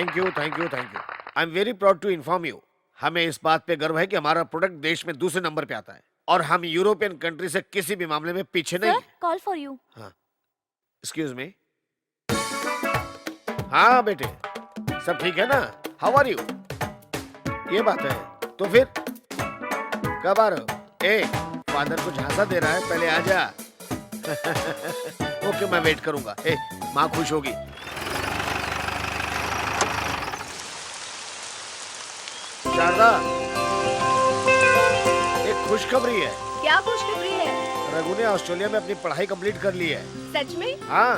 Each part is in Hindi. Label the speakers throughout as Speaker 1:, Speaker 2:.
Speaker 1: Thank you thank you thank you. I am very proud to inform you, हमें इस बात पे गर्व है कि हमारा प्रोडक्ट देश में दूसरे नंबर पे आता है और हम यूरोपियन कंट्री से किसी भी मामले में पीछे नहीं हैं।
Speaker 2: Call for you.
Speaker 1: हाँ, एक्सक्यूज मी। हाँ बेटे, सब ठीक है ना? How are you? ये बात है, तो फिर कब आ रहे हो? ए, फादर कुछ झांसा दे रहा है, पहले आ जा। ओके, मैं वेट करूंगा। ए, माँ खुश होगी। शारदा, एक खुशखबरी है।
Speaker 2: क्या खुशखबरी है?
Speaker 1: रघु ने ऑस्ट्रेलिया में अपनी पढ़ाई कंप्लीट कर ली है।
Speaker 2: सच में?
Speaker 1: हाँ।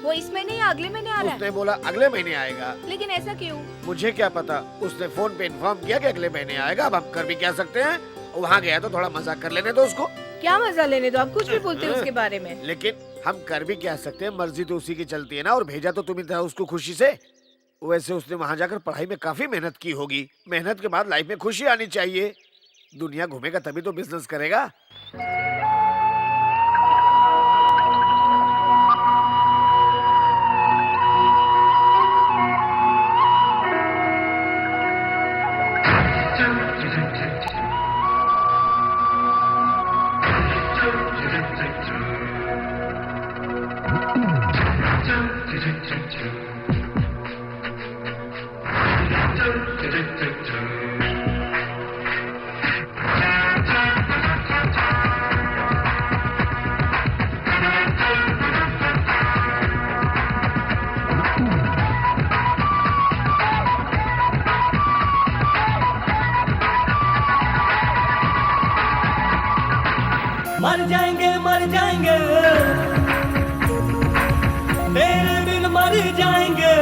Speaker 2: वो इस महीने या अगले महीने आ रहा है?
Speaker 1: उसने बोला अगले महीने आएगा।
Speaker 2: लेकिन ऐसा क्यों?
Speaker 1: मुझे क्या पता, उसने फोन पे इन्फॉर्म किया कि अगले महीने आएगा। अब हम कर भी क्या सकते हैं? वहाँ गया तो थोड़ा मजाक कर लेने दो उसको।
Speaker 2: क्या मजा लेने दो, आप कुछ भी बोलते हो उसके बारे में।
Speaker 1: लेकिन हम कर भी क्या सकते हैं, मर्जी तो उसी की चलती है ना। और भेजा तो तुम ही था उसको खुशी से। वैसे उसने वहाँ जाकर पढ़ाई में काफी मेहनत की होगी। मेहनत के बाद लाइफ में खुशी आनी चाहिए। दुनिया घूमेगा तभी तो बिजनेस करेगा।
Speaker 3: मर जाएंगे तेरे बिन मर जाएंगे।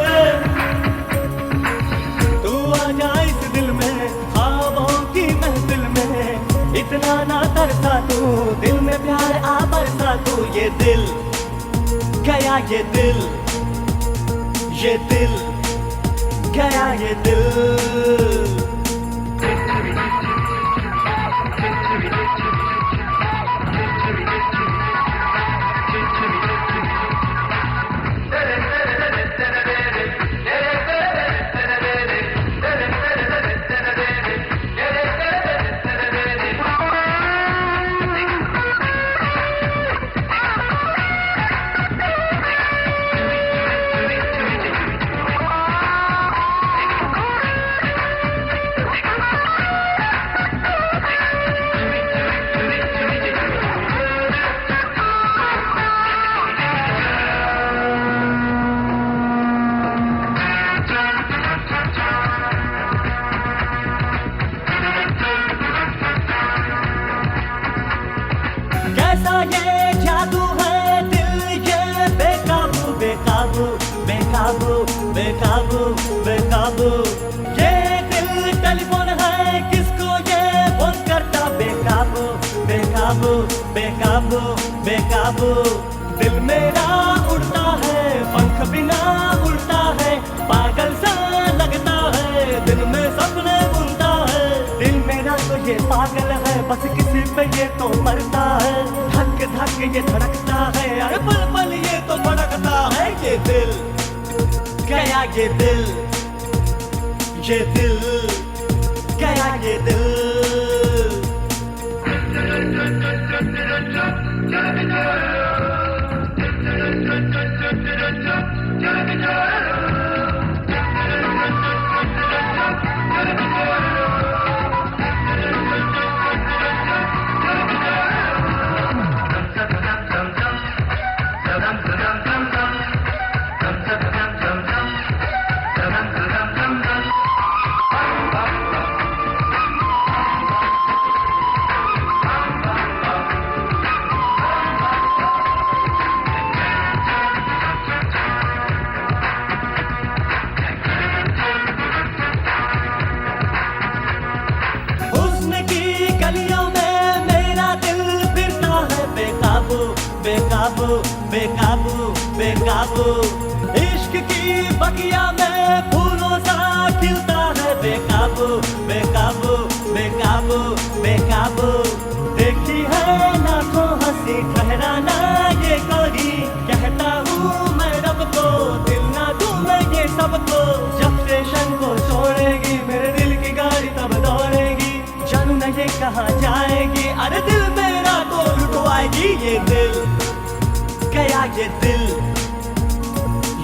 Speaker 3: तू आ जा इस दिल में, ख्वाबों की महफिल में। इतना ना तरसा तू, दिल में प्यार आ बरसा तू। ये दिल गया, ये दिल गया, ये दिल। कैसा ये जादू है दिल, ये बेकाबू बेकाबू बेकाबू बेकाबू बेकाबू। ये दिल टेलीफोन है, किसको ये फोन करता? बेकाबू बेकाबू बेकाबू बेकाबू। दिल मेरा उड़ता है, पंख बिना उड़ता है। पागल सा लगता है, दिल में सपने बुनता है। दिल मेरा तो ये पागल है, बस किसी पे ये तो मरता है। धक धक ये धड़कता है, अरे पल पल ये तो भड़कता है। ये दिल गया, ये दिल गया, ये दिल। बेकाबू बेकाबू बेकाबू। इश्क की बगिया में फूलों सा खिलता है। बेकाबू बेकाबू बेकाबू बेकाबू। देखी है लाखों हंसी, ठहराना ये कोई। कहता हूँ मैं रब को, दिल ना दूं मैं ये सबको। जब से गया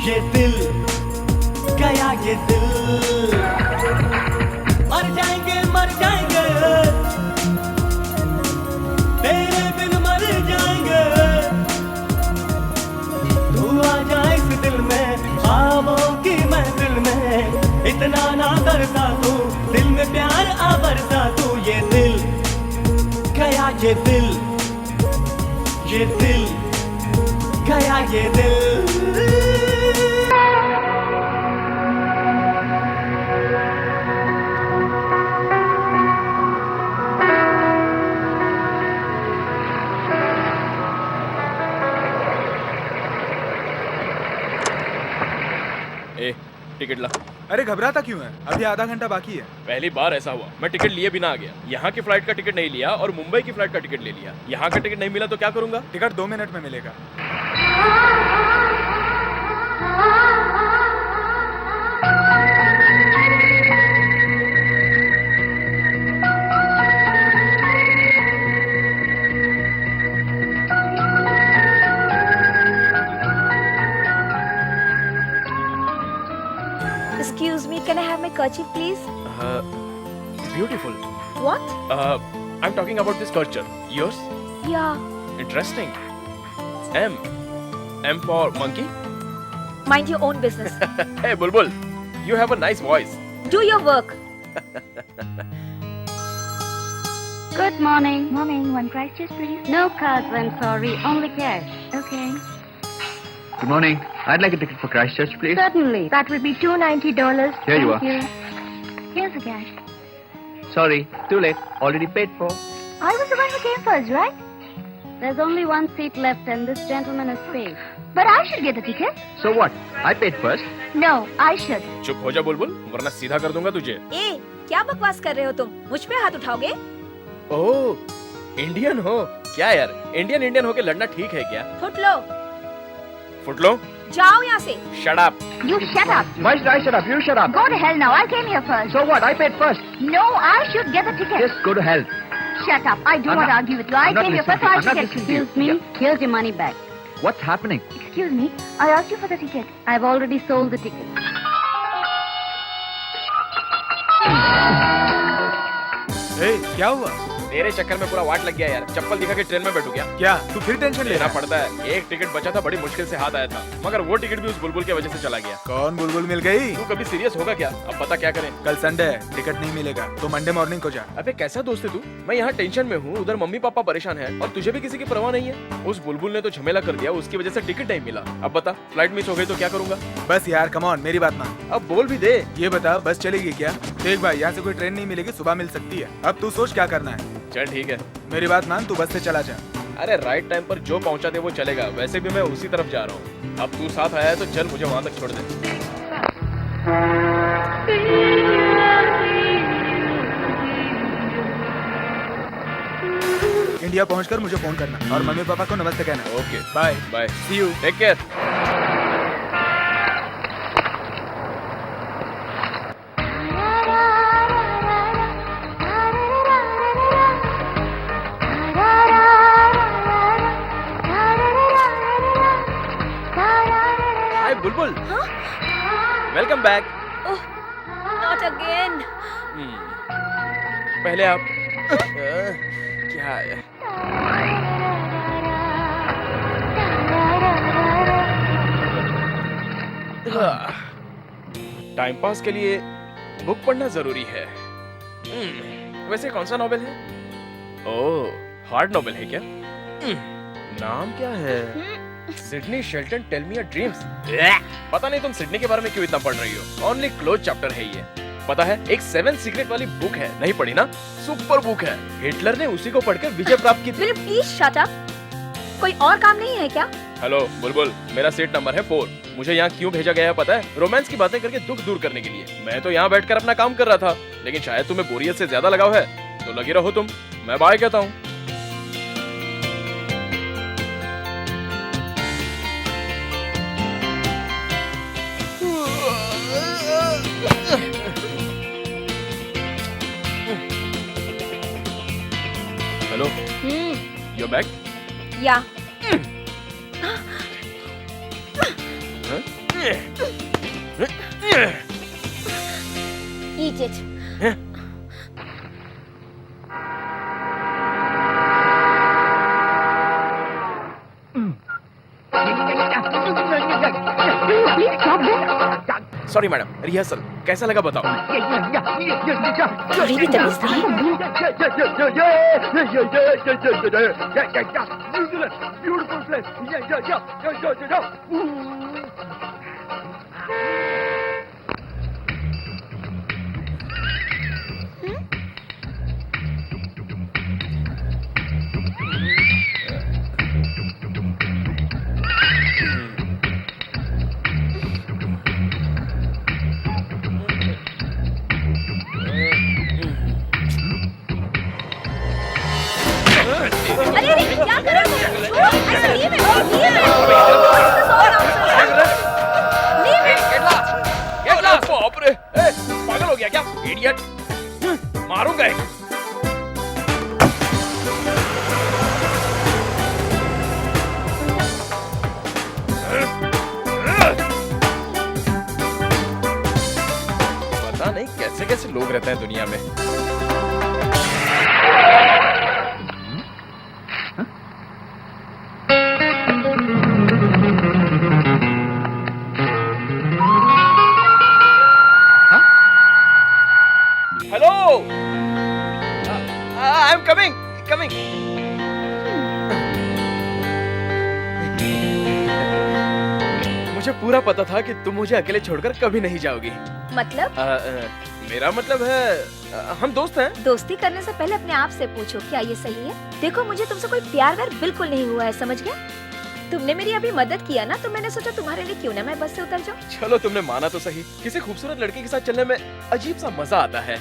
Speaker 3: ये दिल गया ये दिल। मर जाएंगे तेरे बिन मर जाएंगे। तू आ जाए इस दिल में ख्वाबों की महफिल में। इतना ना तरसा तू दिल में प्यार आ बरसा तू। ये दिल गया ये दिल गया ये दिल।
Speaker 4: ए, टिकट ला।
Speaker 5: अरे घबराता क्यों है? अभी आधा घंटा बाकी है।
Speaker 4: पहली बार ऐसा हुआ, मैं टिकट लिए बिना आ गया। यहाँ की फ्लाइट का टिकट नहीं लिया और मुंबई की फ्लाइट का टिकट ले लिया। यहाँ का टिकट नहीं मिला तो क्या करूंगा?
Speaker 5: टिकट 2 मिनट में मिलेगा।
Speaker 2: Excuse me, can I have my kerchief, please?
Speaker 4: Beautiful.
Speaker 2: What?
Speaker 4: I'm talking about this sculpture. Yours?
Speaker 2: Yeah.
Speaker 4: Interesting. M for monkey?
Speaker 2: Mind your own business.
Speaker 4: Hey, Bulbul, you have a nice voice.
Speaker 2: Do your work.
Speaker 6: Good morning.
Speaker 7: Morning. One price juice, please.
Speaker 6: No cards, I'm sorry. Only cash.
Speaker 7: Okay.
Speaker 8: Good morning. I'd like a ticket for Christchurch, please.
Speaker 6: Certainly.
Speaker 7: That will be $290.
Speaker 8: Here you
Speaker 7: Thank
Speaker 8: are.
Speaker 7: Here's the cash.
Speaker 8: Sorry, too late. Already paid for.
Speaker 7: I was the one who came first, right?
Speaker 6: There's only one seat left and this gentleman is paid.
Speaker 7: But I should get the ticket.
Speaker 8: So what? I paid first.
Speaker 7: No, I should.
Speaker 4: चुप हो जा बुलबुल, वरना सीधा कर दूंगा तुझे।
Speaker 2: ए, क्या बकवास कर रहे हो तुम? मुझ पे हाथ उठाओगे?
Speaker 4: ओह, इंडियन हो? क्या यार, इंडियन होके लड़ना ठीक है क्या?
Speaker 2: फुट लो।
Speaker 4: फुट लो।
Speaker 2: जाओ यहाँ से।
Speaker 4: Shut up.
Speaker 7: You shut up.
Speaker 8: Why should I shut up? You shut up.
Speaker 7: Go to hell now. I came here first.
Speaker 8: So what? I paid first.
Speaker 7: No, I should get the ticket.
Speaker 8: Just go to hell.
Speaker 7: Shut up. I do
Speaker 8: I'm
Speaker 7: not
Speaker 8: not-
Speaker 7: argue with you. I
Speaker 8: I'm not
Speaker 7: came here
Speaker 8: listening
Speaker 7: first, so
Speaker 8: to
Speaker 7: I
Speaker 8: you.
Speaker 7: should
Speaker 8: I'm not
Speaker 7: get
Speaker 8: listening to you.
Speaker 6: Excuse me.
Speaker 8: Yeah.
Speaker 6: Here's your money back.
Speaker 8: What's happening?
Speaker 7: Excuse me. I asked you for the ticket.
Speaker 6: I've already sold the ticket.
Speaker 5: ए, क्या हुआ?
Speaker 4: तेरे चक्कर में पूरा वाट लग गया यार। चप्पल दिखा के ट्रेन में बैठू क्या?
Speaker 5: क्या तू फिर टेंशन ले
Speaker 4: लेना
Speaker 5: रहा है?
Speaker 4: पड़ता है। एक टिकट बचा था, बड़ी मुश्किल से हाथ आया था, मगर वो टिकट भी उस बुलबुल की वजह से चला गया।
Speaker 5: कौन बुलबुल मिल गई?
Speaker 4: तू कभी सीरियस होगा क्या? अब पता क्या करें?
Speaker 5: कल संडे है, टिकट नहीं मिलेगा तो मंडे मॉर्निंग को जा।
Speaker 4: अबे कैसा दोस्त है तू? मैं यहाँ टेंशन में हूँ, उधर मम्मी पापा परेशान है और तुझे भी किसी की परवाह नहीं है। उस बुलबुल ने तो झमेला कर दिया, उसकी वजह से टिकट नहीं मिला। अब बता, फ्लाइट मिस हो गई तो क्या करूंगा?
Speaker 5: बस यार कम ऑन, मेरी बात मान।
Speaker 4: अब बोल भी दे।
Speaker 5: ये बता, बस चलेगी क्या? देख भाई, यहाँ से कोई ट्रेन नहीं मिलेगी, सुबह मिल सकती है। अब तू सोच क्या करना है।
Speaker 4: चल ठीक है।
Speaker 5: मेरी बात मान, तू बस से चला जा।
Speaker 4: अरे राइट टाइम पर जो पहुंचा दे वो चलेगा। वैसे भी मैं उसी तरफ जा रहा हूँ। अब तू साथ आया है तो चल, मुझे वहां तक छोड़ दे।
Speaker 5: इंडिया पहुंचकर मुझे फोन करना और मम्मी पापा को नमस्ते कहना।
Speaker 4: Okay,
Speaker 5: bye
Speaker 4: bye,
Speaker 5: see you.
Speaker 4: Take care. Hi बुलबुल, welcome back.
Speaker 2: Oh, not again.
Speaker 4: पहले आप क्या है? टाइम पास के लिए बुक पढ़ना जरूरी है। वैसे कौन सा नॉवेल है? ओह, हार्ड नॉवेल है क्या? नाम क्या है? Sidney Sheldon tell me your dreams. पता नहीं तुम सिडनी के बारे में क्यों इतना पढ़ रही हो। ओनली क्लोज चैप्टर है ये। पता है, एक 7 सीक्रेट वाली बुक है, नहीं पढ़ी ना? सुपर बुक है। हिटलर ने उसी को पढ़कर विजय प्राप्त की थी।
Speaker 2: Will you please shut up? कोई और काम नहीं है क्या?
Speaker 4: हेलो बुलबुल, मेरा सीट नंबर है 4। मुझे यहाँ क्यों भेजा गया है पता है? रोमांस की बातें करके दुख दूर करने के लिए। मैं तो यहाँ बैठकर अपना काम कर रहा था, लेकिन शायद तुम्हें बोरियत से ज्यादा लगाव है, तो लगी रहो तुम। मैं बाय कहता हूँ। Hello, your bag?
Speaker 2: या Eat it.
Speaker 7: Please stop this.
Speaker 4: Sorry madam, rehearsal कैसा लगा बताओ।
Speaker 2: थोड़ी भी तमीज नहीं। अरे अरे क्या कर रहे हो? छोड़ो, ऐसे leave it, leave it. This is all nonsense. Leave it.
Speaker 4: बाप रे, पागल हो गया क्या? इडियट, मारूंगा एक। पता नहीं कैसे कैसे लोग रहते हैं दुनिया में। Hello, I am coming coming. मुझे पूरा पता था कि तुम मुझे अकेले छोड़कर कभी नहीं जाओगी।
Speaker 2: मतलब?
Speaker 4: मेरा मतलब है हम दोस्त हैं।
Speaker 2: दोस्ती करने से पहले अपने आप से पूछो क्या ये सही है? देखो मुझे तुमसे कोई प्यार व्यार बिल्कुल नहीं हुआ है, समझ गया? तुमने मेरी अभी मदद किया ना, तो मैंने सोचा तुम्हारे लिए क्यों ना मैं बस से उतर जाऊं।
Speaker 4: चलो तुमने माना तो सही। किसी खूबसूरत लड़के के साथ चलने में अजीब सा मजा आता है।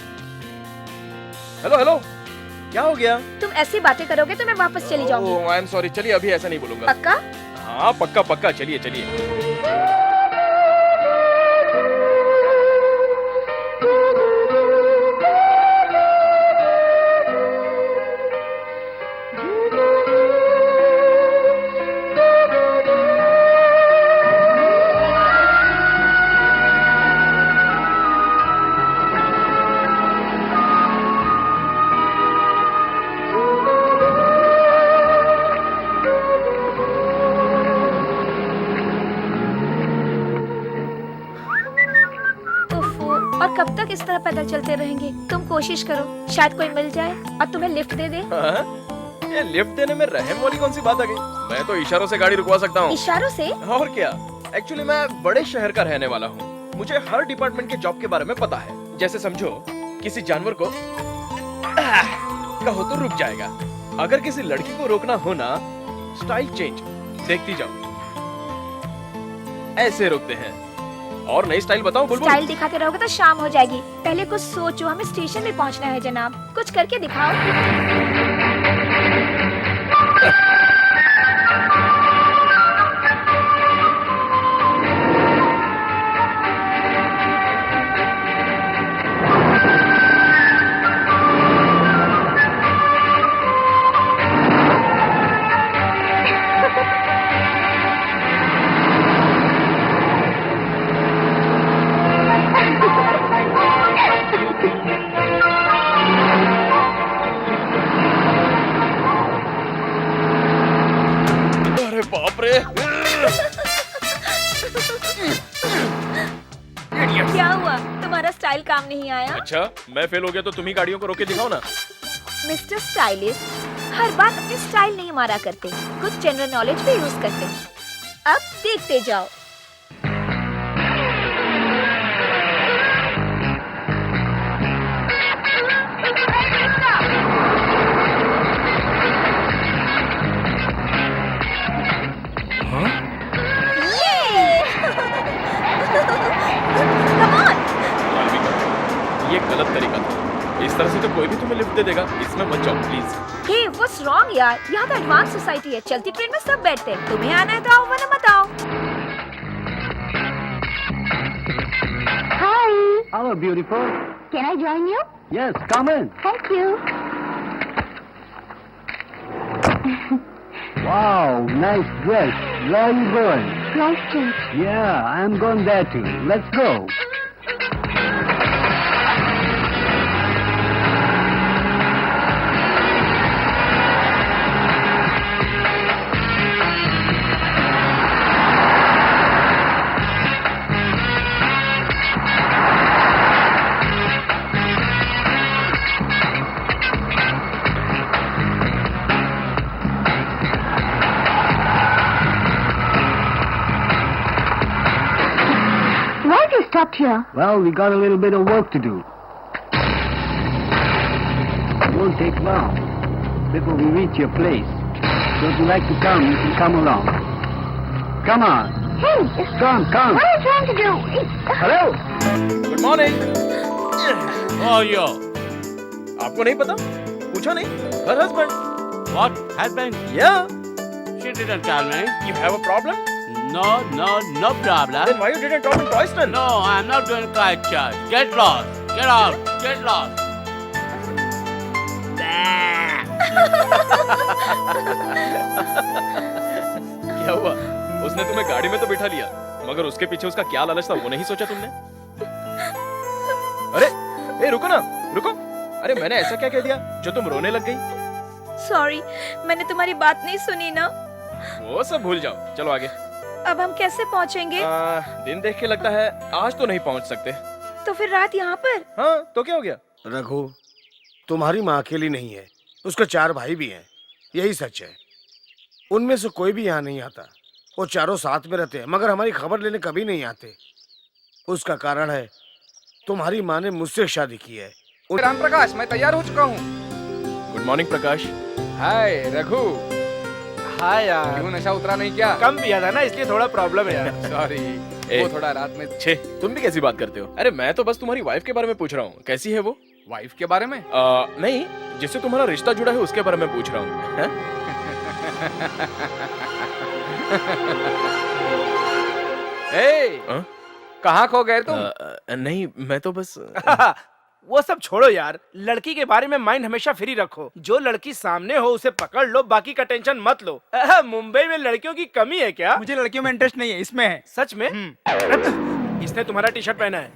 Speaker 4: हेलो हेलो, क्या हो गया?
Speaker 2: तुम ऐसी बातें करोगे तो मैं वापस चली जाऊंगी।
Speaker 4: आई एम सॉरी, चलिए अभी ऐसा नहीं बोलूंगा।
Speaker 2: पक्का?
Speaker 4: हाँ पक्का पक्का, चलिए चलिए।
Speaker 2: और कब तक इस तरह पैदल चलते रहेंगे? तुम कोशिश करो, शायद कोई मिल जाए और तुम्हें लिफ्ट दे दे।
Speaker 4: ये लिफ्ट देने में रहम वाली कौन सी बात आ गई? मैं तो इशारों से गाड़ी रुकवा सकता हूँ।
Speaker 2: इशारों से?
Speaker 4: और क्या, एक्चुअली मैं बड़े शहर का रहने वाला हूँ। मुझे हर डिपार्टमेंट के जॉब के बारे में पता है। जैसे समझो किसी जानवर को कहो तो रुक जाएगा। अगर किसी लड़की को रोकना हो ना, स्टाइल चेंज, देखती जाओ, ऐसे रोकते हैं। और नई स्टाइल बताओ बुलबुल।
Speaker 2: स्टाइल दिखाते रहोगे तो शाम हो जाएगी। पहले कुछ सोचो, हमें स्टेशन में पहुंचना है जनाब। कुछ करके दिखाओ। क्या हुआ? तुम्हारा स्टाइल काम नहीं आया?
Speaker 4: अच्छा, मैं फेल हो गया तो तुम ही गाड़ियों को रोके दिखाओ ना।
Speaker 2: मिस्टर स्टाइलिस्ट, हर बात अपनी स्टाइल नहीं मारा करते, कुछ जनरल नॉलेज भी यूज करते। अब देखते जाओ।
Speaker 4: ये गलत तरीका था। इस तरह से तो कोई भी तुम्हें लिफ्ट दे देगा। इसमें मत जाओ प्लीज।
Speaker 2: हे, व्हाट्स रॉन्ग यार? यहाँ तो एडवांस सोसाइटी है, चलती ट्रेन में सब बैठते हैं। तुम्हें आना है तो आओ, वरना मत आओ।
Speaker 7: Hi.
Speaker 8: Hello, beautiful.
Speaker 7: Can I join you?
Speaker 8: Yes, come in.
Speaker 7: Thank you.
Speaker 8: Wow, nice dress. Where are you going?
Speaker 7: Christchurch.
Speaker 8: Yeah, I'm going there too. Let's go.
Speaker 7: stopped here?
Speaker 8: Well, we got a little bit of work to do. It won't take long before we reach your place. So if you like to come, you can come along. Come on.
Speaker 7: Hey,
Speaker 8: Come.
Speaker 7: what are you trying to do?
Speaker 8: Hello?
Speaker 4: Good morning.
Speaker 3: Oh, yo.
Speaker 4: आपको नहीं पता? पूछा नहीं? Her husband.
Speaker 3: What husband?
Speaker 4: या
Speaker 3: She didn't tell me.
Speaker 4: You have a problem?
Speaker 3: No problem.
Speaker 4: Then why you didn't talk in टॉयस्टन?
Speaker 3: No, I'm not doing kite charge. Get lost. Get out. Get lost.
Speaker 4: क्या हुआ? उसने तुम्हें गाड़ी में तो बिठा लिया, मगर उसके पीछे उसका क्या लालच था वो नहीं सोचा तुमने? अरे, ए रुको ना, रुको। अरे मैंने ऐसा क्या कह दिया जो तुम रोने लग गई?
Speaker 2: सॉरी, मैंने तुम्हारी बात नहीं सुनी ना।
Speaker 4: वो सब भूल जाओ, चलो आगे।
Speaker 2: अब हम कैसे पहुंचेंगे?
Speaker 4: दिन देख के लगता है आज तो नहीं पहुंच सकते।
Speaker 2: तो फिर रात यहाँ पर?
Speaker 4: हाँ, तो क्या हो गया?
Speaker 1: रघु, तुम्हारी माँ अकेली नहीं है, उसके 4 भाई भी हैं, यही सच है। उनमें से कोई भी यहाँ नहीं आता। वो चारों साथ में रहते हैं, मगर हमारी खबर लेने कभी नहीं आते। उसका कारण है तुम्हारी माँ ने मुझसे शादी की है।
Speaker 5: राम प्रकाश, मैं तैयार हो चुका हूँ।
Speaker 4: गुड मॉर्निंग प्रकाश।
Speaker 5: हाय रघु,
Speaker 9: हाँ यार,
Speaker 5: क्यों नशा उतरा नहीं क्या?
Speaker 9: कम पिया था ना, इसलिए थोड़ा प्रॉब्लम है यार।
Speaker 5: सॉरी,
Speaker 4: ए,
Speaker 5: वो थोड़ा रात में।
Speaker 4: छे, तुम भी कैसी बात करते हो? अरे मैं तो बस तुम्हारी वाइफ के बारे में पूछ रहा हूँ, कैसी है वो?
Speaker 5: वाइफ के बारे में?
Speaker 4: नहीं, जिससे तुम्हारा रिश्ता जुड़ा है उसके बारे में पूछ रहा हूँ।
Speaker 5: ए, कहाँ खो गए तुम?
Speaker 4: नहीं, मैं तो बस
Speaker 9: वो सब छोड़ो यार, लड़की के बारे में माइंड हमेशा फ्री रखो। जो लड़की सामने हो उसे पकड़ लो, बाकी का टेंशन मत लो। मुंबई में लड़कियों की कमी है क्या?
Speaker 5: मुझे लड़कियों में इंटरेस्ट नहीं है, इसमें है।
Speaker 9: सच में? इसने तुम्हारा टी शर्ट पहना है।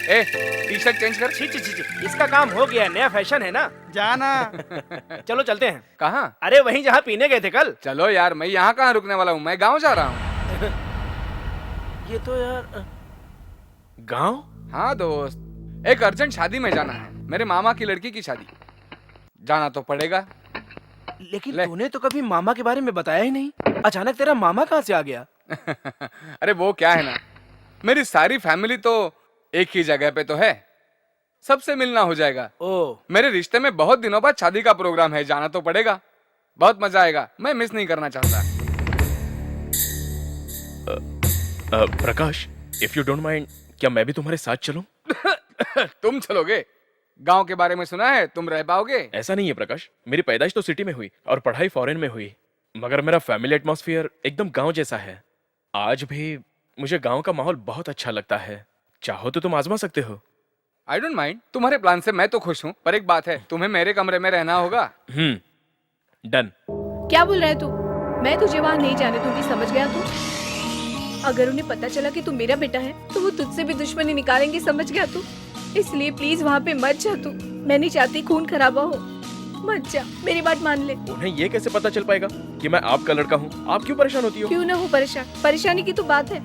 Speaker 5: ए, टी शर्ट चेंज कर।
Speaker 9: छी छी छी छी, इसका काम हो गया, नया फैशन है ना।
Speaker 5: जाना।
Speaker 9: चलो चलते हैं।
Speaker 5: कहाँ?
Speaker 9: अरे वहीं जहाँ पीने गए थे कल।
Speaker 5: चलो यार, मैं यहाँ कहाँ रुकने वाला हूँ, मैं गाँव जा रहा हूँ।
Speaker 9: ये तो यार
Speaker 4: गाँव?
Speaker 5: हाँ दोस्त, एक अर्जेंट शादी में जाना है, मेरे मामा की लड़की की शादी। जाना तो पड़ेगा।
Speaker 9: लेकिन
Speaker 5: ले।
Speaker 9: तूने तो कभी मामा के बारे में बताया ही नहीं। अचानक तेरा मामा कहाँ से आ गया?
Speaker 5: अरे वो क्या है ना, मेरी सारी फैमिली तो एक ही जगह पे तो है, सबसे मिलना हो जाएगा।
Speaker 9: ओ,
Speaker 5: मेरे रिश्ते में बहुत दिनों बाद शादी का प्रोग्राम है, जाना तो पड़ेगा। बहुत मजा आएगा, मैं मिस नहीं करना चाहता।
Speaker 4: प्रकाश, इफ यू डोंट माइंड, क्या मैं भी तुम्हारे साथ चलूं?
Speaker 5: तुम चलोगे? गांव के बारे में सुना है, तुम रह पाओगे?
Speaker 4: ऐसा नहीं है प्रकाश, मेरी पैदाइश तो सिटी में हुई और पढ़ाई फॉरेन में हुई, मगर मेरा फैमिली एटमॉस्फेयर एकदम गांव जैसा है। आज भी मुझे गांव का माहौल बहुत अच्छा लगता है। चाहो तो तुम आजमा सकते हो।
Speaker 5: आई डोंट माइंड, तुम्हारे प्लान से मैं तो खुश हूँ, पर एक बात है, तुम्हें मेरे कमरे में रहना होगा।
Speaker 4: डन।
Speaker 2: क्या बोल रहा है तू? मैं तुझे वहाँ नहीं जाने दूंगी, समझ गया तू? अगर उन्हें पता चला कि तू मेरा बेटा है तो वो तुझसे भी दुश्मनी निकालेंगे, समझ गया तू? इसलिए प्लीज वहाँ पे मत जा तू। मैं नहीं चाहती खून खराबा हो, मत जा, मेरी बात मान ले।
Speaker 4: उन्हें ये कैसे पता चल पाएगा कि मैं आपका लड़का हूँ? आप क्यों परेशान होती हो?
Speaker 2: क्यों ना हो परेशान, परेशानी की तो बात है।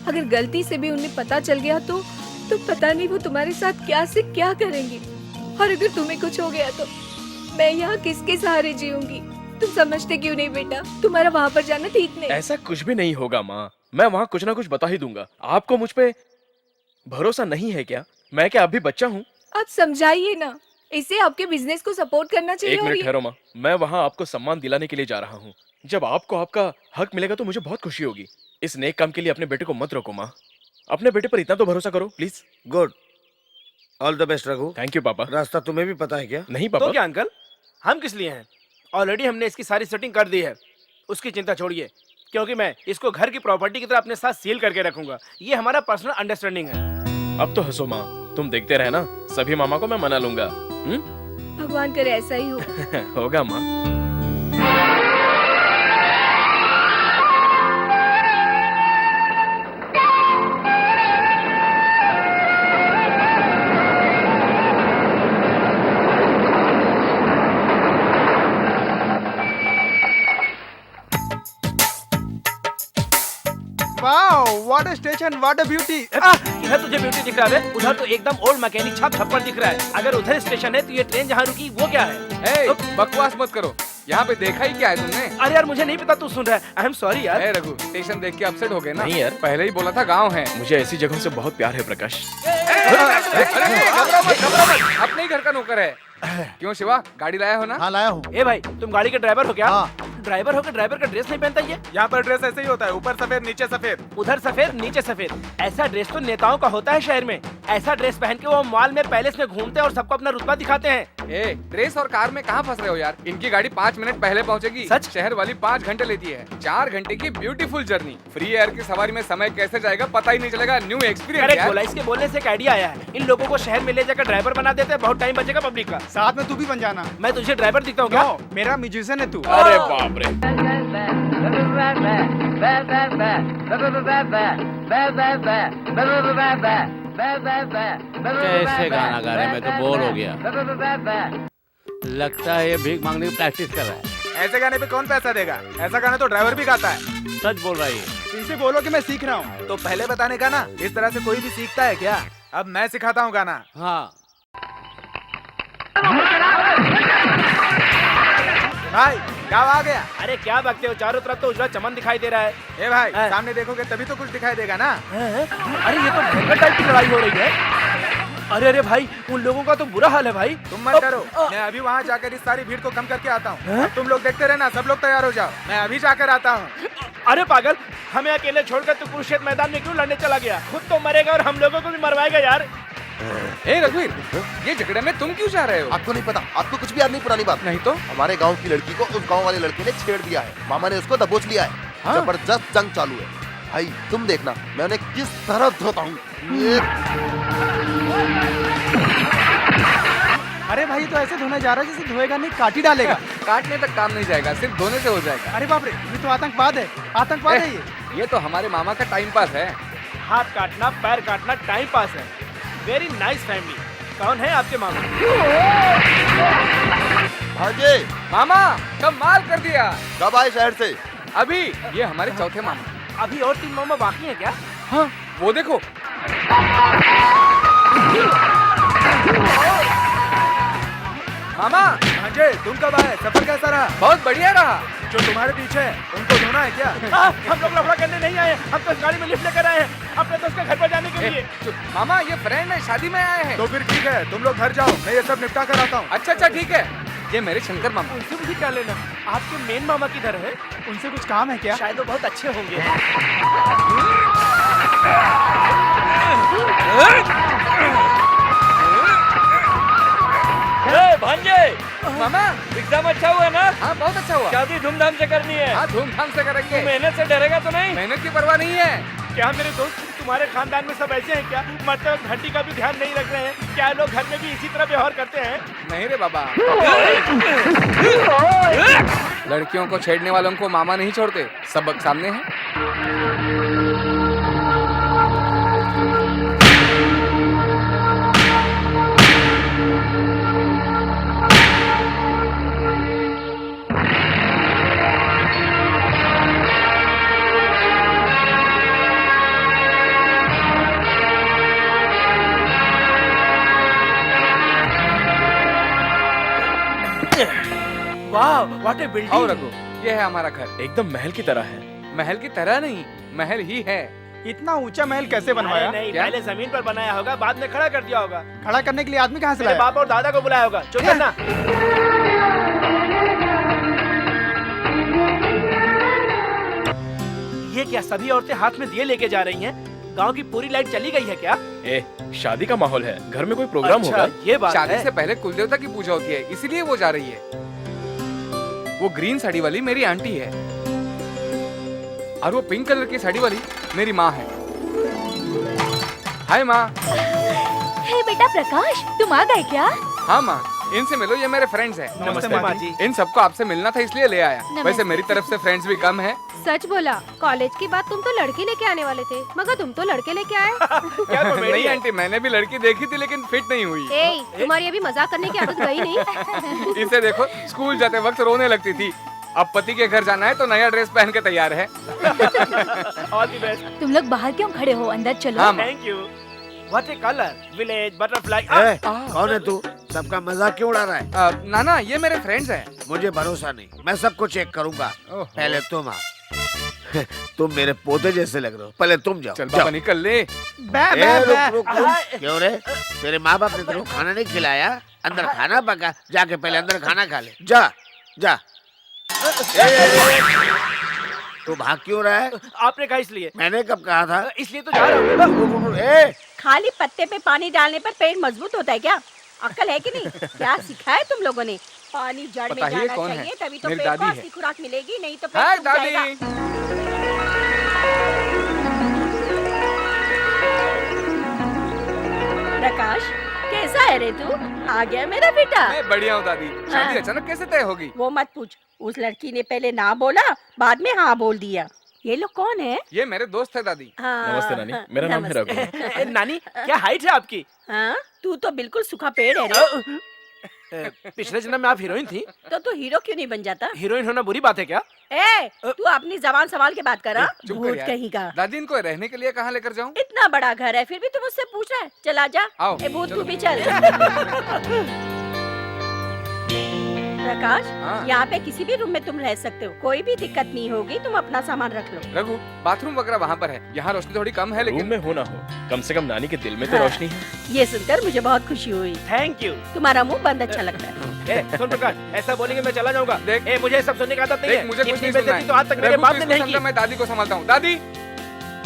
Speaker 2: अगर गलती से भी उन्हें पता चल गया तो पता नहीं वो तुम्हारे साथ क्या से क्या करेंगे। और अगर तुम्हें कुछ हो गया तो मैं यहाँ किसके सहारे जीऊंगी? तुम समझते क्यों नहीं बेटा? तुम्हारा वहाँ पर जाना ठीक नहीं।
Speaker 4: ऐसा कुछ भी नहीं होगा माँ, मैं वहाँ कुछ ना कुछ बता ही दूंगा। आपको मुझ पे भरोसा नहीं है क्या? मैं क्या अभी बच्चा हूँ?
Speaker 2: आप समझाइए ना, इसे आपके बिजनेस को सपोर्ट करना चाहिए।
Speaker 4: एक मिनट ठहरो माँ, मैं वहाँ आपको सम्मान दिलाने के लिए जा रहा हूँ। जब आपको आपका हक मिलेगा तो मुझे बहुत खुशी होगी। इस नेक काम के लिए अपने बेटे को मत रोको माँ, अपने बेटे पर इतना तो भरोसा करो please.
Speaker 1: Good, all the best Raghu.
Speaker 4: Thank you पापा।
Speaker 1: रास्ता तुम्हें भी पता है क्या?
Speaker 4: नहीं पापा।
Speaker 9: तो क्या अंकल, हम किस लिए हैं? ऑलरेडी हमने इसकी सारी सेटिंग कर दी है, उसकी चिंता छोड़िए, क्योंकि मैं इसको घर की प्रॉपर्टी की तरह अपने साथ सील करके रखूंगा। ये हमारा पर्सनल अंडरस्टैंडिंग है।
Speaker 4: अब तो हंसो माँ, तुम देखते रहना, सभी मामा को मैं मना लूंगा।
Speaker 2: भगवान करे ऐसा ही हो।
Speaker 4: होगा माँ।
Speaker 5: Wow, what a station, what a beauty.
Speaker 9: इधर तुझे ब्यूटी दिख रहा है, उधर तो एकदम ओल्ड मैकेनिक छाप छप्पर दिख रहा है। अगर उधर स्टेशन है तो ये ट्रेन जहाँ रुकी वो क्या है?
Speaker 5: ए, बकवास मत करो, यहाँ पे देखा ही क्या है तुमने?
Speaker 9: अरे यार मुझे नहीं पता तू सुन रहा है। आई एम सॉरी यार।
Speaker 5: ए रघु, स्टेशन देख के अपसेट हो गए ना?
Speaker 4: नहीं यार।
Speaker 5: पहले ही बोला था गांव है।
Speaker 4: मुझे ऐसी जगहों से बहुत प्यार है प्रकाश।
Speaker 5: घबराओ मत, अपने ही घर का नौकर है। क्यों शिवा, गाड़ी लाया हो ना?
Speaker 10: हाँ लाया हूँ।
Speaker 9: ए भाई, तुम गाड़ी के ड्राइवर हो क्या?
Speaker 10: हाँ।
Speaker 9: ड्राइवर हो के ड्राइवर का ड्रेस नहीं पहनता ये?
Speaker 11: यहाँ पर ड्रेस ऐसे ही होता है, ऊपर सफेद नीचे सफेद।
Speaker 9: उधर सफेद नीचे सफेद। ऐसा ड्रेस तो नेताओं का होता है शहर में। ऐसा ड्रेस पहन के वो मॉल में पैलेस में घूमते हैं और सबको अपना रुतबा दिखाते हैं।
Speaker 5: ए, ड्रेस और कार में कहाँ फंस रहे हो यार? इनकी गाड़ी 5 मिनट पहले पहुँचेगी।
Speaker 9: सच?
Speaker 5: शहर वाली 5 घंटे लेती है। 4 घंटे की ब्यूटीफुल जर्नी। फ्री एयर की सवारी में समय कैसे जाएगा पता ही नहीं चलेगा। न्यू एक्सपीरियंस
Speaker 9: करेक्ट
Speaker 5: यार।
Speaker 9: बोला। इसके बोलने से एक आइडिया आया है। इन लोगों को शहर में ले जाकर ड्राइवर बना देते हैं, बहुत टाइम बचेगा पब्लिक का।
Speaker 10: साथ में तू भी बन जाना।
Speaker 9: मैं तुझे ड्राइवर दिखता हूँ क्या?
Speaker 10: मेरा म्यूजिशियन है तू।
Speaker 4: अरे बाप रे।
Speaker 8: कैसे गाना गा रहे हैं, मैं तो बोर हो गया। लगता है ये भीख मांगने की प्रैक्टिस कर रहा है।
Speaker 11: ऐसे गाने पे कौन पैसा देगा? ऐसा गाना तो ड्राइवर भी गाता है।
Speaker 8: सच बोल रहा है ये।
Speaker 10: इनसे बोलो कि मैं सीख रहा हूँ।
Speaker 11: तो पहले बताने का ना, इस तरह से कोई भी सीखता है क्या? अब मैं सिखाता हूँ गाना।
Speaker 8: हाँ।
Speaker 11: भाई क्या आ गया?
Speaker 9: अरे क्या बकते हो, चारों तरफ तो उजला चमन दिखाई दे रहा है।
Speaker 11: ए भाई,
Speaker 9: हाँ।
Speaker 11: सामने देखोगे तभी तो कुछ दिखाई देगा ना।
Speaker 9: अरे ये तो भयंकर टाइप की लड़ाई हो रही है। अरे अरे भाई, उन लोगों का तो बुरा हाल है भाई।
Speaker 11: तुम मत डरो, मैं अभी वहाँ जाकर इस सारी भीड़ को कम करके आता हूँ। तुम लोग देखते रहना, सब लोग तैयार हो जाओ, मैं अभी जाकर आता हूँ।
Speaker 9: अरे पागल, हमें अकेले छोड़कर तू कुरुक्षेत्र मैदान में क्यों लड़ने चला गया? खुद तो मरेगा और हम लोगों को भी मरवाएगा यार।
Speaker 5: ए रघुवीर, ये झगड़े में तुम क्यों जा रहे हो?
Speaker 12: आपको नहीं पता? आपको कुछ भी याद नहीं? पुरानी बात
Speaker 5: नहीं तो?
Speaker 12: हमारे गांव की लड़की को उस गांव वाले लड़के ने छेड़ दिया है। मामा ने उसको दबोच लिया है।
Speaker 5: हाँ?
Speaker 12: जबरदस्त जंग चालू है भाई, तुम देखना मैं उन्हें किस तरह धोता हूँ।
Speaker 10: अरे भाई तो ऐसे धोने जा रहा है जैसे धोएगा नहीं काट ही डालेगा।
Speaker 5: काटने तक काम नहीं जाएगा, सिर्फ धोने से हो जाएगा।
Speaker 10: अरे बाप रे, ये तो आतंकवाद है। आतंकवाद है ये।
Speaker 5: ये तो हमारे मामा का टाइम पास है।
Speaker 9: हाथ काटना, पैर काटना टाइम पास है। Very nice family. कौन है आपके मामा?
Speaker 12: भांजे,
Speaker 5: मामा कमाल कर दिया।
Speaker 12: कब आए शहर से?
Speaker 5: अभी। ये हमारे चौथे मामा।
Speaker 9: अभी और 3 मामा बाकी हैं क्या?
Speaker 5: हाँ, वो देखो। मामा
Speaker 11: भांजे, तुम कब आए? सफर कैसा रहा?
Speaker 5: बहुत बढ़िया रहा।
Speaker 11: जो तुम्हारे पीछे है उनको धोना है क्या?
Speaker 9: हम लोग लफड़ा करने नहीं आए, हम तो इस गाड़ी में लिफ्ट लेकर आए हैं अपने दोस्त के घर पर जाने के लिए।
Speaker 5: मामा ये फ्रेंड है, शादी में आए हैं।
Speaker 11: तो फिर ठीक है, तुम लोग घर जाओ, मैं ये सब निपटा कर आता हूँ।
Speaker 5: अच्छा अच्छा ठीक है। ये मेरे शंकर मामा।
Speaker 9: उनसे मुझे क्या लेना? आपके मेन मामा किधर है?
Speaker 10: उनसे कुछ काम है क्या?
Speaker 9: शायद वो बहुत अच्छे होंगे।
Speaker 3: भांजे,
Speaker 5: मामा
Speaker 3: एग्जाम अच्छा हुआ ना?
Speaker 5: हाँ बहुत अच्छा हुआ।
Speaker 3: शादी धूमधाम से करनी है।
Speaker 5: हाँ धूमधाम से करेंगे।
Speaker 3: मेहनत से डरेगा तो नहीं?
Speaker 5: मेहनत की परवाह नहीं है।
Speaker 9: क्या मेरे दोस्त, तुम्हारे खानदान में सब ऐसे हैं क्या? मरते वक्त घंटी का भी ध्यान नहीं रख रहे हैं क्या? लोग घर में भी इसी तरह व्यवहार करते हैं?
Speaker 5: नहीं रे बाबा। लड़कियों को छेड़ने वालों को मामा नहीं छोड़ते। सबक सामने है।
Speaker 9: वाह, व्हाट ए बिल्डिंग।
Speaker 5: और रघु, ये है हमारा घर।
Speaker 4: एकदम महल की तरह है।
Speaker 5: महल की तरह नहीं, महल ही है।
Speaker 10: इतना ऊंचा महल कैसे बनवाया?
Speaker 9: अरे नहीं,
Speaker 5: क्या?
Speaker 9: पहले जमीन पर बनाया होगा, बाद में खड़ा कर दिया होगा।
Speaker 10: खड़ा करने के लिए आदमी कहाँ से
Speaker 9: मेरे
Speaker 10: लाया?
Speaker 9: बाप और दादा को बुलाया होगा। चुप करना। ये क्या, सभी औरतें हाथ में दिए लेके जा रही हैं? गांव की पूरी लाइट चली गई है क्या?
Speaker 4: ए, शादी का माहौल है, घर में कोई प्रोग्राम
Speaker 9: अच्छा,
Speaker 4: होगा।
Speaker 9: ये बात
Speaker 5: शादी
Speaker 9: है।
Speaker 5: से पहले कुल देवता की पूजा होती है, इसीलिए वो जा रही है। वो ग्रीन साड़ी वाली मेरी आंटी है और वो पिंक कलर की साड़ी वाली मेरी माँ है। हाय माँ।
Speaker 7: हे बेटा प्रकाश, तुम आ गए क्या?
Speaker 5: हाँ माँ, इनसे मिलो, ये मेरे फ्रेंड्स हैं।
Speaker 9: नमस्ते माँ जी।
Speaker 5: इन सबको आपसे मिलना था इसलिए ले आया।
Speaker 7: नमस्ते।
Speaker 5: वैसे मेरी तरफ से फ्रेंड्स भी कम है।
Speaker 2: सच बोला, कॉलेज की बात तुम तो लड़की लेके आने वाले थे, मगर तुम तो लड़के लेके आए।
Speaker 9: क्या कॉमेडी
Speaker 5: नहीं
Speaker 9: है?
Speaker 5: आंटी, मैंने भी लड़की देखी थी लेकिन फिट नहीं हुई।
Speaker 2: ए, तुम्हारी अभी मजाक करने की आदत गई नहीं?
Speaker 5: इसे देखो, स्कूल जाते वक्त रोने लगती थी। अब पति के घर जाना है तो नया ड्रेस पहन के तैयार है।
Speaker 9: All the best.
Speaker 7: तुम लोग बाहर क्यों खड़े हो? अंदर चलो।
Speaker 5: हाँ माँ।
Speaker 9: Thank you. What a colour, village butterfly.
Speaker 1: ए, कौन है तू? सबका मजाक क्यों उड़ा रहा है?
Speaker 5: नाना, ये मेरे फ्रेंड्स हैं।
Speaker 1: मुझे भरोसा नहीं, मैं सबको चेक करूंगा।
Speaker 5: ओहो।
Speaker 1: पहले तुम आओ। तुम मेरे पोते जैसे लग रहे हो, पहले तुम जाओ।
Speaker 5: चल
Speaker 1: जाओ।
Speaker 5: बाबा निकल ले।
Speaker 10: बे बे
Speaker 1: ए,
Speaker 10: बे
Speaker 1: रुक रुक रुक। क्यों रे? तेरे माँ बाप ने तेरे को खाना नहीं खिलाया? अंदर खाना पका, जाके पहले अंदर खाना खा ले। जा जा। तू भाग क्यों रहा है?
Speaker 9: आपने कहा इसलिए।
Speaker 1: मैंने कब कहा था?
Speaker 9: इसलिए तो जा रहा हूँ।
Speaker 1: ए,
Speaker 7: खाली पत्ते पे पानी डालने पर पेड़ मजबूत होता है क्या? अक्ल है कि नहीं? क्या सिखाया तुम लोगों ने? पानी जड़ में
Speaker 5: पता ही है
Speaker 7: जाना
Speaker 5: कौन है?
Speaker 7: चाहिए, तभी तो
Speaker 5: मेरी
Speaker 7: पेड़ को
Speaker 5: दादी है।
Speaker 7: असली खुराक मिलेगी, नहीं तो पेड़
Speaker 5: हाय
Speaker 7: सूख
Speaker 5: दादी।
Speaker 7: जाएगा। प्रकाश, कैसा है रे तू? आ गया मेरा बेटा।
Speaker 5: मैं बढ़िया हूँ दादी। शादी अचानक कैसे तय होगी?
Speaker 7: वो मत पूछ। उस लड़की ने पहले ना बोला, बाद में हाँ बोल दिया। ये लोग कौन है?
Speaker 5: ये मेरे दोस्त है दादी।
Speaker 7: हाँ,
Speaker 4: नमस्ते नानी, मेरा नाम है
Speaker 7: नमस्ते।
Speaker 4: रघु।
Speaker 9: नानी क्या हाइट है आपकी?
Speaker 7: हाँ, तू तो बिल्कुल सूखा पेड़ है रे।
Speaker 9: पिछले जन्म में आप हीरोइन थी।
Speaker 7: तो तू हीरो क्यों नहीं बन जाता?
Speaker 9: हीरोइन होना बुरी बात है क्या?
Speaker 7: ए, तू अपनी जबान संभाल के बात कर रहा।
Speaker 5: चुप कर
Speaker 7: भूत
Speaker 5: यार।
Speaker 7: कहीं का।
Speaker 5: दादी इनको रहने के लिए कहाँ लेकर जाऊँ?
Speaker 7: इतना बड़ा घर है, फिर भी तुम मुझसे पूछ रहा है। चला जा।
Speaker 5: आओ,
Speaker 7: ए भूत,
Speaker 5: चलो।
Speaker 7: तू भी चल। प्रकाश,
Speaker 5: हाँ।
Speaker 7: यहाँ पे किसी भी रूम में तुम रह सकते हो, कोई भी दिक्कत नहीं होगी। तुम अपना सामान रख लो।
Speaker 5: रघु, बाथरूम वगैरह वहाँ पर है। यहाँ रोशनी थोड़ी कम है
Speaker 4: रूम
Speaker 5: लेकिन
Speaker 4: में हो ना हो, कम से कम नानी के दिल में तो
Speaker 7: हाँ।
Speaker 4: रोशनी है।
Speaker 7: ये सुनकर मुझे बहुत खुशी हुई।
Speaker 9: Thank you.
Speaker 7: तुम्हारा मुंह बंद अच्छा लगता है।
Speaker 9: सुन प्रकाश, ऐसा बोलेंगे मैं चला जाऊंगा।
Speaker 5: देख।
Speaker 9: मुझे सब सुनने का आदत नहीं
Speaker 5: देख
Speaker 9: है।
Speaker 5: मुझे कुछ
Speaker 9: इतनी
Speaker 5: नहीं सुनना
Speaker 9: बेइज्जती तो आज तक
Speaker 5: है।
Speaker 9: मेरे
Speaker 5: रघु
Speaker 9: बाप
Speaker 5: तू
Speaker 9: ने
Speaker 5: इसको
Speaker 9: नहीं
Speaker 5: समझा,
Speaker 9: की।
Speaker 5: मैं दादी को संभालता हूँ। दादी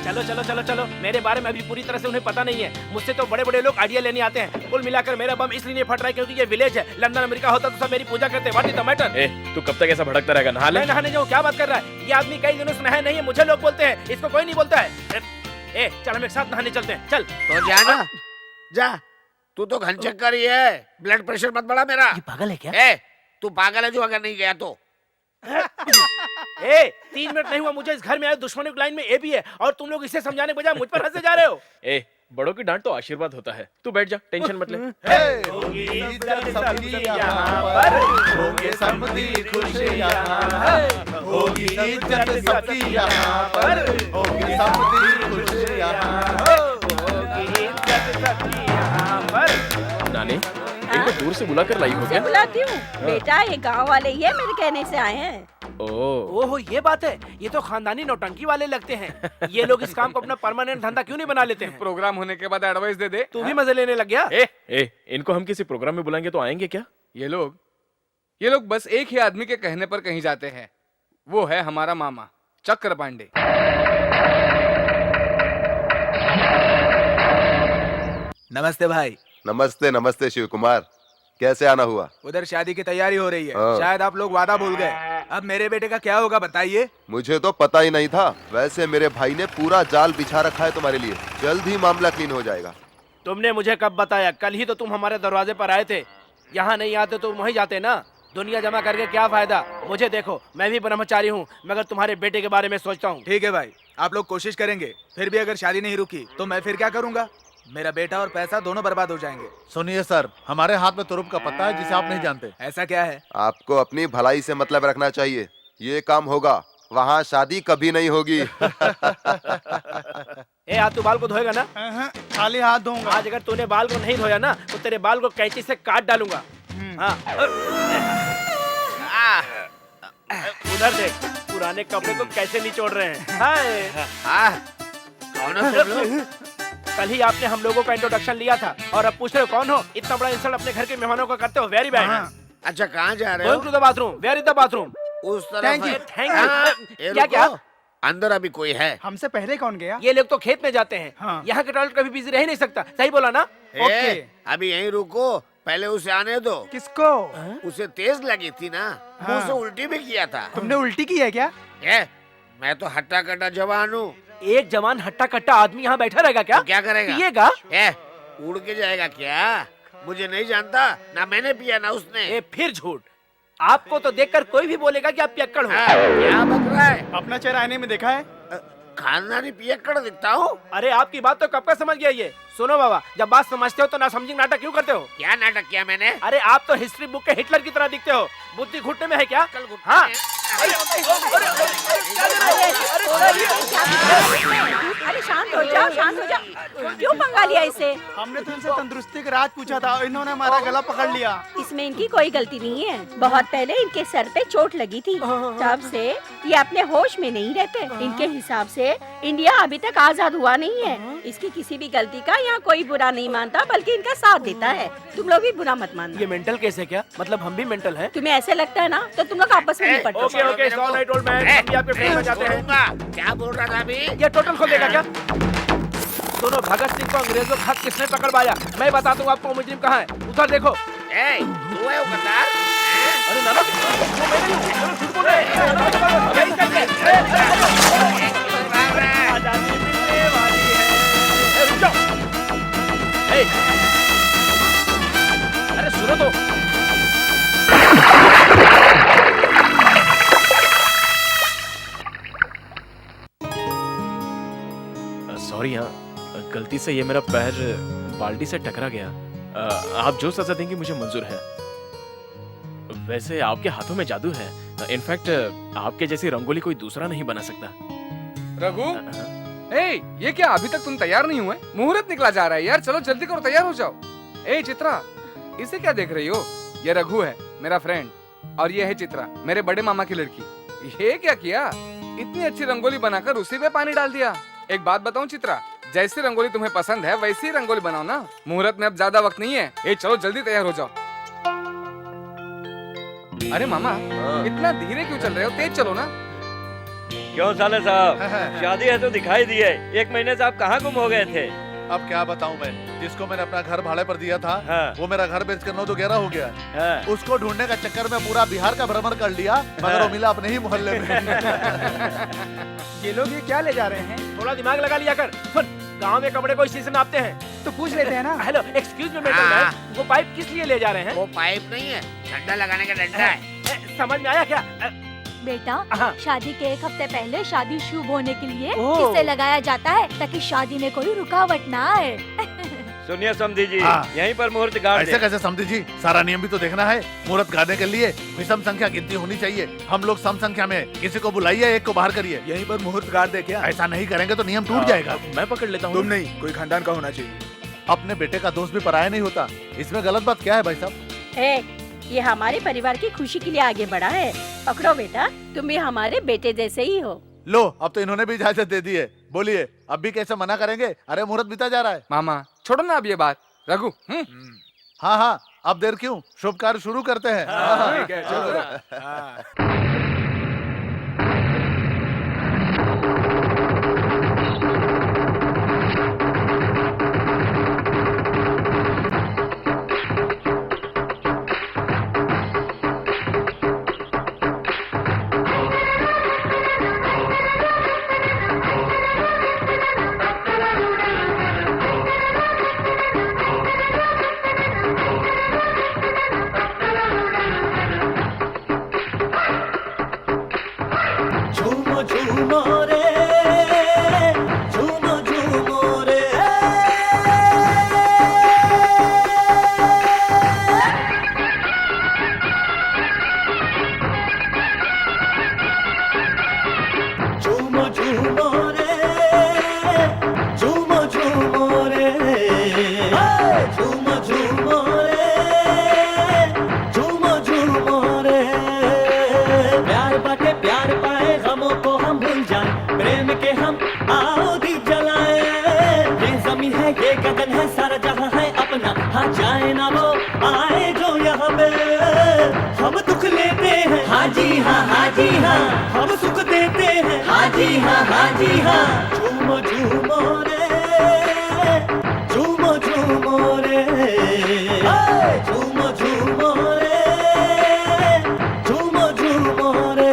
Speaker 9: चलो चलो चलो चलो, मेरे बारे में अभी पूरी तरह से उन्हें पता नहीं है। मुझसे तो बड़े बड़े लोग आइडिया लेने आते हैं। कुल मिलाकर मेरा बम इसलिए नहीं फट रहा है क्योंकि ये विलेज है। लंदन अमेरिका होता तो सब मेरी पूजा करते। What is the matter?
Speaker 4: ए, तू कब तक ऐसा भड़कता रहेगा? नहा ले।
Speaker 9: मैं नहाने जाऊँ? क्या बात कर रहा है? ये आदमी कई दिनों से नहाया नहीं है। मुझे लोग बोलते हैं, इसको कोई नहीं बोलता है। ए चल हम एक साथ नहाने चलते हैं। चल।
Speaker 1: तो जाना जा। तू तो घन चक्कर ही है, ब्लड प्रेशर मत बढ़ा मेरा।
Speaker 9: ये पागल है क्या?
Speaker 1: ए, तू पागल है जो अगर नहीं गया तो।
Speaker 9: ए 3 मिनट नहीं हुआ मुझे इस घर में आए, दुश्मनों की लाइन में ए भी है और तुम लोग इसे समझाने के बजाय मुझ पर हंसे जा रहे हो।
Speaker 4: ए, बड़ों की डांट तो आशीर्वाद होता है। तू बैठ जा, टेंशन मत ले।
Speaker 9: होगी इज्जत सबकी यहाँ पर, होंगे सबकी खुशी यहाँ, होगी इज्जत सबकी यहाँ पर, होगी सबकी खुशी यहाँ, होगी इज्जत सबकी यहाँ पर।
Speaker 4: नानी, इनको दूर से बुला कर लाई हो
Speaker 7: मुझे
Speaker 4: क्या?
Speaker 7: बुलाती हूँ बेटा, ये गांव वाले ही है, मेरे कहने से आए हैं।
Speaker 9: ओहो ये बात है। ये तो खानदानी नौटंकी वाले लगते हैं। ये लोग इस काम को अपना परमानेंट धंधा क्यों नहीं बना लेते हैं?
Speaker 5: प्रोग्राम होने के बाद एडवाइस दे दे।
Speaker 9: तू भी मजे लेने लग गया?
Speaker 4: ए, इनको हम किसी प्रोग्राम में बुलाएंगे तो आएंगे क्या?
Speaker 5: ये लोग बस एक ही आदमी के कहने पर कहीं जाते हैं। वो है हमारा मामा चक्र पांडे।
Speaker 11: नमस्ते भाई।
Speaker 12: नमस्ते नमस्ते शिव कुमार, कैसे आना हुआ?
Speaker 11: उधर शादी की तैयारी हो रही है।
Speaker 12: हाँ।
Speaker 11: शायद आप लोग वादा भूल गए। अब मेरे बेटे का क्या होगा बताइए।
Speaker 12: मुझे तो पता ही नहीं था। वैसे मेरे भाई ने पूरा जाल बिछा रखा है तुम्हारे लिए। जल्द ही मामला क्लीन हो जाएगा।
Speaker 9: तुमने मुझे कब बताया? कल ही तो तुम हमारे दरवाजे पर आए थे। यहाँ नहीं आते तो वहीं जाते ना। दुनिया जमा करके क्या फायदा? मुझे देखो, मैं भी ब्रह्मचारी हूँ मगर तुम्हारे बेटे के बारे में सोचता हूँ।
Speaker 11: ठीक है भाई, आप लोग कोशिश करेंगे। फिर भी अगर शादी नहीं रुकी तो मैं फिर क्या करूँगा? मेरा बेटा और पैसा दोनों बर्बाद हो जाएंगे।
Speaker 13: सुनिए सर, हमारे हाथ में तुरुप का पत्ता है जिसे आप नहीं जानते।
Speaker 11: ऐसा क्या है?
Speaker 12: आपको अपनी भलाई से मतलब रखना चाहिए। ये काम होगा, वहाँ शादी कभी नहीं होगी।
Speaker 9: ए आज तू बाल को धोएगा ना?
Speaker 10: खाली हाथ दूंगा।
Speaker 9: आज अगर तूने बाल को नहीं धोया ना तो तेरे बाल को कैंची से काट डालूंगा। हाँ। उधर देख, पुराने कपड़े को कैसे निचोड़ रहे हैं। हाय।
Speaker 1: कौन हो तुम लोग?
Speaker 9: कल ही आपने हम लोगों का इंट्रोडक्शन लिया था और अब पूछ रहे हो कौन हो? इतना बड़ा इंसल्ट अपने घर के मेहमानों का करते हो। Very bad.
Speaker 1: अच्छा कहाँ जा रहे हो?
Speaker 9: Going to the bathroom. Where is the bathroom?
Speaker 1: उस तरफ
Speaker 10: Thank
Speaker 1: है।
Speaker 10: you.
Speaker 9: थैंक
Speaker 1: हाँ,
Speaker 9: यू।
Speaker 1: ये
Speaker 9: क्या
Speaker 1: रुको।
Speaker 9: क्या?
Speaker 1: अंदर अभी कोई है?
Speaker 10: हमसे पहले कौन गया?
Speaker 9: ये लोग तो खेत में जाते हैं।
Speaker 10: हाँ।
Speaker 9: यहाँ के टॉयलेट कभी बिजी रह ही नहीं सकता। सही बोला ना?
Speaker 1: ए, अभी यहीं रुको, पहले उसे आने दो।
Speaker 10: किसको?
Speaker 1: उसे तेज लगी थी ना,
Speaker 10: हाँ।
Speaker 1: उसे उल्टी भी किया था।
Speaker 10: तुमने उल्टी की है क्या?
Speaker 1: मैं तो हट्टा कट्टा जवान हूँ।
Speaker 9: एक जवान हट्टा कट्टा आदमी यहाँ बैठा रहेगा क्या?
Speaker 1: तो क्या करेगा?
Speaker 9: पिएगा?
Speaker 1: उड़ के जाएगा क्या? मुझे नहीं जानता, ना मैंने पिया ना उसने।
Speaker 9: ए फिर झूठ। आपको तो देखकर कोई भी बोलेगा कि आप पियक्कड़ हो।
Speaker 1: क्या बक रहा है?
Speaker 10: अपना चेहरा आईने में देखा है?
Speaker 1: खानदानी पियक्कड़ दिखता हूँ?
Speaker 9: अरे आपकी बात तो कब का समझ गया ये।
Speaker 11: सुनो बाबा, जब बात समझते हो तो ना समझी नाटक क्यों करते हो?
Speaker 1: क्या नाटक किया मैंने?
Speaker 11: अरे आप तो हिस्ट्री बुक के हिटलर की तरह दिखते हो। बुद्धि घुटने में है क्या? हाँ।
Speaker 7: अरे शांत हो जाओ, शांत हो जाओ। क्यों पंगा लिया इसे?
Speaker 10: हमने तो इनसे तंदुरुस्ती का राज पूछा था, इन्होंने हमारा गला पकड़ लिया।
Speaker 7: इसमें इनकी कोई गलती नहीं है। बहुत पहले इनके सर पे चोट लगी थी, तब से ये अपने होश में नहीं रहते। इनके हिसाब से इंडिया अभी तक आजाद हुआ नहीं है। इसकी किसी भी गलती का यहाँ कोई बुरा नहीं मानता, बल्कि इनका साथ देता है। तुम लोग भी बुरा मत मानना।
Speaker 11: ये मेंटल केस है क्या? मतलब हम भी मेंटल हैं?
Speaker 7: तुम्हें ऐसे लगता है ना, तो तुम लोग आपस में निपट लो।
Speaker 11: Okay okay, all right old man, हम भी आपके फेवर में जाते हैं।
Speaker 1: क्या बोल रहा था अभी?
Speaker 11: ये टोटल खोल देगा क्या? दोनों भगत सिंह को अंग्रेजों का हाथ किसने पकड़वाया? मैं बता दूंगा आपको मुजरिम कहाँ है। उधर देखो।
Speaker 1: तू है वो गद्दार?
Speaker 11: अरे नाना, वो मैं नहीं हूँ। चलो झूठ बोल रहे हैं। आजादी मिलने वाली है। रुक जाओ। अरे सुनो तो।
Speaker 4: सॉरी, हाँ गलती से ये मेरा पैर बाल्टी से टकरा गया। आप जो सजा देंगे मुझे मंजूर है। वैसे आपके हाथों में जादू है। इनफैक्ट आपके जैसी रंगोली कोई दूसरा नहीं बना सकता।
Speaker 5: रघु, ये क्या अभी तक तुम तैयार नहीं हुए? मुहूर्त निकला जा रहा है यार, चलो जल्दी करो, तैयार हो जाओ। चित्रा, इसे क्या देख रही हो? ये रघु है मेरा फ्रेंड, और ये है चित्रा, मेरे बड़े मामा की लड़की। ये क्या किया? इतनी अच्छी रंगोली बनाकर उसी पे पानी डाल दिया। एक बात बताऊं चित्रा, जैसी रंगोली तुम्हें पसंद है वैसी रंगोली बनाओ ना। मुहूर्त में अब ज्यादा वक्त नहीं है। चलो जल्दी तैयार हो जाओ। अरे मामा, इतना धीरे क्यों चल रहे हो? तेज चलो ना।
Speaker 14: क्यों साले साहब, शादी है तो दिखाई दी है। 1 महीने से आप कहाँ गुम हो गए थे?
Speaker 13: अब क्या बताऊं मैं, जिसको मैंने अपना घर भाड़े पर दिया था, वो मेरा घर बेचकर 9-11 हो गया। उसको ढूंढने का चक्कर में पूरा बिहार का भ्रमण कर लिया, मगर वो मिला अपने ही मोहल्ले में।
Speaker 10: ये लोग ये क्या ले जा रहे हैं?
Speaker 11: थोड़ा दिमाग लगा लिया कर। सुन, गांव में कपड़े को इसी से नापते हैं।
Speaker 10: तो पूछ लेते हैं ना।
Speaker 11: हेलो, एक्सक्यूज मी मैडम, वो पाइप किस लिए ले जा रहे हैं?
Speaker 1: वो पाइप नहीं है, डंडा लगाने का डंडा है।
Speaker 11: समझ में आया क्या?
Speaker 15: बेटा, शादी के 1 हफ्ते पहले शादी शुभ होने के लिए इसे लगाया जाता है, ताकि शादी में कोई रुकावट ना आए।
Speaker 14: सुनिए समधी जी, यहीं पर मुहूर्त गाड़
Speaker 13: ऐसे कैसे समधी जी? सारा नियम भी तो देखना है। मुहूर्त गाड़ने के लिए विषम संख्या गिनती होनी चाहिए। हम लोग सम संख्या में, किसी को बुलाइए, एक को बाहर करिए।
Speaker 11: यहीं पर मुहूर्त गाड़ दे क्या?
Speaker 13: ऐसा नहीं करेंगे तो नियम टूट जाएगा।
Speaker 4: मैं पकड़ लेता हूँ।
Speaker 11: तुम नहीं, कोई खानदान का होना चाहिए।
Speaker 13: अपने बेटे का दोस्त भी पराया नहीं होता, इसमें गलत बात क्या है भाई साहब?
Speaker 7: ये हमारे परिवार की खुशी के लिए आगे बढ़ा है। पकड़ो बेटा, तुम भी हमारे बेटे जैसे ही हो।
Speaker 13: लो, अब तो इन्होंने भी इजाजत दे दी है। बोलिए, अब भी कैसे मना करेंगे? अरे मुहूर्त बीता जा रहा है।
Speaker 5: मामा छोड़ो ना अब ये बात। रघु,
Speaker 13: हाँ हाँ, अब देर क्यों, शुभ कार्य शुरू करते हैं।
Speaker 3: हम सुख देते हैं। हाँ जी हाँ, हाँ जी हाँ। झूमो झूमो रे, झूमो झूमो रे, झूमो झूमो रे, झूमो झूमो रे।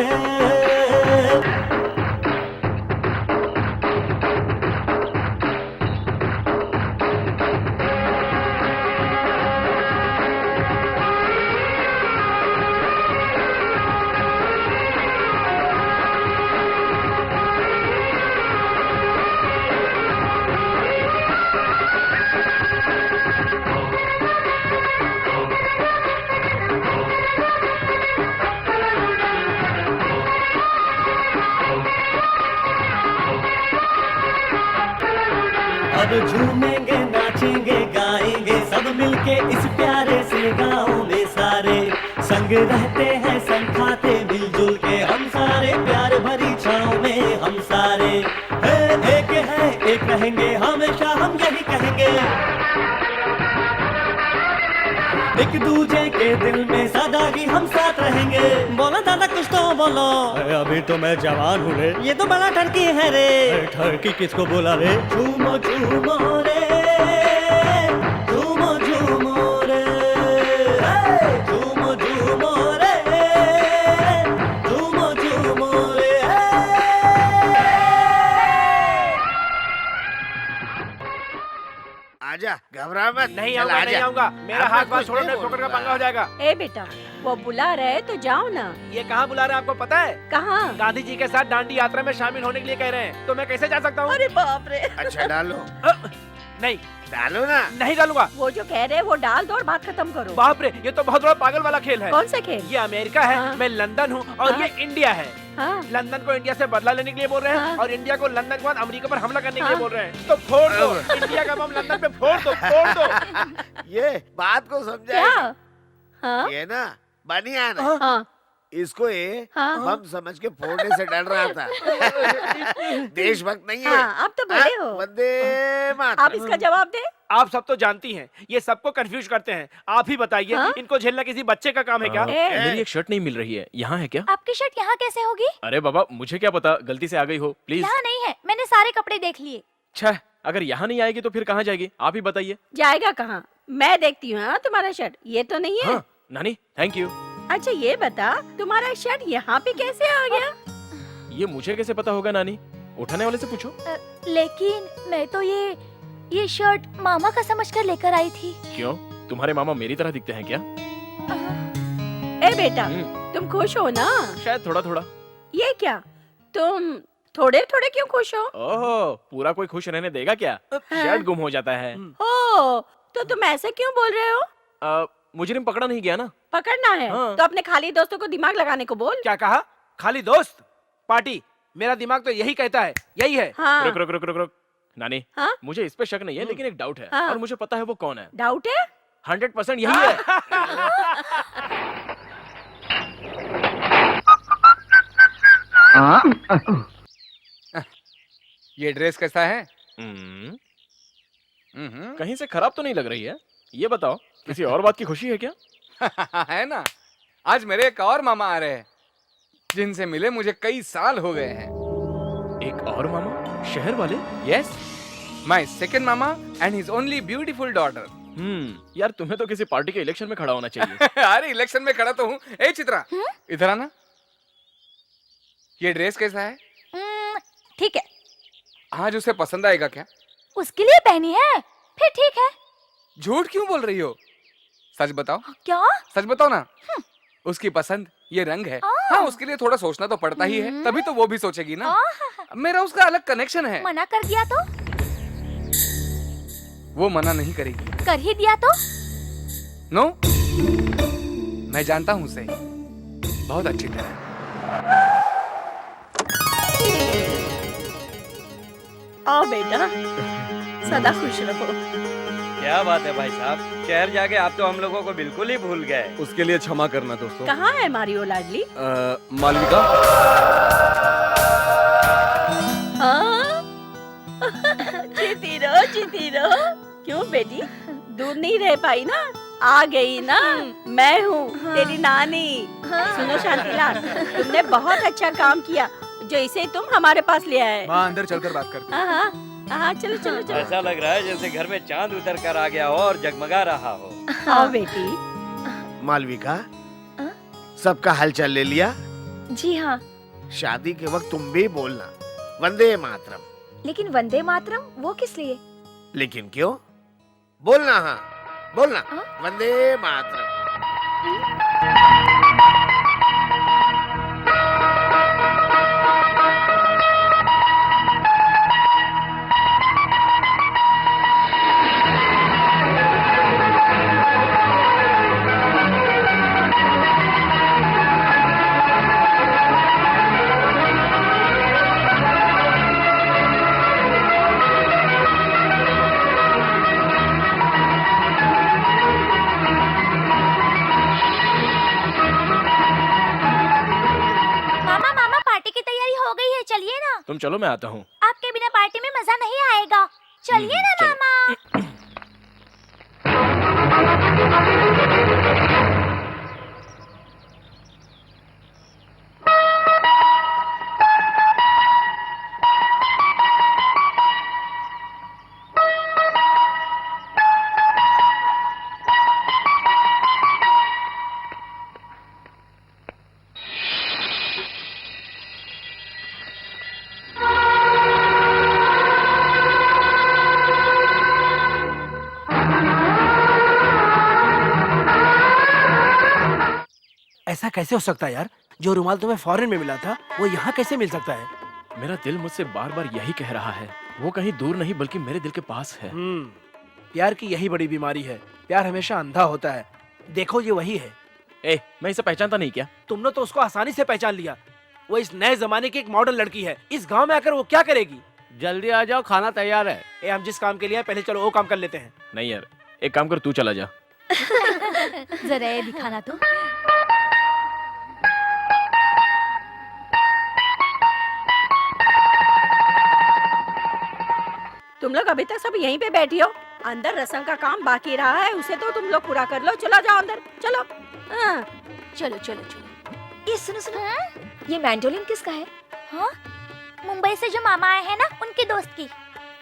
Speaker 3: अब झूमेंगे नाचेंगे गाएंगे सब मिलके इस प्यारे से गाँव में सारे संग रहते हैं संग खाते मिलजुल के हम सारे प्यार भरी छाँव में हम सारे एक है एक रहेंगे हमेशा हम यही कहेंगे एक दूजे के दिल में सदा ही हम साथ रहेंगे। बोलो दादा कुछ तो बोलो। अभी तो मैं जवान हूँ रे। ये तो बड़ा ठरकी है रे। ठरकी किसको बोला रे? झूमो झूमो रे, झूमो झूमो रे, झूमो झूमो रे, झूमो झूमो रे।
Speaker 1: आजा, घबरा मत।
Speaker 4: नहीं
Speaker 1: चल,
Speaker 4: आऊंगा,
Speaker 1: आजा।
Speaker 4: नहीं आऊंगा। मेरा
Speaker 1: अब
Speaker 4: हाथ
Speaker 1: मैं
Speaker 4: बात
Speaker 1: कुछ
Speaker 4: छोड़ो,
Speaker 1: नहीं
Speaker 4: नहीं ठोकर का
Speaker 1: बोलूंगा।
Speaker 4: पंगा हो जाएगा।
Speaker 7: ए बेटा, वो बुला रहे तो जाओ ना।
Speaker 4: ये कहाँ बुला रहे हैं आपको पता है?
Speaker 7: कहाँ?
Speaker 4: गांधी जी के साथ दांडी यात्रा में शामिल होने के लिए कह रहे हैं, तो मैं कैसे जा सकता हूँ?
Speaker 7: अरे बाप रे।
Speaker 1: अच्छा डालो।
Speaker 4: नहीं
Speaker 1: डालो ना।
Speaker 4: नहीं डालूंगा।
Speaker 7: वो जो कह रहे हैं वो डाल दो और बात खत्म करो।
Speaker 4: बाप रे, ये तो बहुत बड़ा पागल वाला खेल है।
Speaker 7: कौन सा खेल?
Speaker 4: ये अमेरिका है, मैं लंदन हूँ और ये इंडिया है।
Speaker 7: हाँ।
Speaker 4: लंदन को इंडिया से बदला लेने के लिए बोल रहे हैं
Speaker 7: हाँ।
Speaker 4: और इंडिया को लंदन के बाद अमेरिका पर हमला करने के लिए
Speaker 7: हाँ।
Speaker 4: बोल रहे हैं। तो फोड़ दो, इंडिया का बम लंदन पे फोड़ दो, फोड़ दो।
Speaker 1: ये बात को समझा?
Speaker 7: क्या? हाँ?
Speaker 1: ये ना बनियान है।
Speaker 7: हाँ।
Speaker 1: इसको ये
Speaker 7: हाँ।
Speaker 1: बम समझ के फोड़ने से डर रहा था। देशभक्त नहीं है।
Speaker 7: हाँ, आप तो बड़े हो।
Speaker 1: वंदे मातरम।
Speaker 7: आप इसका जवाब दे।
Speaker 4: आप सब तो जानती हैं, ये सबको कंफ्यूज करते हैं। आप ही बताइए,
Speaker 7: हाँ?
Speaker 4: इनको झेलना किसी बच्चे का काम है क्या?
Speaker 5: मेरी एक शर्ट नहीं मिल रही है, यहाँ है क्या?
Speaker 15: आपकी शर्ट यहाँ कैसे होगी?
Speaker 5: अरे बाबा, मुझे क्या पता, गलती से आ गई हो, प्लीज।
Speaker 15: यहाँ नहीं है, मैंने सारे कपड़े देख लिए।
Speaker 5: छह, अगर यहाँ नहीं आएगी तो फिर कहाँ जाएगी? आप ही बताइए।
Speaker 7: जाएगा कहाँ? मैं देखती हूँ। हाँ, तुम्हारा शर्ट ये तो नहीं है।
Speaker 5: हाँ, नानी, थैंक यू।
Speaker 7: अच्छा ये बता, तुम्हारा शर्ट यहाँ पे कैसे आ गया?
Speaker 5: ये मुझे कैसे पता होगा नानी? उठाने वाले से पूछो।
Speaker 15: लेकिन मैं तो ये शर्ट मामा का समझकर लेकर आई थी।
Speaker 5: क्यों? तुम्हारे मामा मेरी तरह दिखते हैं क्या?
Speaker 7: ए बेटा, तुम खुश हो ना?
Speaker 5: शायद थोड़ा थोड़ा।
Speaker 7: ये क्या? तुम थोड़े थोड़े क्यों खुश हो?
Speaker 5: ओह, पूरा कोई खुश रहने देगा क्या? शर्ट गुम हो जाता है।
Speaker 7: ओ, तो तुम ऐसे क्यों बोल रहे हो?
Speaker 5: मुजरिम पकड़ा नहीं गया ना।
Speaker 7: पकड़ना है
Speaker 5: हाँ।
Speaker 7: तो अपने खाली दोस्तों को दिमाग लगाने को बोल।
Speaker 4: क्या कहा? खाली दोस्त? पार्टी? मेरा दिमाग तो यही कहता है, यही है।
Speaker 7: हाँ।
Speaker 5: रुक रुक रुक रुक रुक। नानी,
Speaker 7: हाँ?
Speaker 5: मुझे इस पे शक नहीं है, लेकिन एक डाउट है।
Speaker 7: हाँ।
Speaker 5: और मुझे पता है वो कौन है।
Speaker 7: डाउट है?
Speaker 5: 100% यही है। ये ड्रेस कैसा है? कहीं से खराब तो नहीं लग रही है। ये बताओ, किसी और बात की खुशी है क्या?
Speaker 11: है ना, आज मेरे एक और मामा आ रहे हैं जिनसे मिले मुझे कई साल हो गए हैं।
Speaker 5: एक और मामा? शहर वाले?
Speaker 11: Yes, my second mama and his only beautiful daughter.
Speaker 5: यार तुम्हें तो किसी पार्टी के इलेक्शन में खड़ा होना चाहिए।
Speaker 11: अरे इलेक्शन में खड़ा तो हूँ। ए चित्रा, इधर आना। ये ड्रेस कैसा है?
Speaker 15: ठीक है।
Speaker 11: आज उसे पसंद आएगा क्या?
Speaker 15: उसके लिए पहनी है, फिर ठीक है।
Speaker 11: झूठ क्यों बोल रही हो? सच बताओ।
Speaker 15: क्या?
Speaker 11: सच बताओ ना। उसकी पसंद ये रंग है। हाँ, उसके लिए थोड़ा सोचना तो पड़ता ही है, तभी तो वो भी सोचेगी ना। मेरा उसका अलग कनेक्शन है।
Speaker 15: मना कर दिया तो?
Speaker 11: वो मना नहीं करेगी।
Speaker 15: कर ही दिया तो?
Speaker 11: नो, मैं जानता हूँ उसे बहुत अच्छी तरह।
Speaker 7: आओ बेटा, सदा खुश रहो।
Speaker 14: क्या बात है भाई साहब, शहर जाके आप तो हम लोगों को बिल्कुल ही भूल गए।
Speaker 5: उसके लिए क्षमा करना दोस्तों।
Speaker 7: कहाँ है हमारी वो लाडली?
Speaker 5: मालविका।
Speaker 7: जीती रहो, जीती रहो। क्यों बेटी, दूर नहीं रह पाई ना? आ गई ना? मैं हूँ तेरी नानी। सुनो शांतिलाल, तुमने बहुत अच्छा काम किया जो इसे तुम हमारे पास ले आए।
Speaker 11: माँ अंदर चलकर बात करते हैं।
Speaker 7: हाँ, चलो चलो चलो।
Speaker 14: ऐसा लग रहा है जैसे घर में चांद उतर कर आ गया हो और जगमगा रहा हो।
Speaker 7: आओ बेटी।
Speaker 1: मालविका, सबका हालचाल ले लिया?
Speaker 2: जी हाँ।
Speaker 1: शादी के वक्त तुम भी बोलना वंदे मातरम।
Speaker 2: लेकिन वंदे मातरम वो किस लिए?
Speaker 1: लेकिन क्यों? बोलना। हाँ बोलना, वंदे मातरम।
Speaker 4: तुम चलो, मैं आता हूँ।
Speaker 15: आपके बिना पार्टी में मजा नहीं आएगा। चलिए ना
Speaker 4: चलो।
Speaker 15: मामा।
Speaker 10: ऐसा कैसे हो सकता है यार? जो रुमाल तुम्हें फॉरेन में मिला था वो यहाँ कैसे मिल सकता है?
Speaker 4: मेरा दिल मुझसे बार बार यही कह रहा है, वो कहीं दूर नहीं बल्कि मेरे दिल के पास है।
Speaker 10: प्यार की यही बड़ी बीमारी है। प्यार हमेशा अंधा होता है। देखो ये वही है।
Speaker 4: मैं इसे पहचानता नहीं क्या?
Speaker 10: तुमने तो उसको आसानी से पहचान लिया। वो इस नए जमाने की एक मॉडर्न लड़की है। इस गांव में आकर वो क्या करेगी?
Speaker 8: जल्दी आ जाओ, खाना तैयार है।
Speaker 10: हम जिस काम के लिए आए, पहले चलो वो काम कर लेते हैं।
Speaker 4: नहीं यार, एक काम कर, तू चला जा।
Speaker 15: जरा ये दिखाना तो।
Speaker 7: तुम लोग अभी तक सब यहीं पे बैठी हो। अंदर रसम का काम बाकी रहा है, उसे तो तुम लोग पूरा कर लो। चला जाओ अंदर, चलो।
Speaker 15: चलो चलो चलो। ये सुनो सुनो, ये मैंडोलिन किसका है? हाँ, मुंबई से जो मामा आए हैं ना, उनके दोस्त की।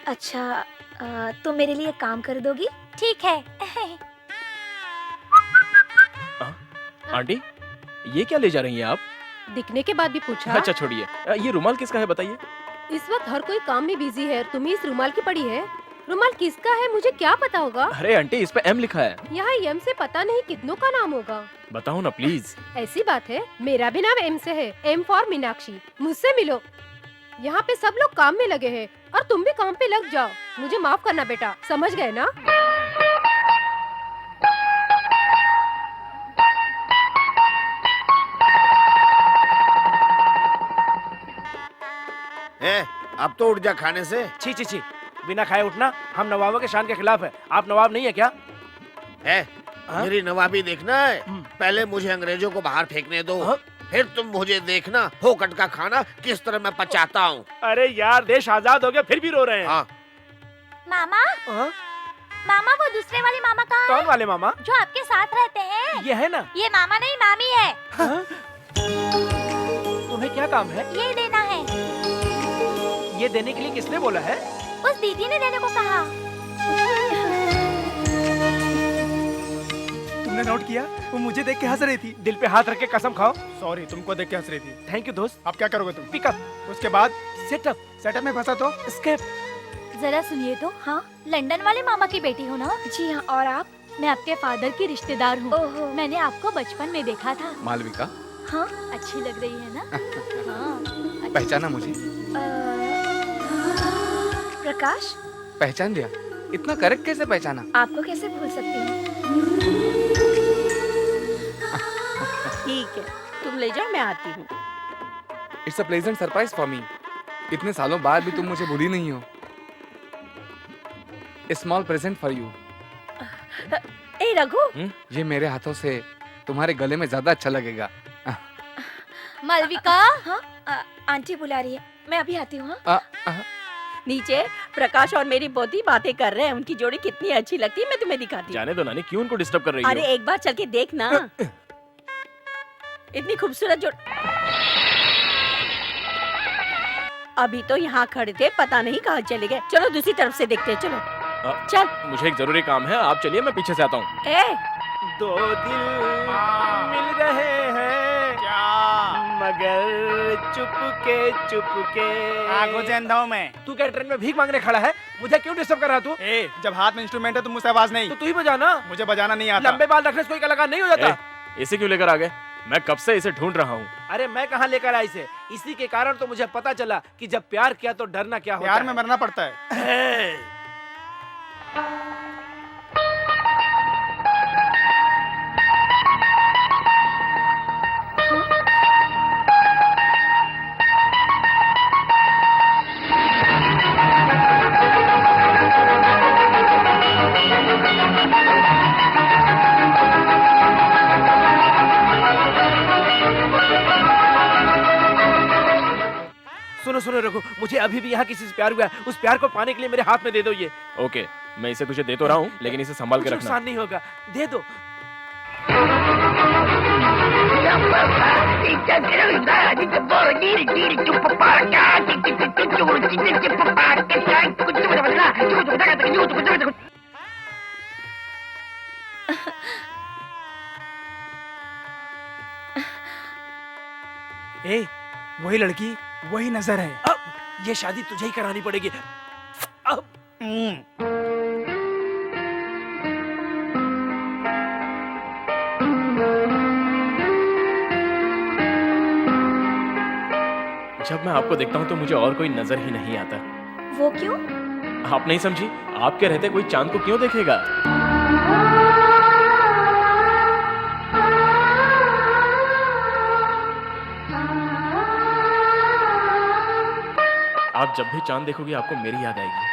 Speaker 15: अच्छा, तो मेरे लिए काम कर दोगी? ठीक है।
Speaker 4: आंटी, ये क्या ले जा रही हैं आप?
Speaker 2: दिखने के बाद भी पूछा?
Speaker 4: अच्छा छोड़िए, ये रुमाल किसका है बताइए?
Speaker 2: इस वक्त हर कोई काम में बिजी है, तुम ही इस रुमाल की पड़ी है। रुमाल किसका है मुझे क्या पता होगा?
Speaker 4: अरे आंटी, इस पे एम लिखा है।
Speaker 2: यहाँ एम से पता नहीं कितनों का नाम होगा।
Speaker 4: बताओ ना प्लीज।
Speaker 2: ऐसी बात है, मेरा भी नाम एम से है। M for Meenakshi. मुझसे मिलो। यहाँ पे सब लोग काम में लगे हैं और तुम भी काम पे लग जाओ। मुझे माफ करना बेटा, समझ गए ना?
Speaker 1: अब तो उठ जा खाने से।
Speaker 10: छी छी छी, बिना खाए उठना। हम नवाबों के शान के खिलाफ है। आप नवाब नहीं है क्या?
Speaker 1: मेरी नवाबी देखना है? पहले मुझे अंग्रेजों को बाहर फेंकने दो, फिर तुम मुझे देखना फोकट का खाना किस तरह मैं पचाता हूँ।
Speaker 10: अरे यार, देश आजाद हो गया फिर भी रो रहे हैं।
Speaker 1: हाँ।
Speaker 15: मामा, मामा वो दूसरे वाले मामा कहाँ
Speaker 10: कौन
Speaker 15: हैं?
Speaker 10: वाले मामा?
Speaker 15: जो आपके साथ रहते हैं।
Speaker 10: ये है ना?
Speaker 15: ये मामा नहीं मामी है।
Speaker 10: तुम्हें क्या काम है?
Speaker 15: ये देना है।
Speaker 10: ये देने के लिए किसने बोला है?
Speaker 15: उस दीदी ने देने को कहा।
Speaker 10: तुमने नोट किया? वो मुझे देख के हंस रही थी। दिल पे हाथ रख के कसम खाओ।
Speaker 16: सॉरी, तुमको देख के हंस रही थी।
Speaker 10: थैंक यू दोस्त।
Speaker 16: अब क्या करोगे तुम?
Speaker 10: पिकअप।
Speaker 16: उसके बाद
Speaker 10: सेटअप।
Speaker 16: सेटअप में फंसा तो
Speaker 10: स्केप।
Speaker 15: जरा सुनिए तो। हाँ, लंदन वाले मामा की बेटी हो ना? जी हाँ। और आप? मैं आपके फादर की रिश्तेदार हूँ। मैंने आपको बचपन में देखा था।
Speaker 5: मालविका,
Speaker 15: हाँ, अच्छी लग रही है ना? हाँ।
Speaker 5: पहचाना मुझे?
Speaker 15: प्रकाश।
Speaker 5: पहचान लिया? इतना करेक्ट कैसे पहचाना?
Speaker 15: आपको कैसे भूल सकती हूँ?
Speaker 7: ठीक है, तुम ले जाओ, मैं आती हूँ।
Speaker 5: It's a pleasant surprise for me. इतने सालों बाद भी तुम मुझे भूली नहीं हो। Small present for you.
Speaker 7: ए रघु,
Speaker 5: ये मेरे हाथों से तुम्हारे गले में ज्यादा अच्छा लगेगा।
Speaker 15: मालविका। हाँ, आंटी बुला रही है, मैं अभी आती हूँ।
Speaker 7: नीचे प्रकाश और मेरी पोती बातें कर रहे हैं। उनकी जोड़ी कितनी अच्छी लगती है, मैं तुम्हें दिखाती हूँ।
Speaker 4: जाने दो नानी, क्यों उनको डिस्टर्ब कर रही हो?
Speaker 7: अरे एक बार चल के देख ना। इतनी खूबसूरत जोड़ी। अभी तो यहाँ खड़े थे, पता नहीं कहाँ चले गए। चलो दूसरी तरफ से देखते हैं, चलो। चल।
Speaker 4: मुझे एक जरूरी काम है, आप चलिए, मैं पीछे से आता हूँ।
Speaker 10: दो दिल मिल रहे हैं क्या, मगर चुपके
Speaker 16: आगो से अंधा हूं मैं।
Speaker 10: तू क्या ट्रेन में भीख मांगने खड़ा है? मुझे क्यों डिस्टर्ब कर रहा तू?
Speaker 16: जब हाथ में इंस्ट्रूमेंट है तो मुझसे आवाज नहीं।
Speaker 10: तो तू ही बजाना।
Speaker 16: मुझे बजाना नहीं आता।
Speaker 10: लंबे बाल रखने से कोई कलाकार नहीं हो जाता।
Speaker 4: इसे क्यों लेकर आ गए? मैं कब से इसे ढूंढ रहा हूँ।
Speaker 10: अरे मैं कहाँ लेकर आई इसे? इसी के कारण तो मुझे पता चला कि जब प्यार किया तो डरना क्या होता है।
Speaker 16: प्यार में मरना पड़ता है।
Speaker 10: सुनो सुनो सुनो रघु, मुझे अभी भी यहाँ किसी से प्यार हुआ है, उस प्यार को पाने के लिए मेरे हाथ में दे दो ये।
Speaker 4: ओके, मैं इसे तुझे दे तो रहा हूँ, लेकिन इसे संभाल के
Speaker 10: कुछ
Speaker 4: रखना।
Speaker 10: नुकसान नहीं होगा, दे दो। ए, वही लड़की, वही नजर है। अब ये शादी तुझे ही करानी पड़ेगी। अब
Speaker 4: जब मैं आपको देखता हूँ तो मुझे और कोई नजर ही नहीं आता।
Speaker 15: वो क्यों?
Speaker 4: आप नहीं समझी? आपके रहते कोई चांद को क्यों देखेगा? आप जब भी चांद देखोगे आपको मेरी याद आएगी।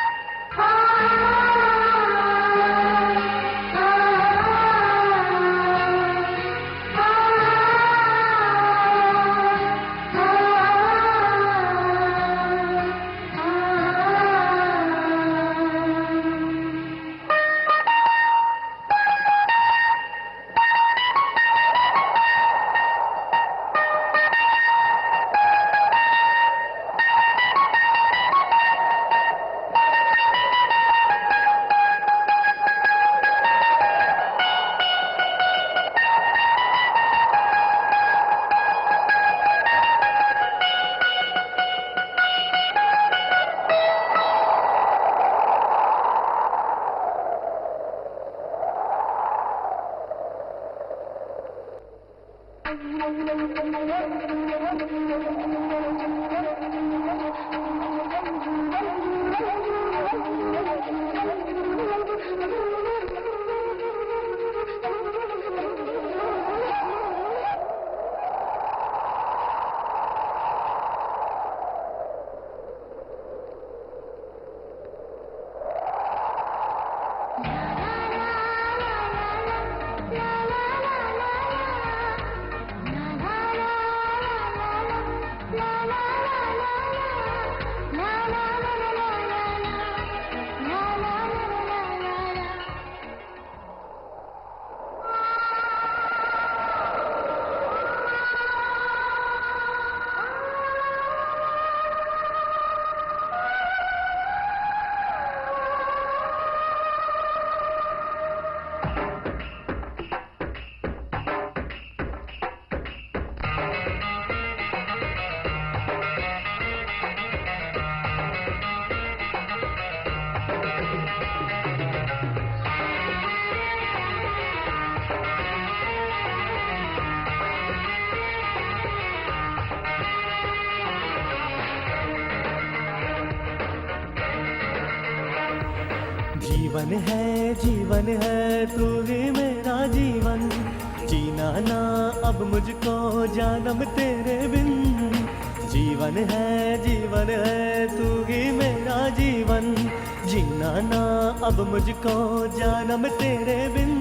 Speaker 3: जीवन है तू ही मेरा जीवन, जीना ना अब मुझको जानम तेरे बिन। जीवन है तू ही मेरा जीवन, जीना ना अब मुझको जानम तेरे बिन।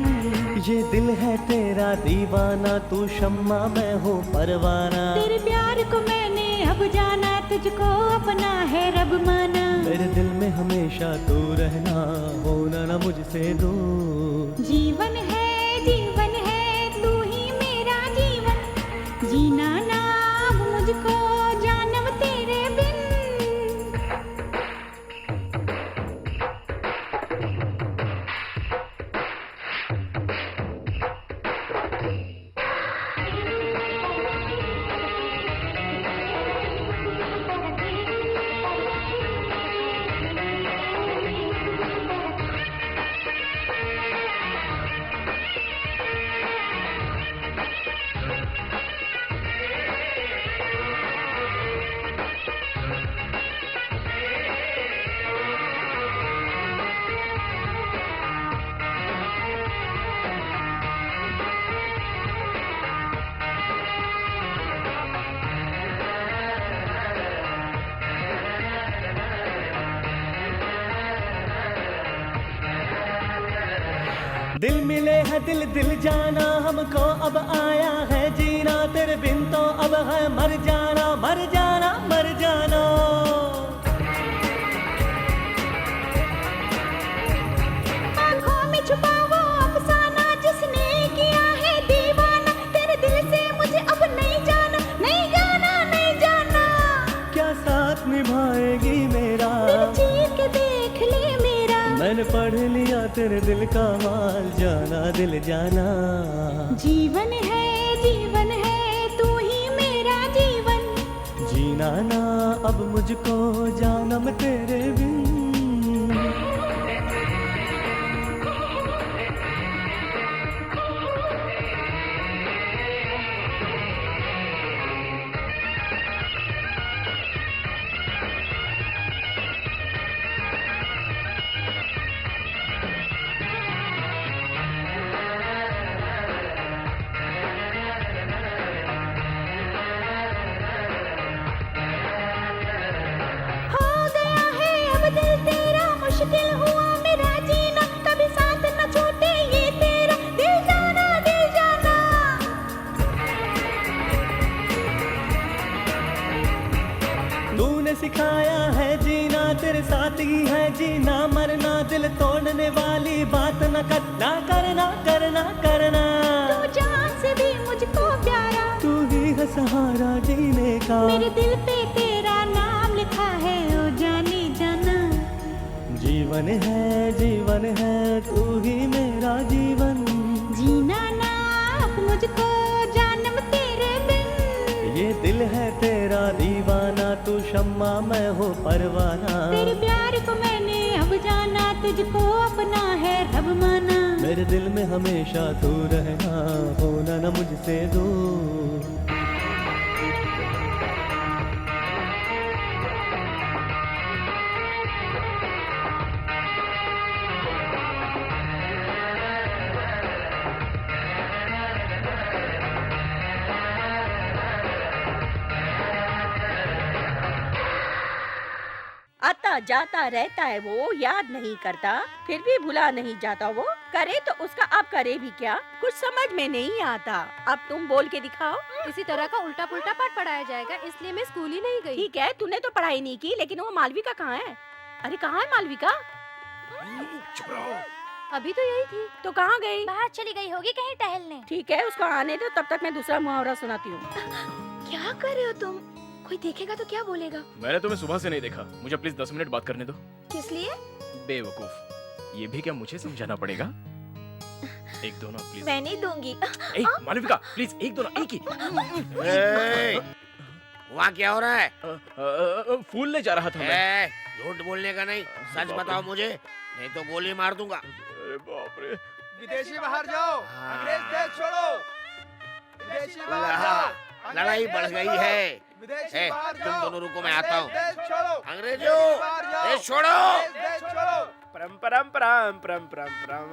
Speaker 3: ये दिल है तेरा दीवाना, तू शम्मा मैं हूँ परवाना।
Speaker 17: तेरे प्यार को मैंने अब जाना, तुझको अपना है रब माना।
Speaker 3: मेरे दिल में हमेशा तू रहना, होना ना मुझसे दूर।
Speaker 17: जीवन है तू ही मेरा जीवन, जीना ना अब मुझको जानम तेरे बिन।
Speaker 3: दिल मिले है दिल जाना, हमको अब आया है जीना। तेरे बिन तो अब है मर जाना, मर जाना, मर जाना। तेरे दिल का हाल जाना दिल जाना।
Speaker 17: जीवन है तू ही मेरा जीवन।
Speaker 3: जीना ना अब मुझको जानम तेरे बिन।
Speaker 17: मुश्किल हुआ मेरा जीना, कभी साथ न छूटे ये तेरा, दिल जाना दिल जाना।
Speaker 3: तूने सिखाया है जीना, तेरे साथ ही है जीना मरना। दिल तोड़ने वाली बात न करना करना करना करना।
Speaker 17: तू जान से भी मुझको प्यारा,
Speaker 3: तू ही है सहारा जीने का।
Speaker 17: मेरे दिल पे तेरा नाम लिखा है ओ जाने जाना।
Speaker 3: जीवन है तू ही मेरा जीवन।
Speaker 17: जीना ना अब मुझको जानम तेरे बिन।
Speaker 3: ये दिल है तेरा दीवाना, तू शम्मा मैं हूँ परवाना।
Speaker 17: तेरे प्यार को मैंने अब जाना, तुझको अपना है रब माना।
Speaker 3: मेरे दिल में हमेशा तू रहना, होना न मुझसे दूर।
Speaker 7: आता जाता रहता है वो, याद नहीं करता फिर भी भुला नहीं जाता वो। करे तो उसका अब करे भी क्या, कुछ समझ में नहीं आता। अब तुम बोल के दिखाओ।
Speaker 2: इसी तरह का उल्टा पुल्टा पाठ पढ़ाया जाएगा, इसलिए मैं स्कूल ही नहीं गई।
Speaker 7: ठीक है, तूने तो पढ़ाई नहीं की, लेकिन वो मालविका कहाँ है? अरे कहाँ है मालविका?
Speaker 2: अभी तो यही थी।
Speaker 7: तो कहाँ गई?
Speaker 15: बाहर चली गई होगी कहीं टहलने।
Speaker 7: ठीक है, उसको आने दो, तब तक मैं दूसरा मुहावरा सुनाती हूँ।
Speaker 15: क्या कर रहे हो तुम? कोई देखेगा तो क्या बोलेगा?
Speaker 4: मैंने तुम्हें सुबह से नहीं देखा, मुझे प्लीज 10 मिनट बात करने दो।
Speaker 15: किस लिए?
Speaker 4: बेवकूफ, ये भी क्या मुझे समझाना पड़ेगा? एक दो ना प्लीज।
Speaker 15: मैं नहीं दूंगी।
Speaker 4: मालविका प्लीज, एक दो ना, एक ही।
Speaker 1: वहाँ क्या हो रहा है?
Speaker 4: फूल ले जा रहा था मैं।
Speaker 1: झूठ बोलने का नहीं, सच बताओ मुझे, नहीं तो गोली मार दूंगा।
Speaker 4: अरे बाप रे।
Speaker 9: विदेशी बाहर जाओ, अंग्रेज देश छोड़ो। विदेशी बाहर जाओ,
Speaker 1: लड़ाई बढ़ गई है।
Speaker 9: विदेशी बाहर
Speaker 1: तुम
Speaker 9: जाओ,
Speaker 1: दोनों रुको, मैं आता हूँ।
Speaker 9: देश छोड़ो,
Speaker 1: अंग्रेजों, देश छोड़ो।
Speaker 9: देश छोड़ो।
Speaker 4: परम परम परम परम परम परम।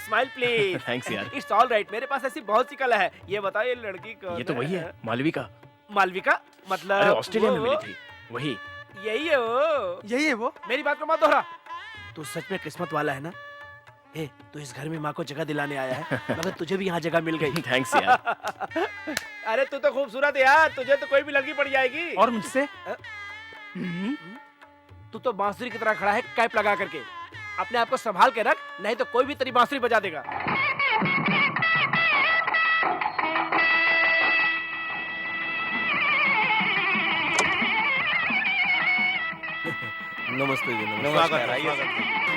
Speaker 16: Smile please.
Speaker 4: थैंक्स यार।
Speaker 16: इट्स ऑल राइट, मेरे पास ऐसी बहुत सी कला है। ये बताओ ये लड़की कौन?
Speaker 4: ये तो वही है, मालविका।
Speaker 16: मालविका मतलब?
Speaker 4: अरे ऑस्ट्रेलिया में
Speaker 16: वो-
Speaker 4: मिली थी, वही।
Speaker 16: यही है वो।
Speaker 10: यही है वो?
Speaker 16: मेरी बात को मत दोहरा।
Speaker 10: तू सच में किस्मत वाला है ना? ए, तू इस घर में माँ को जगह दिलाने आया है, मगर तुझे भी यहाँ जगह मिल गई।
Speaker 4: थैंक्स यार।
Speaker 16: अरे तू तो खूबसूरत है यार, तुझे तो कोई भी लड़की पड़ जाएगी।
Speaker 10: और मुझसे?
Speaker 16: तू तो बांसुरी की तरह खड़ा है कैप लगा करके। अपने आप को संभाल के रख, नहीं तो कोई भी तेरी बांसुरी बजा देगा।
Speaker 4: नमस्ते जी,
Speaker 16: नमस्कार।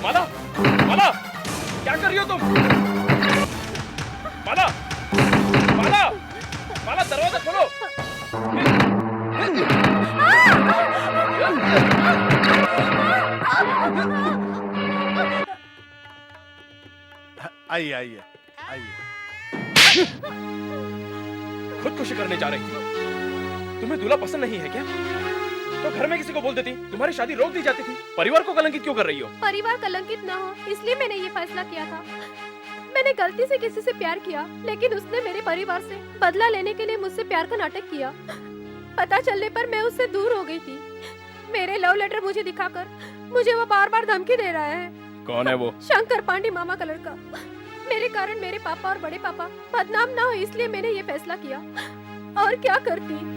Speaker 4: माला, माला, क्या कर रही हो तुम? माला, माला, माला, दरवाजा खोलो।
Speaker 13: आइए आइए आइए।
Speaker 4: खुदकुशी करने जा रही थी। तुम्हें दूल्हा पसंद नहीं है क्या? तो घर में किसी को बोल देती, तुम्हारी शादी रोक दी जाती थी। परिवार को कलंकित क्यों कर रही हो?
Speaker 2: परिवार कलंकित ना हो, इसलिए मैंने ये फैसला किया था। मैंने गलती से किसी से प्यार किया, लेकिन उसने मेरे परिवार से बदला लेने के लिए मुझसे प्यार का नाटक किया। पता चलने पर मैं उससे दूर हो गई थी। मेरे लव लेटर मुझे दिखाकर मुझे वो बार बार धमकी दे रहा है।
Speaker 4: कौन है वो?
Speaker 2: शंकर पांडे मामा का लड़का। मेरे कारण मेरे पापा और बड़े पापा बदनाम ना हो, इसलिए मैंने ये फैसला किया। और क्या करती।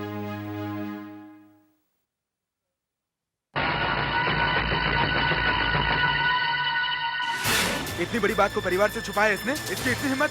Speaker 5: इतनी बड़ी बात को परिवार से छुपाया इसने, इसकी इतनी हिम्मत।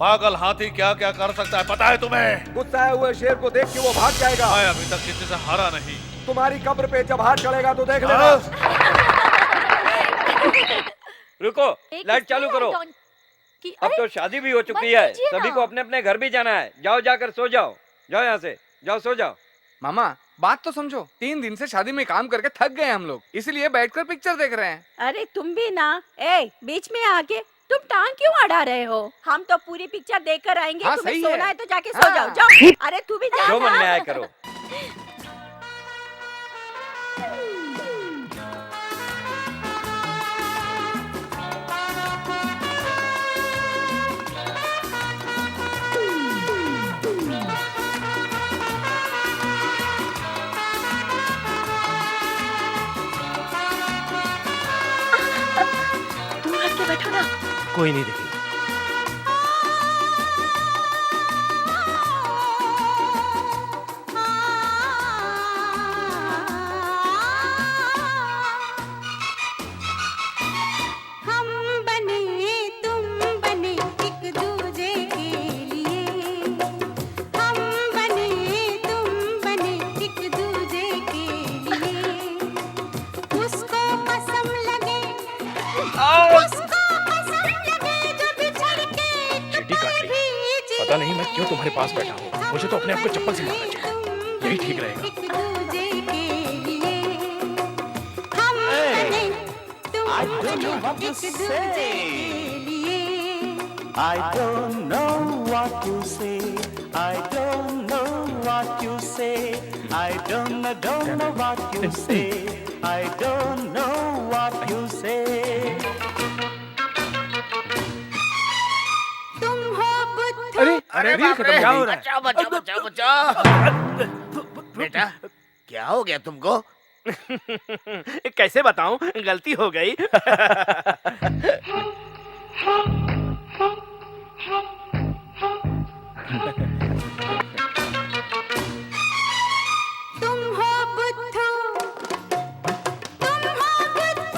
Speaker 13: पागल हाथी क्या क्या कर सकता है पता है तुम्हें?
Speaker 11: गुस्साए हुए शेर को देख के वो भाग जाएगा।
Speaker 13: मैं अभी तक किसी से हारा नहीं।
Speaker 11: तुम्हारी कब्र पे जब हाथ चढ़ेगा तो देख लेना।
Speaker 14: रुको, लाइट चालू करो। अब तो शादी भी हो चुकी है, सभी को अपने अपने घर भी जाना है। जाओ जाकर सो जाओ। जाओ यहाँ से, जाओ सो जाओ।
Speaker 5: मामा बात तो समझो, 3 दिन से शादी में काम करके थक गए हम लोग, इसलिए बैठकर पिक्चर देख रहे हैं।
Speaker 7: अरे तुम भी ना, बीच में आके तुम टांग क्यों अड़ा रहे हो? हम तो पूरी पिक्चर देख कर आएंगे।
Speaker 5: हाँ,
Speaker 7: तुम्हें
Speaker 5: सही
Speaker 7: सोना
Speaker 5: है।
Speaker 7: है तो जाके सो जाओ। जाओ। अरे तू भी जा।
Speaker 14: जो मन में आए करो।
Speaker 15: दूर हट के बैठो ना।
Speaker 10: कोई नहीं देखेगा।
Speaker 17: हम बने तुम बने एक दूजे के लिए, हम बने तुम बने एक दूजे के लिए, उसको कसम लगे, उसको कसम लगे जो बिछड़ के
Speaker 4: चींटी काट ली। पता नहीं मैं क्यों तुम्हारे पास बैठा हूँ। मुझे तो अपने आप को चप्पल से मारना चाहिए, यही ठीक रहेगा।
Speaker 17: एक दूजे के लिए, हम बने तुम बने एक दूजे के लिए।
Speaker 3: I don't know what to say. I don't know what you say. I don't know what you say. I don't know what you say.
Speaker 17: तुम हो बुद्ध।
Speaker 1: अरे
Speaker 10: रील खत्म हो गई।
Speaker 1: बचाओ बचाओ बचाओ बचाओ। बेटा क्या हो गया तुमको?
Speaker 10: कैसे बताऊं, गलती हो गई।
Speaker 17: तुम हो बुद्धू, तुम हो बुद्धू।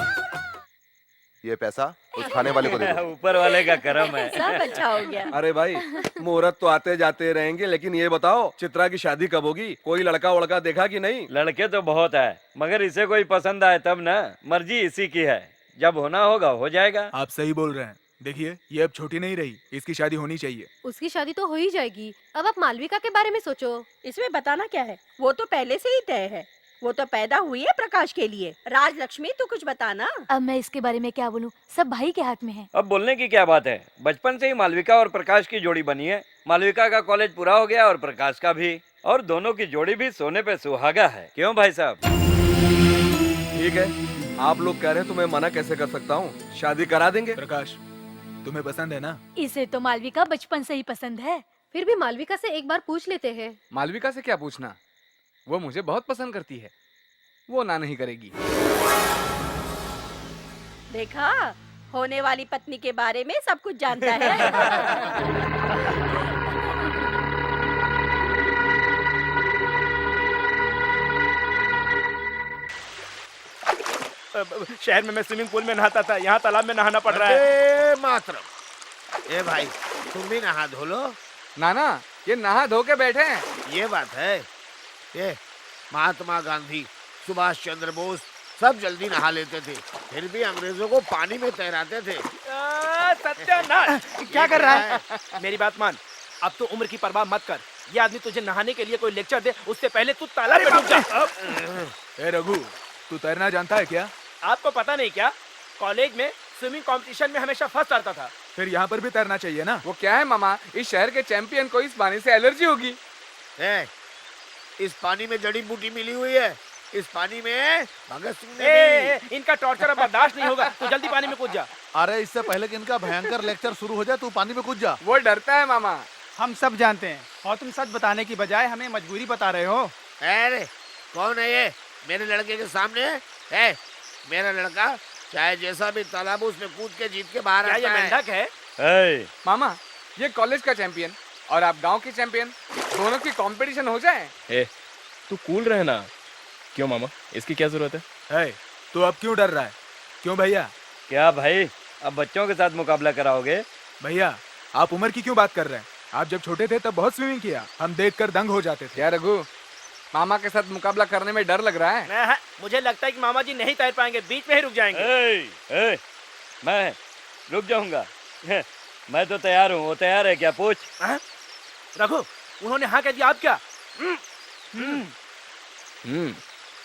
Speaker 12: ये पैसा उस खाने वाले को दे दो।
Speaker 14: ऊपर वाले का करम है।
Speaker 7: सब अच्छा हो गया।
Speaker 11: अरे भाई, मुहूर्त तो आते जाते रहेंगे, लेकिन ये बताओ चित्रा की शादी कब होगी? कोई लड़का वड़का देखा कि नहीं?
Speaker 14: लड़के तो बहुत है, मगर इसे कोई पसंद आए तब ना। मर्जी इसी की है, जब होना होगा हो जाएगा।
Speaker 18: आप सही बोल रहे हैं। देखिए ये अब छोटी नहीं रही, इसकी शादी होनी चाहिए।
Speaker 2: उसकी शादी तो हो ही जाएगी। अब आप मालविका के बारे में सोचो।
Speaker 7: इसमें बताना क्या है, वो तो पहले से ही तय है। वो तो पैदा हुई है प्रकाश के लिए। राजलक्ष्मी तू कुछ बताना।
Speaker 15: अब मैं इसके बारे में क्या बोलूं, सब भाई के हाथ में है।
Speaker 14: अब बोलने की क्या बात है, बचपन से ही मालविका और प्रकाश की जोड़ी बनी है। मालविका का कॉलेज पूरा हो गया और प्रकाश का भी, और दोनों की जोड़ी भी सोने पे सुहागा है। क्यों भाई साहब?
Speaker 11: ठीक है, आप लोग कह रहे हैं तो मैं मना कैसे कर सकता हूँ? शादी करा देंगे।
Speaker 18: प्रकाश तुम्हें पसंद है ना?
Speaker 15: इसे तो मालविका बचपन से ही पसंद है।
Speaker 2: फिर भी मालविका से एक बार पूछ लेते हैं।
Speaker 5: मालविका से क्या पूछना, वो मुझे बहुत पसंद करती है, वो ना नहीं करेगी।
Speaker 7: देखा, होने वाली पत्नी के बारे में सब कुछ जानता है।
Speaker 10: शहर में मैं स्विमिंग पूल में नहाता था, यहाँ तालाब में नहाना पड़ रहा है।
Speaker 1: अरे मातरम, ए भाई तुम भी नहा धो लो।
Speaker 5: नाना ये नहा धो के बैठे हैं।
Speaker 1: ये बात है, ये महात्मा गांधी, सुभाष चंद्र बोस सब जल्दी नहा लेते थे, फिर भी अंग्रेजों को पानी में तैराते थे।
Speaker 10: सत्यानाश, क्या कर रहा है? मेरी बात मान, अब तो उम्र की परवाह मत कर। ये आदमी तुझे नहाने के लिए कोई लेक्चर दे, उससे पहले तू तालाब में डूब जा।
Speaker 18: ए रघु, तू तैरना जानता है क्या?
Speaker 10: आपको पता नहीं क्या, कॉलेज में स्विमिंग कंपटीशन में हमेशा फर्स्ट आता था।
Speaker 18: फिर यहाँ पर भी तैरना चाहिए ना?
Speaker 5: वो क्या है मामा, इस शहर के चैंपियन को इस पानी से एलर्जी होगी।
Speaker 1: इस पानी में जड़ी बूटी मिली हुई है, इस पानी में भगत सिंह ने
Speaker 10: इनका टॉर्चर अब बर्दाश्त नहीं होगा, तू जल्दी पानी में कूद जा।
Speaker 13: अरे इससे पहले कि इनका भयंकर लेक्चर शुरू हो जाए तू पानी में कूद जा।
Speaker 5: वो डरता है मामा।
Speaker 19: हम सब जानते हैं, और तुम सच बताने की बजाय हमें मजबूरी बता रहे हो।
Speaker 1: अरे कौन है ये मेरे लड़के के सामने है? मेरा लड़का चाहे जैसा भी तालाब हो उसमें कूद के जीत के बाहर आता है।
Speaker 10: मेंढक है?
Speaker 5: मामा ये कॉलेज का चैंपियन और आप गांव के चैंपियन, दोनों की कंपटीशन हो जाए।
Speaker 4: ए, तू कूल रहे ना। क्यों मामा, इसकी क्या जरूरत है?
Speaker 18: तू अब क्यों डर रहा है? क्यों भैया?
Speaker 14: क्या भाई, अब बच्चों के साथ मुकाबला कराओगे?
Speaker 18: भैया आप उम्र की क्यों बात कर रहे हैं? आप जब छोटे थे तब बहुत स्विमिंग किया, हम देखकर दंग हो जाते थे।
Speaker 5: क्या रघु, मामा के साथ मुकाबला करने में डर लग रहा है?
Speaker 10: मुझे लगता है कि मामा जी नहीं तैर पाएंगे, बीच में ही रुक जाएंगे।
Speaker 14: मैं रुक जाऊंगा। मैं तो तैयार हूँ, वो तैयार है क्या? पूछ।
Speaker 10: रघु, उन्होंने हाँ कह दिया, आप क्या?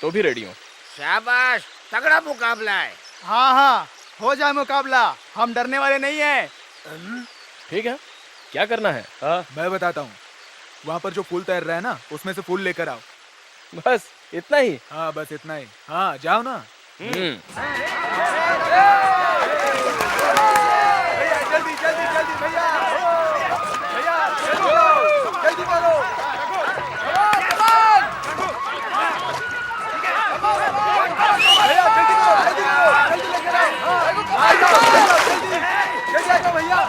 Speaker 4: तो भी रेडी हूँ।
Speaker 1: शाबाश, तगड़ा मुकाबला है।
Speaker 19: हाँ हाँ, हो जाए मुकाबला, हम डरने वाले नहीं हैं।
Speaker 4: ठीक है, क्या करना है?
Speaker 18: मैं बताता हूँ। वहाँ पर जो फूल तैर रहा है ना, उसमें से फूल लेकर आओ।
Speaker 4: बस इतना ही?
Speaker 18: हाँ बस इतना ही। हाँ जाओ ना।
Speaker 19: जल्दी जल्दी जल्दी भैया, भैया जल्दी करो। भैया जल्दी करो, जल्दी लेकर आओ, जल्दी आ जाओ भैया।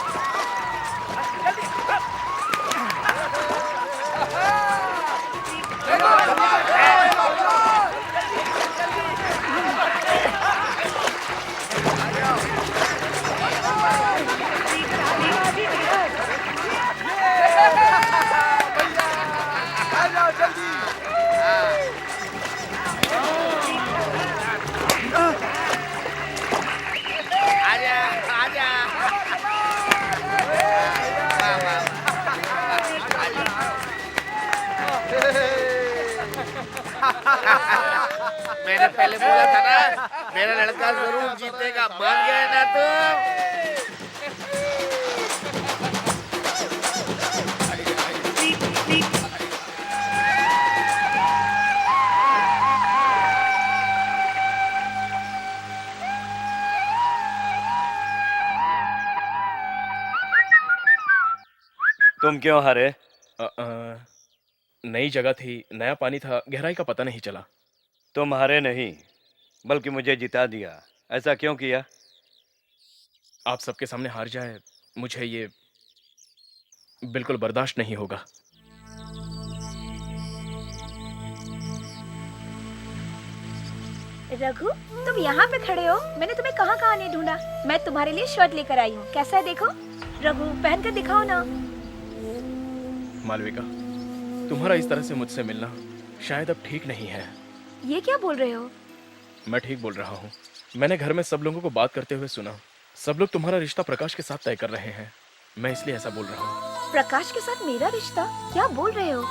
Speaker 1: मैंने पहले बोला था ना, मेरा लड़का जरूर जीतेगा। मान गए ना
Speaker 14: तुम क्यों हारे?
Speaker 4: नई जगह थी, नया पानी था, गहराई का पता नहीं चला।
Speaker 14: तुम हारे नहीं, बल्कि मुझे जिता दिया। ऐसा क्यों किया?
Speaker 4: आप सबके सामने हार जाए, मुझे ये बिल्कुल बर्दाश्त नहीं होगा।
Speaker 15: रघु, तुम यहाँ पे खड़े हो? मैंने तुम्हें कहाँ कहाँ नहीं ढूंढा। मैं तुम्हारे लिए शर्ट लेकर आई हूँ, कैसा है देखो। रघु, पहन कर दिखाओ ना।
Speaker 4: मालविका, तुम्हारा इस तरह से मुझसे मिलना शायद अब ठीक नहीं है।
Speaker 15: ये क्या बोल रहे हो?
Speaker 4: मैं ठीक बोल रहा हूँ। मैंने घर में सब लोगों को बात करते हुए सुना। सब लोग तुम्हारा रिश्ता प्रकाश के साथ तय कर रहे हैं। मैं इसलिए ऐसा बोल रहा हूँ।
Speaker 15: प्रकाश के साथ मेरा रिश्ता? क्या बोल रहे हो?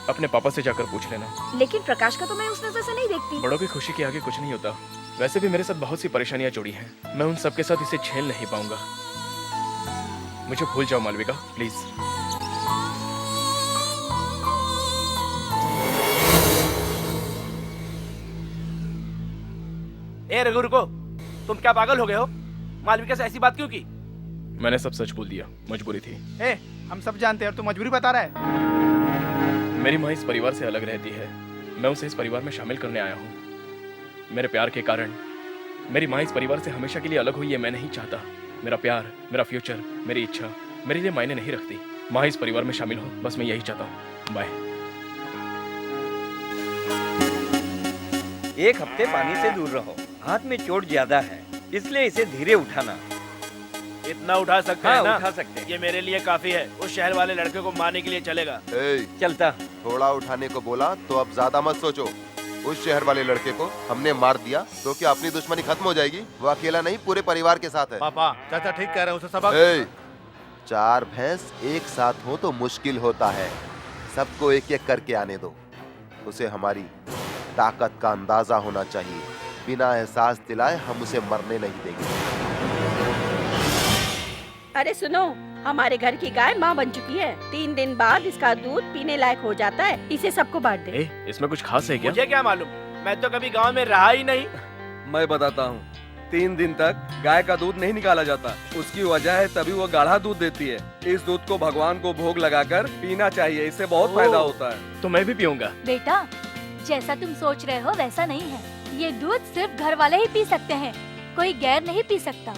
Speaker 4: अपने पापा से जाकर पूछ लेना।
Speaker 15: लेकिन प्रकाश का तो मैं उस नजर से नहीं देखती।
Speaker 4: बड़ों की खुशी के आगे कुछ नहीं होता। वैसे भी मेरे साथ बहुत सी परेशानियां जुड़ी हैं। मैं उन सब के साथ इसे झेल नहीं पाऊंगा। मुझे भूल जाओ मालविका, प्लीज।
Speaker 10: ए रघु, रुको। तुम क्या पागल हो गए हो? मालविका से ऐसी बात क्यों की?
Speaker 4: मैंने सब सच बोल दिया, मजबूरी थी।
Speaker 19: हम सब जानते हैं और तू मजबूरी बता रहा है।
Speaker 4: मेरी माँ इस परिवार से अलग रहती है। मैं उसे इस परिवार में शामिल करने आया हूँ। मेरे प्यार के कारण मेरी माँ इस परिवार से हमेशा के लिए अलग हुई, ये मैं नहीं चाहता। मेरा प्यार, मेरा फ्यूचर, मेरी इच्छा मेरे लिए मायने नहीं रखती। माँ इस परिवार में शामिल हो, बस मैं यही चाहता हूँ। बाय।
Speaker 14: एक हफ्ते पानी से दूर रहो। हाथ में चोट ज्यादा है, इसलिए इसे धीरे उठाना।
Speaker 10: इतना उठा सकते
Speaker 14: हाँ,
Speaker 10: हैं ना?
Speaker 14: उठा सकते हैं।
Speaker 10: ये मेरे लिए काफी है। उस शहर वाले लड़के को मारने के लिए चलेगा।
Speaker 14: चलता।
Speaker 12: थोड़ा उठाने को बोला तो अब ज्यादा मत सोचो। उस शहर वाले लड़के को हमने मार दिया तो क्या अपनी दुश्मनी खत्म हो जाएगी? वो अकेला नहीं, पूरे परिवार के साथ है।
Speaker 13: पापा, चाचा ठीक कह रहे हैं, उसे सबक।
Speaker 12: 4 भैंस एक साथ हो तो मुश्किल होता है। सबको एक एक करके आने दो। उसे हमारी ताकत का अंदाजा होना चाहिए। बिना एहसास दिलाए हम उसे मरने नहीं देंगे।
Speaker 7: अरे सुनो, हमारे घर की गाय माँ बन चुकी है। 3 दिन बाद इसका दूध पीने लायक हो जाता है। इसे सबको बांट दे।
Speaker 4: इसमें कुछ खास है क्या?
Speaker 10: मुझे क्या मालूम, मैं तो कभी गांव में रहा ही नहीं।
Speaker 5: मैं बताता हूँ। 3 दिन तक गाय का दूध नहीं निकाला जाता। उसकी वजह है तभी वो गाढ़ा दूध देती है। इस दूध को भगवान को भोग लगाकर पीना चाहिए, इससे बहुत फायदा होता है।
Speaker 4: तो मैं भी पीऊंगा।
Speaker 15: बेटा, जैसा तुम सोच रहे हो वैसा नहीं है। ये दूध सिर्फ घर वाले ही पी सकते हैं, कोई गैर नहीं पी सकता।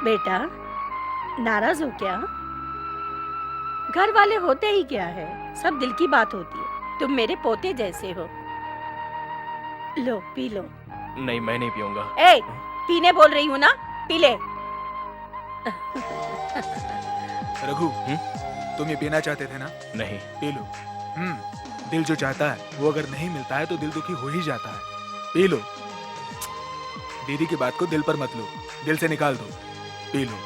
Speaker 7: बेटा नाराज हो क्या? घर वाले होते ही क्या है, सब दिल की बात होती है। तुम मेरे पोते जैसे हो। लो पी लो।
Speaker 4: नहीं, मैं नहीं पीऊंगा।
Speaker 7: ए, पीने बोल रही हूँ ना, पी ले।
Speaker 18: रघु, तुम ये पीना चाहते थे ना?
Speaker 4: नहीं।
Speaker 18: P low. दिल जो चाहता है वो अगर नहीं मिलता है तो दिल दुखी हो ही जाता है। P low. दीदी की बात को दिल पर मत लो, दिल से निकाल दो। P low.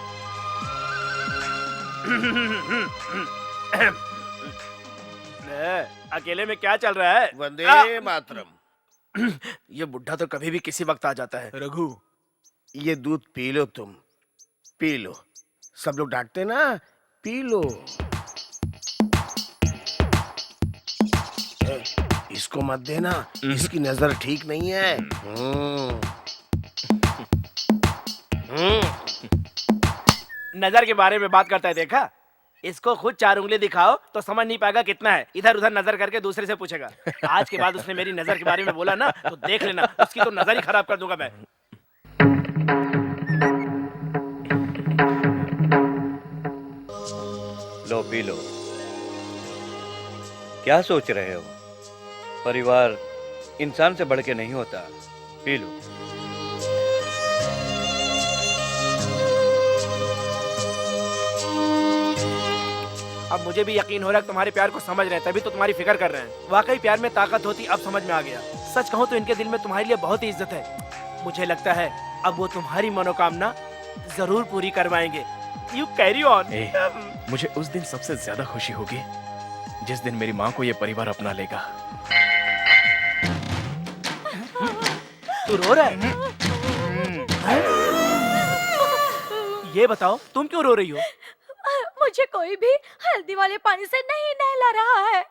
Speaker 10: अकेले में क्या चल रहा है?
Speaker 1: वंदे मातरम।
Speaker 10: ये बुढ़ा तो कभी भी किसी वक्त आ जाता है।
Speaker 18: रघु,
Speaker 1: ये दूध पी लो, तुम पी लो। सब लोग डांटते ना, पी लो। इसको मत देना, इसकी नजर ठीक नहीं है।
Speaker 10: नजर के बारे में बात करता है, देखा? इसको खुद 4 उंगली दिखाओ तो समझ नहीं पाएगा कितना है। इधर उधर नजर करके दूसरे से पूछेगा। आज के बाद उसने मेरी नजर के बारे में बोला ना तो देख लेना, उसकी तो नजर ही खराब कर दूंगा मैं।
Speaker 14: लो पी लो। क्या सोच रहे हो? परिवार इंसान से बढ़ के नहीं होता। P low.
Speaker 10: अब मुझे भी यकीन हो रहा है तुम्हारे प्यार को समझ रहे हैं, तभी तो तुम्हारी फिक्र कर रहे हैं। वाकई प्यार में ताकत होती, अब समझ में आ गया। सच कहूँ तो इनके दिल में तुम्हारे लिए बहुत ही इज्जत है। मुझे लगता है अब वो तुम्हारी मनोकामना जरूर पूरी करवाएंगे। You carry on.
Speaker 4: मुझे उस दिन सबसे ज्यादा खुशी होगी जिस दिन मेरी माँ को ये परिवार अपना लेगा।
Speaker 10: तू रो रहा है? ये बताओ तुम क्यों रो रही हो?
Speaker 15: मुझे कोई भी हल्दी वाले पानी से नहीं नहला रहा है।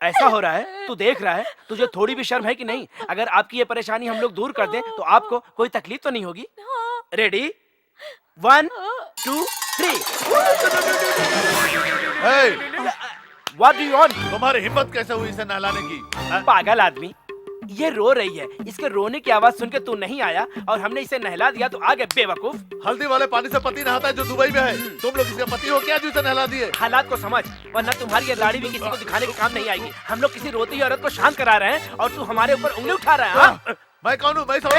Speaker 10: ऐसा हो रहा है? तू देख रहा है? तुझे थोड़ी भी शर्म है कि नहीं? अगर आपकी ये परेशानी हम लोग दूर कर दें तो आपको कोई तकलीफ तो नहीं होगी? Ready? 1 2 3। What do you want?
Speaker 13: तुम्हारी हिम्मत कैसे हुई इसे नहलाने की?
Speaker 10: पागल आदमी, ये रो रही है, इसके रोने की आवाज सुन के तू नहीं आया और हमने इसे नहला दिया तो आ गए बेवकूफ।
Speaker 13: हल्दी वाले पानी से पति नहाता है जो दुबई में है। तुम लोग इसके पति हो क्या जो इसे नहला दिए?
Speaker 10: हालात को समझ, वरना तुम्हारी ये लाड़ी भी किसी को दिखाने के काम नहीं आएगी। हम लोग किसी रोती औरत को शांत करा रहे हैं और तू हमारे ऊपर उंगली उठा रहा है।
Speaker 13: मैं कौन हूँ? मैं समझ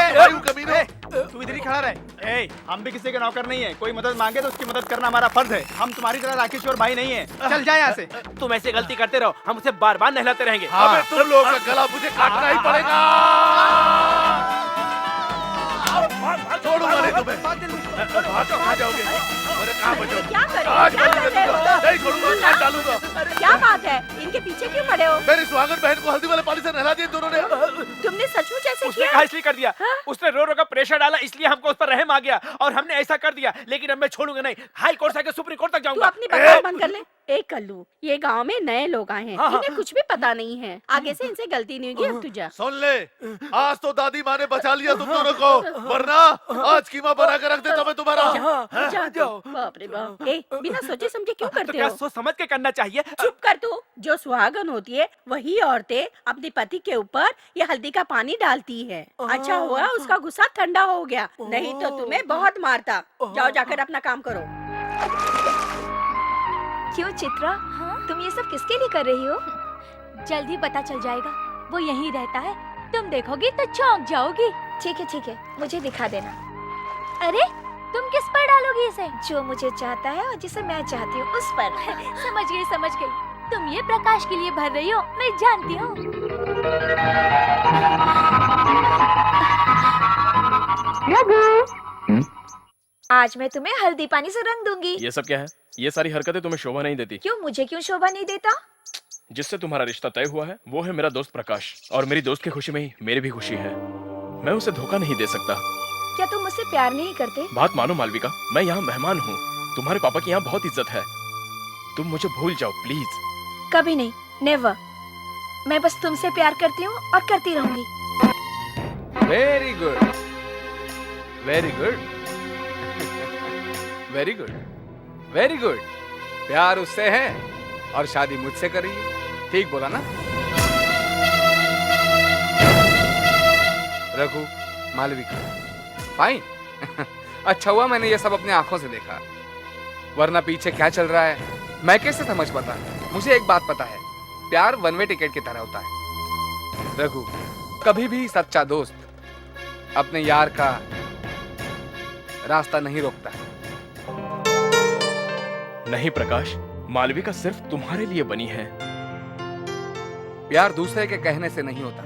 Speaker 13: कमीने।
Speaker 19: तू इधर ही खड़ा रहे। हम भी किसी के नौकर नहीं है। कोई मदद मांगे तो उसकी मदद करना हमारा फर्ज है। हम तुम्हारी तरह राकेश्वर भाई नहीं है। चल जाए यहाँ से।
Speaker 10: तुम ऐसे गलती करते रहो, हम उसे बार बार नहलाते रहेंगे।
Speaker 13: अबे तुम लोगों का गला मुझे काटना ही पड़ेगा। छोड़ूंगा नहीं तुम्हें। कहाँ जाओगे? अरे कहाँ बचोगे?
Speaker 7: क्या करें?
Speaker 13: नहीं छोड़ूंगा, काट डालूंगा।
Speaker 7: क्या बात है? इनके पीछे क्यों पड़े हो?
Speaker 13: मेरी सुहागन बहन को हल्दी वाले पानी से नहला दिया दोनों ने।
Speaker 7: तुमने सचमुच ऐसे
Speaker 10: उसने
Speaker 7: किया?
Speaker 10: कहा इसलिए कर दिया। उसने रो रो का प्रेशर डाला, इसलिए हमको उस पर रहम आ गया और हमने ऐसा कर दिया। लेकिन अब मैं छोड़ूंगा नहीं, हाई कोर्ट से सुप्रीम कोर्ट तक
Speaker 7: तू
Speaker 10: जाऊंगा।
Speaker 7: अपनी बकवास बंद कर ले। एक कल्लू, ये गांव में नए लोग आए हैं,
Speaker 10: हाँ,
Speaker 7: इन्हें कुछ भी पता नहीं है। आगे से इनसे गलती नहीं होगी। अब तू जा।
Speaker 13: सुन ले, आज तो दादी माँ ने बचा लिया तुम दोनों को, वरना आज कीमा बना के रख देता मैं तुम्हारा।
Speaker 7: जाओ। बाप रे बाप। ए, बिना सोचे समझे क्यों
Speaker 10: तो
Speaker 7: करते
Speaker 10: क्या
Speaker 7: हो?
Speaker 10: सोच समझ के करना चाहिए।
Speaker 7: चुप कर तू। जो सुहागन होती है वही औरतें अपने पति के ऊपर ये हल्दी का पानी डालती है। अच्छा हुआ उसका गुस्सा ठंडा हो गया, नहीं तो तुम्हें बहुत मारता। जाओ जाकर अपना काम करो।
Speaker 15: क्यों चित्रा? तुम ये सब किसके लिए कर रही हो? जल्दी पता चल जाएगा, वो यहीं रहता है। तुम देखोगी तो चौंक जाओगी। ठीक है, मुझे दिखा देना। अरे तुम किस पर डालोगी इसे? जो मुझे चाहता है और जिसे मैं चाहती हूँ उस पर। समझ गई। तुम ये प्रकाश के लिए भर रही हो, मैं जानती हूँ। आज मैं तुम्हें हल्दी पानी से रंग दूंगी।
Speaker 4: ये सब क्या है? ये सारी हरकतें तुम्हें शोभा नहीं देती।
Speaker 15: क्यों? मुझे क्यों शोभा नहीं देता?
Speaker 4: जिससे तुम्हारा रिश्ता तय हुआ है वो है मेरा दोस्त प्रकाश, और मेरी दोस्त की खुशी में ही मेरी भी खुशी है। मैं उसे धोखा नहीं दे सकता।
Speaker 15: क्या तुम मुझसे प्यार नहीं करते?
Speaker 4: बात मानो मालविका, मैं यहाँ मेहमान हूँ। तुम्हारे पापा की यहाँ बहुत इज्जत है। तुम मुझे भूल जाओ प्लीज।
Speaker 15: कभी नहीं, नेवर। मैं बस तुमसे प्यार करती हूँ और करती रहूंगी।
Speaker 5: Very good, very good, very good, very good. प्यार उससे है और शादी मुझसे करिए। ठीक बोला ना रघु? मालविका फाइन। अच्छा हुआ मैंने ये सब अपनी आंखों से देखा, वरना पीछे क्या चल रहा है मैं कैसे समझ पाता। मुझे एक बात पता है, प्यार वन वे टिकट की तरह होता है। रघु, कभी भी सच्चा दोस्त अपने यार का रास्ता नहीं रोकता।
Speaker 4: नहीं प्रकाश, मालविका सिर्फ तुम्हारे लिए बनी है।
Speaker 5: प्यार दूसरे के कहने से नहीं होता,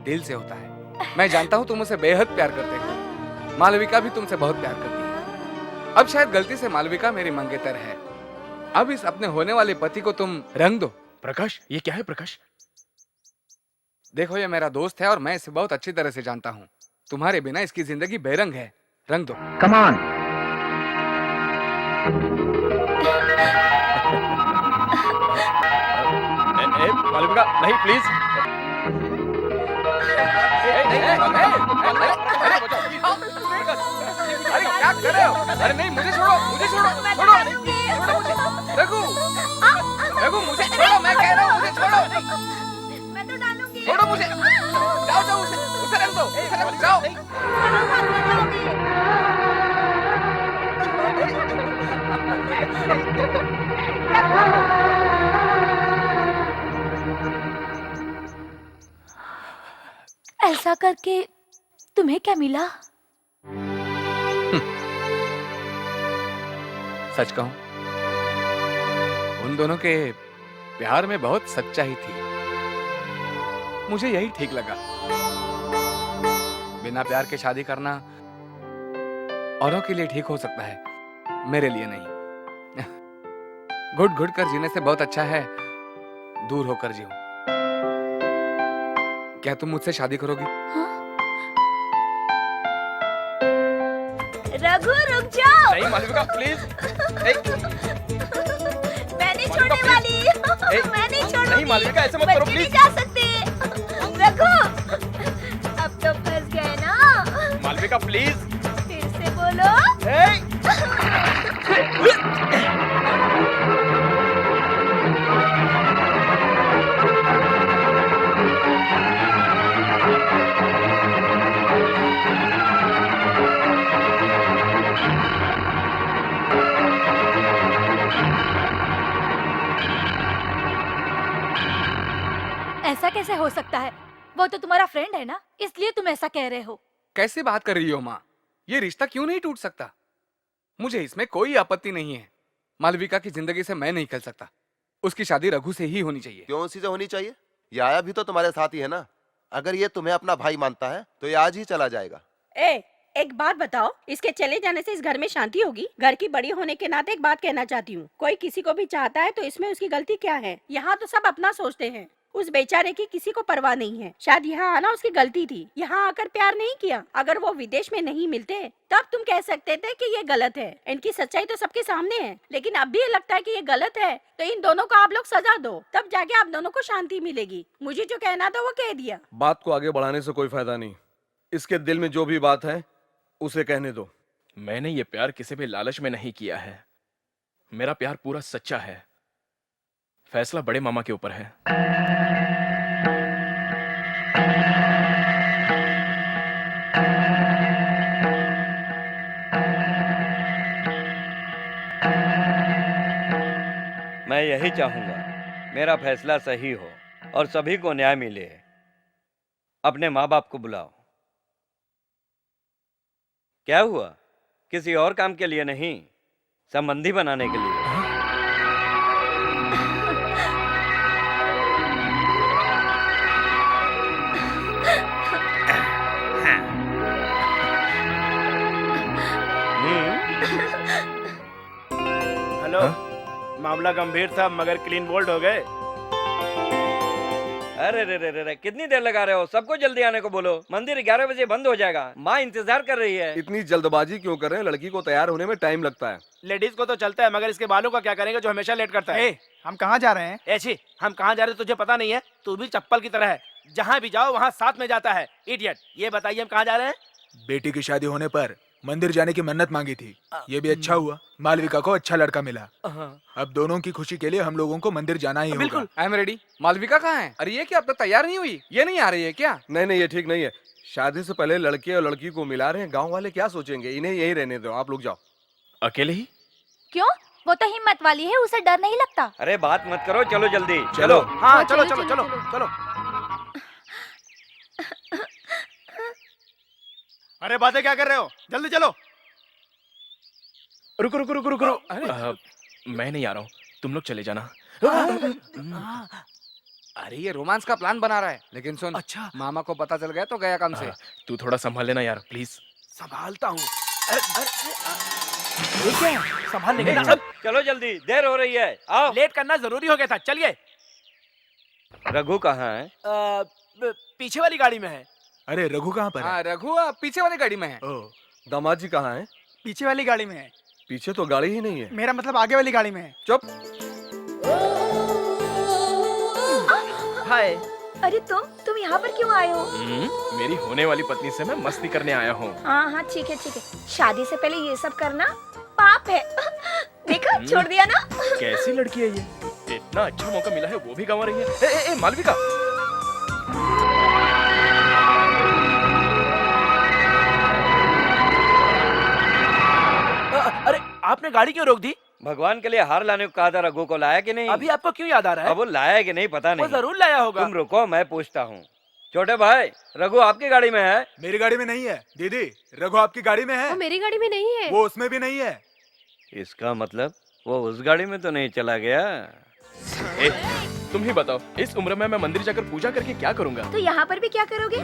Speaker 5: दिल से होता है। मैं जानता हूं तुम उसे बेहद प्यार करते हो, मालविका भी तुमसे बहुत प्यार करती है। अब शायद गलती से मालविका मेरी मंगेतर है, अब इस अपने होने वाले पति को तुम रंग दो।
Speaker 4: प्रकाश, ये क्या है प्रकाश?
Speaker 5: देखो, ये मेरा दोस्त है और मैं इसे बहुत अच्छी तरह से जानता हूँ। तुम्हारे बिना इसकी जिंदगी बेरंग है, रंग दो।
Speaker 8: Come on.
Speaker 4: मालविका नहीं, प्लीज।
Speaker 5: अरे क्या कर रहे हो? अरे नहीं, मुझे छोड़ो, मुझे छोड़ो, छोड़ो, छोड़ो मुझे। रघु, रघु मुझे छोड़ो, मैं कह रहा हूँ मुझे छोड़ो।
Speaker 15: मैं तो डालूंगी।
Speaker 5: छोड़ो मुझे, जाओ जाओ, उसे रंग दो, उसे रंग जाओ।
Speaker 15: ऐसा करके तुम्हें क्या मिला?
Speaker 5: सच कहूं, उन दोनों के प्यार में बहुत सच्चाई थी। मुझे यही ठीक लगा। बिना प्यार के शादी करना औरों के लिए ठीक हो सकता है, मेरे लिए नहीं। घुट घुट कर जीने से बहुत अच्छा है दूर होकर जीऊं। क्या तुम मुझसे शादी करोगी?
Speaker 15: रघु रुक जाओ।
Speaker 4: नहीं मालविका, प्लीज।
Speaker 15: मैं नहीं छोड़ने वाली। मैं नहीं छोड़ूंगी।
Speaker 4: नहीं मालविका, ऐसे मत करो,
Speaker 15: बच्चे
Speaker 4: प्लीज।
Speaker 15: नहीं जा सकते। रघु, अब तो फंस गए ना।
Speaker 4: मालविका प्लीज।
Speaker 15: फिर से बोलो। ऐसा कैसे हो सकता है? वो तो तुम्हारा फ्रेंड है ना, इसलिए तुम ऐसा कह रहे हो।
Speaker 5: कैसी बात कर रही हो माँ? ये रिश्ता क्यों नहीं टूट सकता? मुझे इसमें कोई आपत्ति नहीं है। मालविका की जिंदगी से मैं नहीं खेल सकता। उसकी शादी रघु से ही होनी चाहिए।
Speaker 12: क्यों उसी से होनी चाहिए? ये आया भी तो तुम्हारे साथ ही है ना। अगर ये तुम्हें अपना भाई मानता है तो ये आज ही चला जाएगा।
Speaker 7: एक बात बताओ, इसके चले जाने से इस घर में शांति होगी? घर की बड़ी होने के नाते एक बात कहना चाहती हूँ, कोई किसी को भी चाहता है तो इसमें उसकी गलती क्या है? यहाँ तो सब अपना सोचते हैं, उस बेचारे की किसी को परवाह नहीं है। शायद यहाँ आना उसकी गलती थी, यहाँ आकर प्यार नहीं किया। अगर वो विदेश में नहीं मिलते तब तुम कह सकते थे कि ये गलत है। इनकी सच्चाई तो सबके सामने है, लेकिन अब भी ये लगता है कि ये गलत है, तो इन दोनों को आप लोग सजा दो, तब जाके आप दोनों को शांति मिलेगी। मुझे जो कहना था वो कह दिया।
Speaker 20: बात को आगे बढ़ाने से कोई फायदा नहीं। इसके दिल में जो भी बात है उसे कहने दो।
Speaker 4: मैंने ये प्यार किसी भी लालच में नहीं किया है। मेरा प्यार पूरा सच्चा है। फैसला बड़े मामा के ऊपर है।
Speaker 14: मैं यही चाहूंगा मेरा फैसला सही हो और सभी को न्याय मिले। अपने माँ बाप को बुलाओ। क्या हुआ? किसी और काम के लिए नहीं, संबंधी बनाने के लिए।
Speaker 10: हेलो, मामला गंभीर था मगर क्लीन बोल्ड हो गए।
Speaker 14: अरे रे रे रे रे, कितनी देर लगा रहे हो? सबको जल्दी आने को बोलो। मंदिर 11 बजे बंद हो जाएगा। माँ इंतजार कर रही है।
Speaker 20: इतनी जल्दबाजी क्यों कर रहे हैं? लड़की को तैयार होने में टाइम लगता है।
Speaker 10: लेडीज को तो चलता है, मगर इसके बालों का क्या करेंगे जो हमेशा लेट करता है?
Speaker 19: हम कहाँ जा रहे हैं?
Speaker 10: ऐसी हम कहाँ जा रहे हैं तुझे पता नहीं है? तू भी चप्पल की तरह है, जहाँ भी जाओ वहाँ साथ में जाता है। इडियट। ये बताइए हम कहाँ जा रहे हैं?
Speaker 18: बेटी की शादी होने पर मंदिर जाने की मन्नत मांगी थी। ये भी अच्छा हुआ, मालविका को अच्छा लड़का मिला। अब दोनों की खुशी के लिए हम लोगों को मंदिर जाना ही होगा।
Speaker 5: बिल्कुल, आई एम रेडी। मालविका कहाँ है? अरे ये क्या अब तक तैयार नहीं हुई? ये नहीं आ रही है क्या?
Speaker 20: नहीं ये ठीक नहीं है। शादी से पहले लड़के और लड़की को मिला रहे हैं, गांव वाले क्या सोचेंगे? इन्हें यही रहने दो, आप लोग जाओ।
Speaker 4: अकेले ही?
Speaker 15: क्यों? वो तो हिम्मत वाली है, उसे डर नहीं लगता।
Speaker 14: अरे बात मत करो, चलो जल्दी चलो।
Speaker 16: हाँ चलो चलो चलो चलो। अरे बातें क्या कर रहे हो, जल्दी चलो।
Speaker 4: रुको रुको रुको रुको। मैं नहीं आ रहा हूँ, तुम लोग चले जाना।
Speaker 5: अरे ये रोमांस का प्लान बना रहा है, लेकिन सुन,
Speaker 16: अच्छा
Speaker 5: मामा को पता चल गया तो गया काम से।
Speaker 4: तू थोड़ा संभाल लेना यार, प्लीज।
Speaker 16: संभालता हूँ। संभाल लेंगे।
Speaker 14: चलो जल्दी, देर हो रही है। आओ।
Speaker 16: लेट करना जरूरी हो गया था, चलिए।
Speaker 14: रघु कहाँ है?
Speaker 16: पीछे वाली गाड़ी में है।
Speaker 18: अरे रघु कहाँ पर है?
Speaker 5: हाँ रघु पीछे वाली गाड़ी में है।
Speaker 20: दामाद जी कहाँ है?
Speaker 19: पीछे वाली गाड़ी में है।
Speaker 20: पीछे तो गाड़ी ही नहीं है।
Speaker 19: मेरा मतलब आगे वाली गाड़ी में है।
Speaker 20: चुप।
Speaker 15: हाय। अरे तुम यहाँ पर क्यों आए हो?
Speaker 4: मेरी होने वाली पत्नी से मैं मस्ती करने आया हूँ।
Speaker 15: हाँ ठीक है। शादी से पहले ये सब करना पाप है। देखा, छोड़ दिया ना।
Speaker 4: कैसी लड़की है ये? इतना अच्छा मौका मिला है, वो भी गंवा रही है। ए, मालविका।
Speaker 16: अरे आपने गाड़ी क्यों रोक दी?
Speaker 14: भगवान के लिए हार लाने को कहा था, रघु को लाया कि नहीं?
Speaker 16: अभी आपको क्यों याद आ रहा है?
Speaker 14: अब वो लाया कि नहीं पता नहीं।
Speaker 16: वो जरूर लाया होगा।
Speaker 14: तुम रुको, मैं पूछता हूँ। छोटे भाई, रघु आपकी गाड़ी में है?
Speaker 18: मेरी गाड़ी में नहीं है। दीदी, रघु आपकी गाड़ी में है?
Speaker 2: वो मेरी गाड़ी में नहीं है।
Speaker 18: वो उसमें भी नहीं है।
Speaker 14: इसका मतलब वो उस गाड़ी में तो नहीं चला गया।
Speaker 4: तुम ही बताओ, इस उम्र में मैं मंदिर जाकर पूजा करके क्या करूँगा?
Speaker 15: तो यहाँ पर भी क्या करोगे?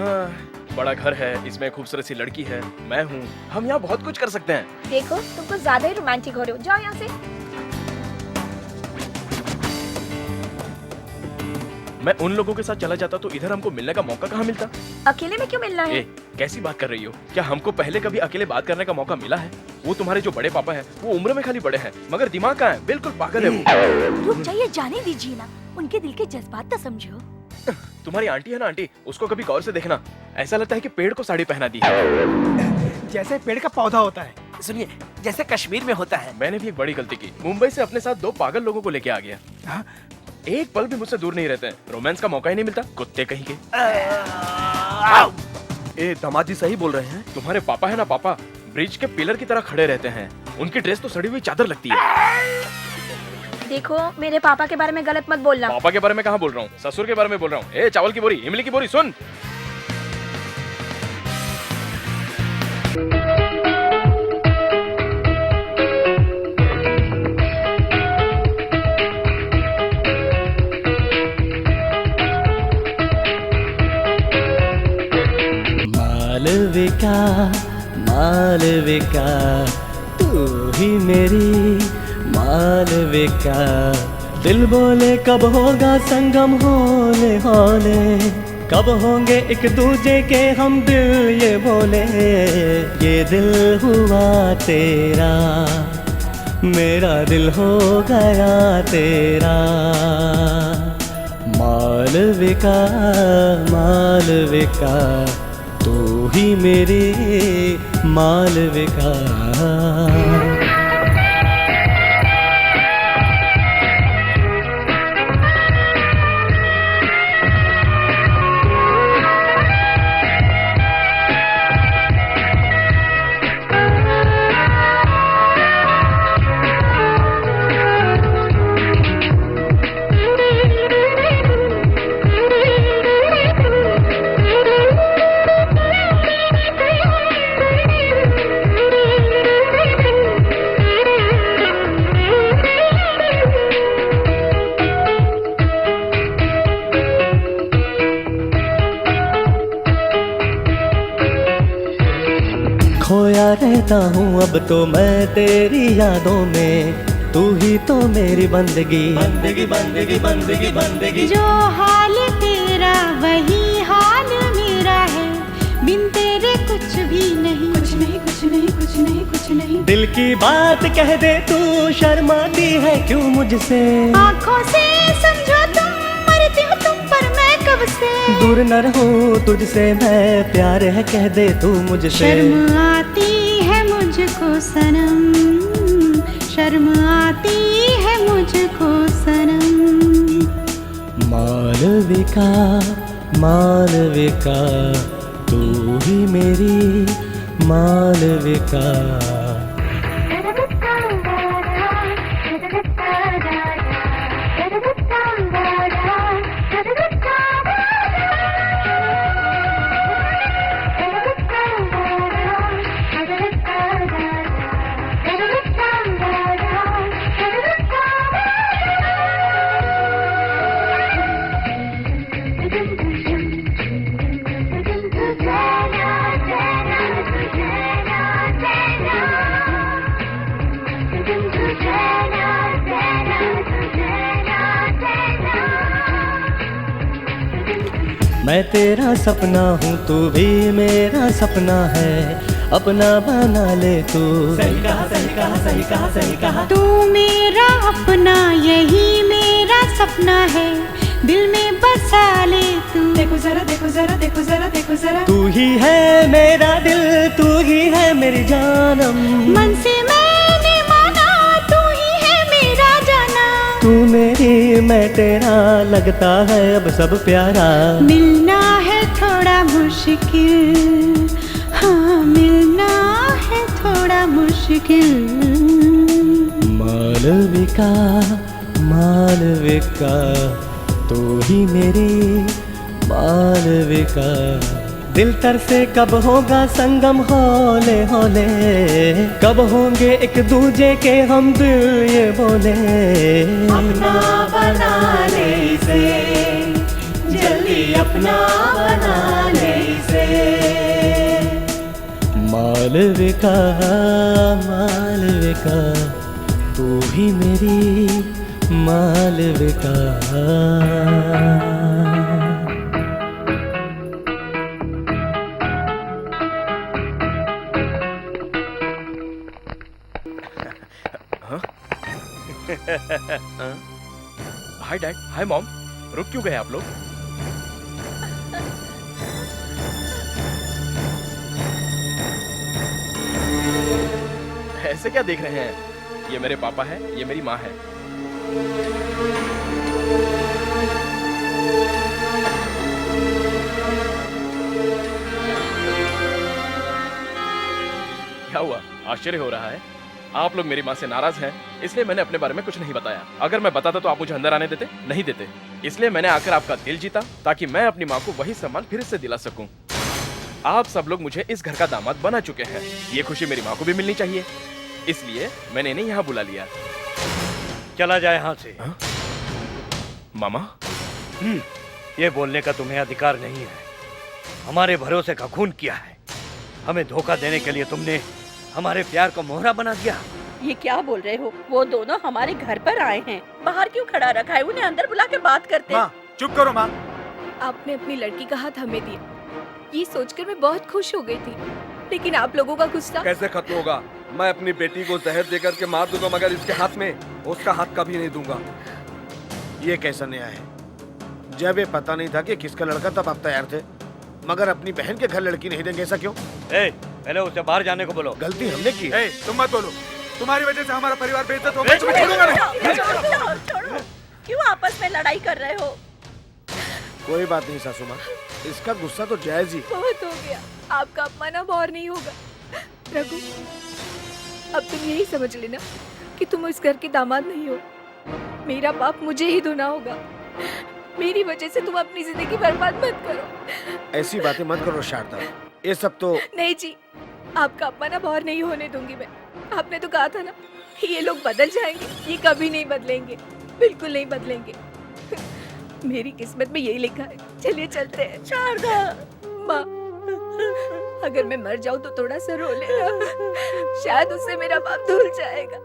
Speaker 4: बड़ा घर है, इसमें खूबसूरत सी लड़की है, मैं हूँ, हम यहाँ बहुत कुछ कर सकते हैं।
Speaker 15: देखो, तुम तो ज्यादा ही रोमांटिक हो रहे हो, जाओ यहाँ से।
Speaker 4: मैं उन लोगों के साथ चला जाता तो इधर हमको मिलने का मौका कहाँ मिलता?
Speaker 15: अकेले में क्यों मिलना है?
Speaker 4: कैसी बात कर रही हो? क्या हमको पहले कभी अकेले बात करने का मौका मिला है? वो तुम्हारे जो बड़े पापा हैं, वो उम्र में खाली बड़े हैं, मगर दिमाग कहाँ है? बिल्कुल पागल है वो।
Speaker 15: रुक जाइए, जाने दीजिए ना, उनके दिल के जज्बात तो समझो।
Speaker 4: तुम्हारी आंटी है ना आंटी, उसको कभी गौर से देखना, ऐसा लगता है कि पेड़ को साड़ी पहना दी है।
Speaker 19: जैसे पेड़ का पौधा होता है।
Speaker 16: सुनिए, जैसे कश्मीर में होता है।
Speaker 4: मैंने भी एक बड़ी गलती की, मुंबई से अपने साथ 2 पागल लोगों को लेके आ गया। एक पल भी मुझसे दूर नहीं रहते, रोमांस का मौका ही नहीं मिलता, कुत्ते कहीं के।
Speaker 20: ए, दामाद जी सही बोल रहे हैं।
Speaker 4: तुम्हारे पापा है ना पापा, ब्रिज के पिलर की तरह खड़े रहते हैं, उनकी ड्रेस तो सड़ी हुई चादर लगती है।
Speaker 15: देखो, मेरे पापा के बारे में गलत मत बोलना।
Speaker 4: पापा के बारे में कहाँ बोल रहा हूँ, ससुर के बारे में बोल रहा हूँ। ए, चावल की बोरी, इमली की बोरी, सुन।
Speaker 3: मालविका मालविका, तू ही मेरी मालविका। दिल बोले कब होगा संगम, होले होले कब होंगे एक दूजे के हम दिल, ये बोले। ये दिल हुआ तेरा, मेरा दिल हो गया तेरा। मालविका मालविका, तू ही मेरी मालविका। खोया रहता हूँ अब तो मैं तेरी यादों में, तू ही तो मेरी बंदगी बंदगी बंदगी बंदगी बंदगी।
Speaker 17: जो हाल तेरा वही हाल मेरा है, बिन तेरे कुछ भी नहीं, कुछ नहीं कुछ नहीं कुछ नहीं कुछ नहीं।
Speaker 3: दिल की बात कह दे तू, शर्माती है क्यों मुझसे?
Speaker 17: आँखों से समझो तुम, मरती हूँ तुम पर मैं कब से।
Speaker 3: दूर न रहूं तुझसे मैं, प्यार है कह दे तू मुझसे।
Speaker 17: शर्म आती है सनम, शर्म आती है मुझको सनम।
Speaker 3: मालविका मालविका तू ही मेरी मालविका। मैं तेरा सपना हूँ तू भी मेरा सपना है, अपना बना ले तू।
Speaker 17: सही कहा सही कहा सही कहा सही कहा। तू मेरा अपना यही मेरा सपना है, दिल में बसा ले तू। देखो जरा देखो जरा देखो जरा देखो जरा।
Speaker 3: तू ही है मेरा दिल, तू ही है मेरी जानम।
Speaker 17: मन से मैंने माना तू ही है मेरा जाना।
Speaker 3: तू मेरी मैं तेरा, लगता है अब सब प्यारा।
Speaker 17: मिलना है थोड़ा मुश्किल, हाँ मिलना है थोड़ा मुश्किल।
Speaker 3: मालविका मालविका तू ही मेरी मालविका। दिल तर से कब होगा संगम होले होले, कब होंगे एक दूजे के हम दिल ये बोले।
Speaker 17: अपना बना ले इसे, जल्दी अपना बना ले इसे।
Speaker 3: मालविका मालविका तू ही मेरी Malvika.
Speaker 4: Hi dad, hi mom, रुक क्यों गए आप लोग? ऐसे क्या देख रहे हैं? ये मेरे पापा है, ये मेरी माँ है। क्या हुआ? आश्चर्य हो रहा है? आप लोग मेरी माँ से नाराज हैं, इसलिए मैंने अपने बारे में कुछ नहीं बताया। अगर मैं बताता तो आप मुझे अंदर आने देते? नहीं देते। इसलिए मैंने आकर आपका दिल जीता, ताकि मैं अपनी माँ को वही सम्मान फिर से दिला सकूं। आप सब लोग मुझे इस घर का दामाद बना चुके हैं, ये खुशी मेरी माँ को भी मिलनी चाहिए, इसलिए मैंने इन्हें यहाँ बुला लिया।
Speaker 14: चला जाए यहाँ से।
Speaker 4: मामा,
Speaker 14: ये बोलने का तुम्हें अधिकार नहीं है। हमारे भरोसे का खून किया है, हमें धोखा देने के लिए तुमने हमारे प्यार को मोहरा बना दिया।
Speaker 7: ये क्या बोल रहे हो? वो दोनों हमारे घर पर आए हैं, बाहर क्यों खड़ा रखा है? उन्हें अंदर बुला के बात करते हैं।
Speaker 18: चुप करो माँ।
Speaker 2: आपने अपनी लड़की का हाथ हमें दिया, ये सोचकर मैं बहुत खुश हो गई थी, लेकिन आप लोगों का गुस्सा
Speaker 20: कैसे खत्म होगा? मैं अपनी बेटी को जहर देकर के मार दूंगा, मगर इसके हाथ में उसका हाथ कभी नहीं दूंगा।
Speaker 1: ये कैसा न्याय है? जब ये पता नहीं था कि किसका लड़का तब आप तैयार थे, मगर अपनी बहन के घर लड़की नहीं देंगे, ऐसा क्यों?
Speaker 14: पहले उसे बाहर जाने को बोलो।
Speaker 1: गलती हमने की।
Speaker 18: तुम मत बोलो, तुम्हारी वजह से हमारा परिवार बेइज्जत हो गया। मैं तुम्हें छोड़ूंगा नहीं।
Speaker 7: छोड़ो, क्यों आपस में लड़ाई कर रहे हो?
Speaker 1: कोई बात नहीं सासू माँ, इसका गुस्सा तो जायज ही।
Speaker 2: बहुत हो गया, आपका अपमान अब और नहीं होगा। रघु, अब तुम यही समझ लेना कि तुम इस घर के दामाद नहीं हो। मेरा पाप मुझे ही धोना होगा। मेरी वजह से तुम अपनी जिंदगी बर्बाद मत करो।
Speaker 1: ऐसी बातें मत करो शारदा, ये सब तो।
Speaker 2: नहीं जी, आपका अपमान अब और नहीं होने दूंगी मैं। आपने तो कहा था ना, ये लोग बदल जाएंगे, ये कभी नहीं बदलेंगे, बिल्कुल नहीं बदलेंगे। मेरी किस्मत में यही लिखा है। चलिए चलते हैं।
Speaker 7: शारदा
Speaker 2: माँ, अगर मैं मर जाऊँ तो थोड़ा सा रो लेना, शायद उससे मेरा पाप धुल जाएगा।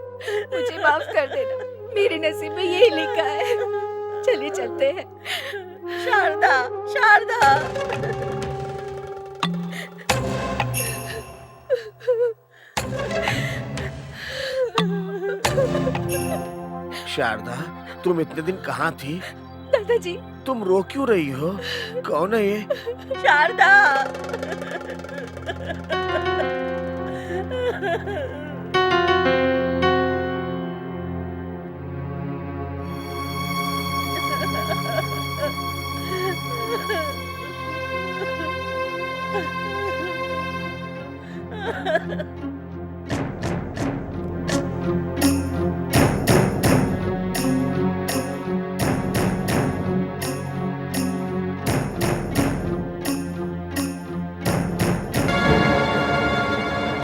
Speaker 2: मुझे माफ कर देना, मेरे नसीब में यही लिखा है। चलिए चलते हैं।
Speaker 7: शारदा, शारदा।
Speaker 1: शारदा, तुम इतने दिन कहाँ थी?
Speaker 2: दादाजी,
Speaker 1: तुम रो क्यों रही हो? कौन है ये?
Speaker 7: शारदा।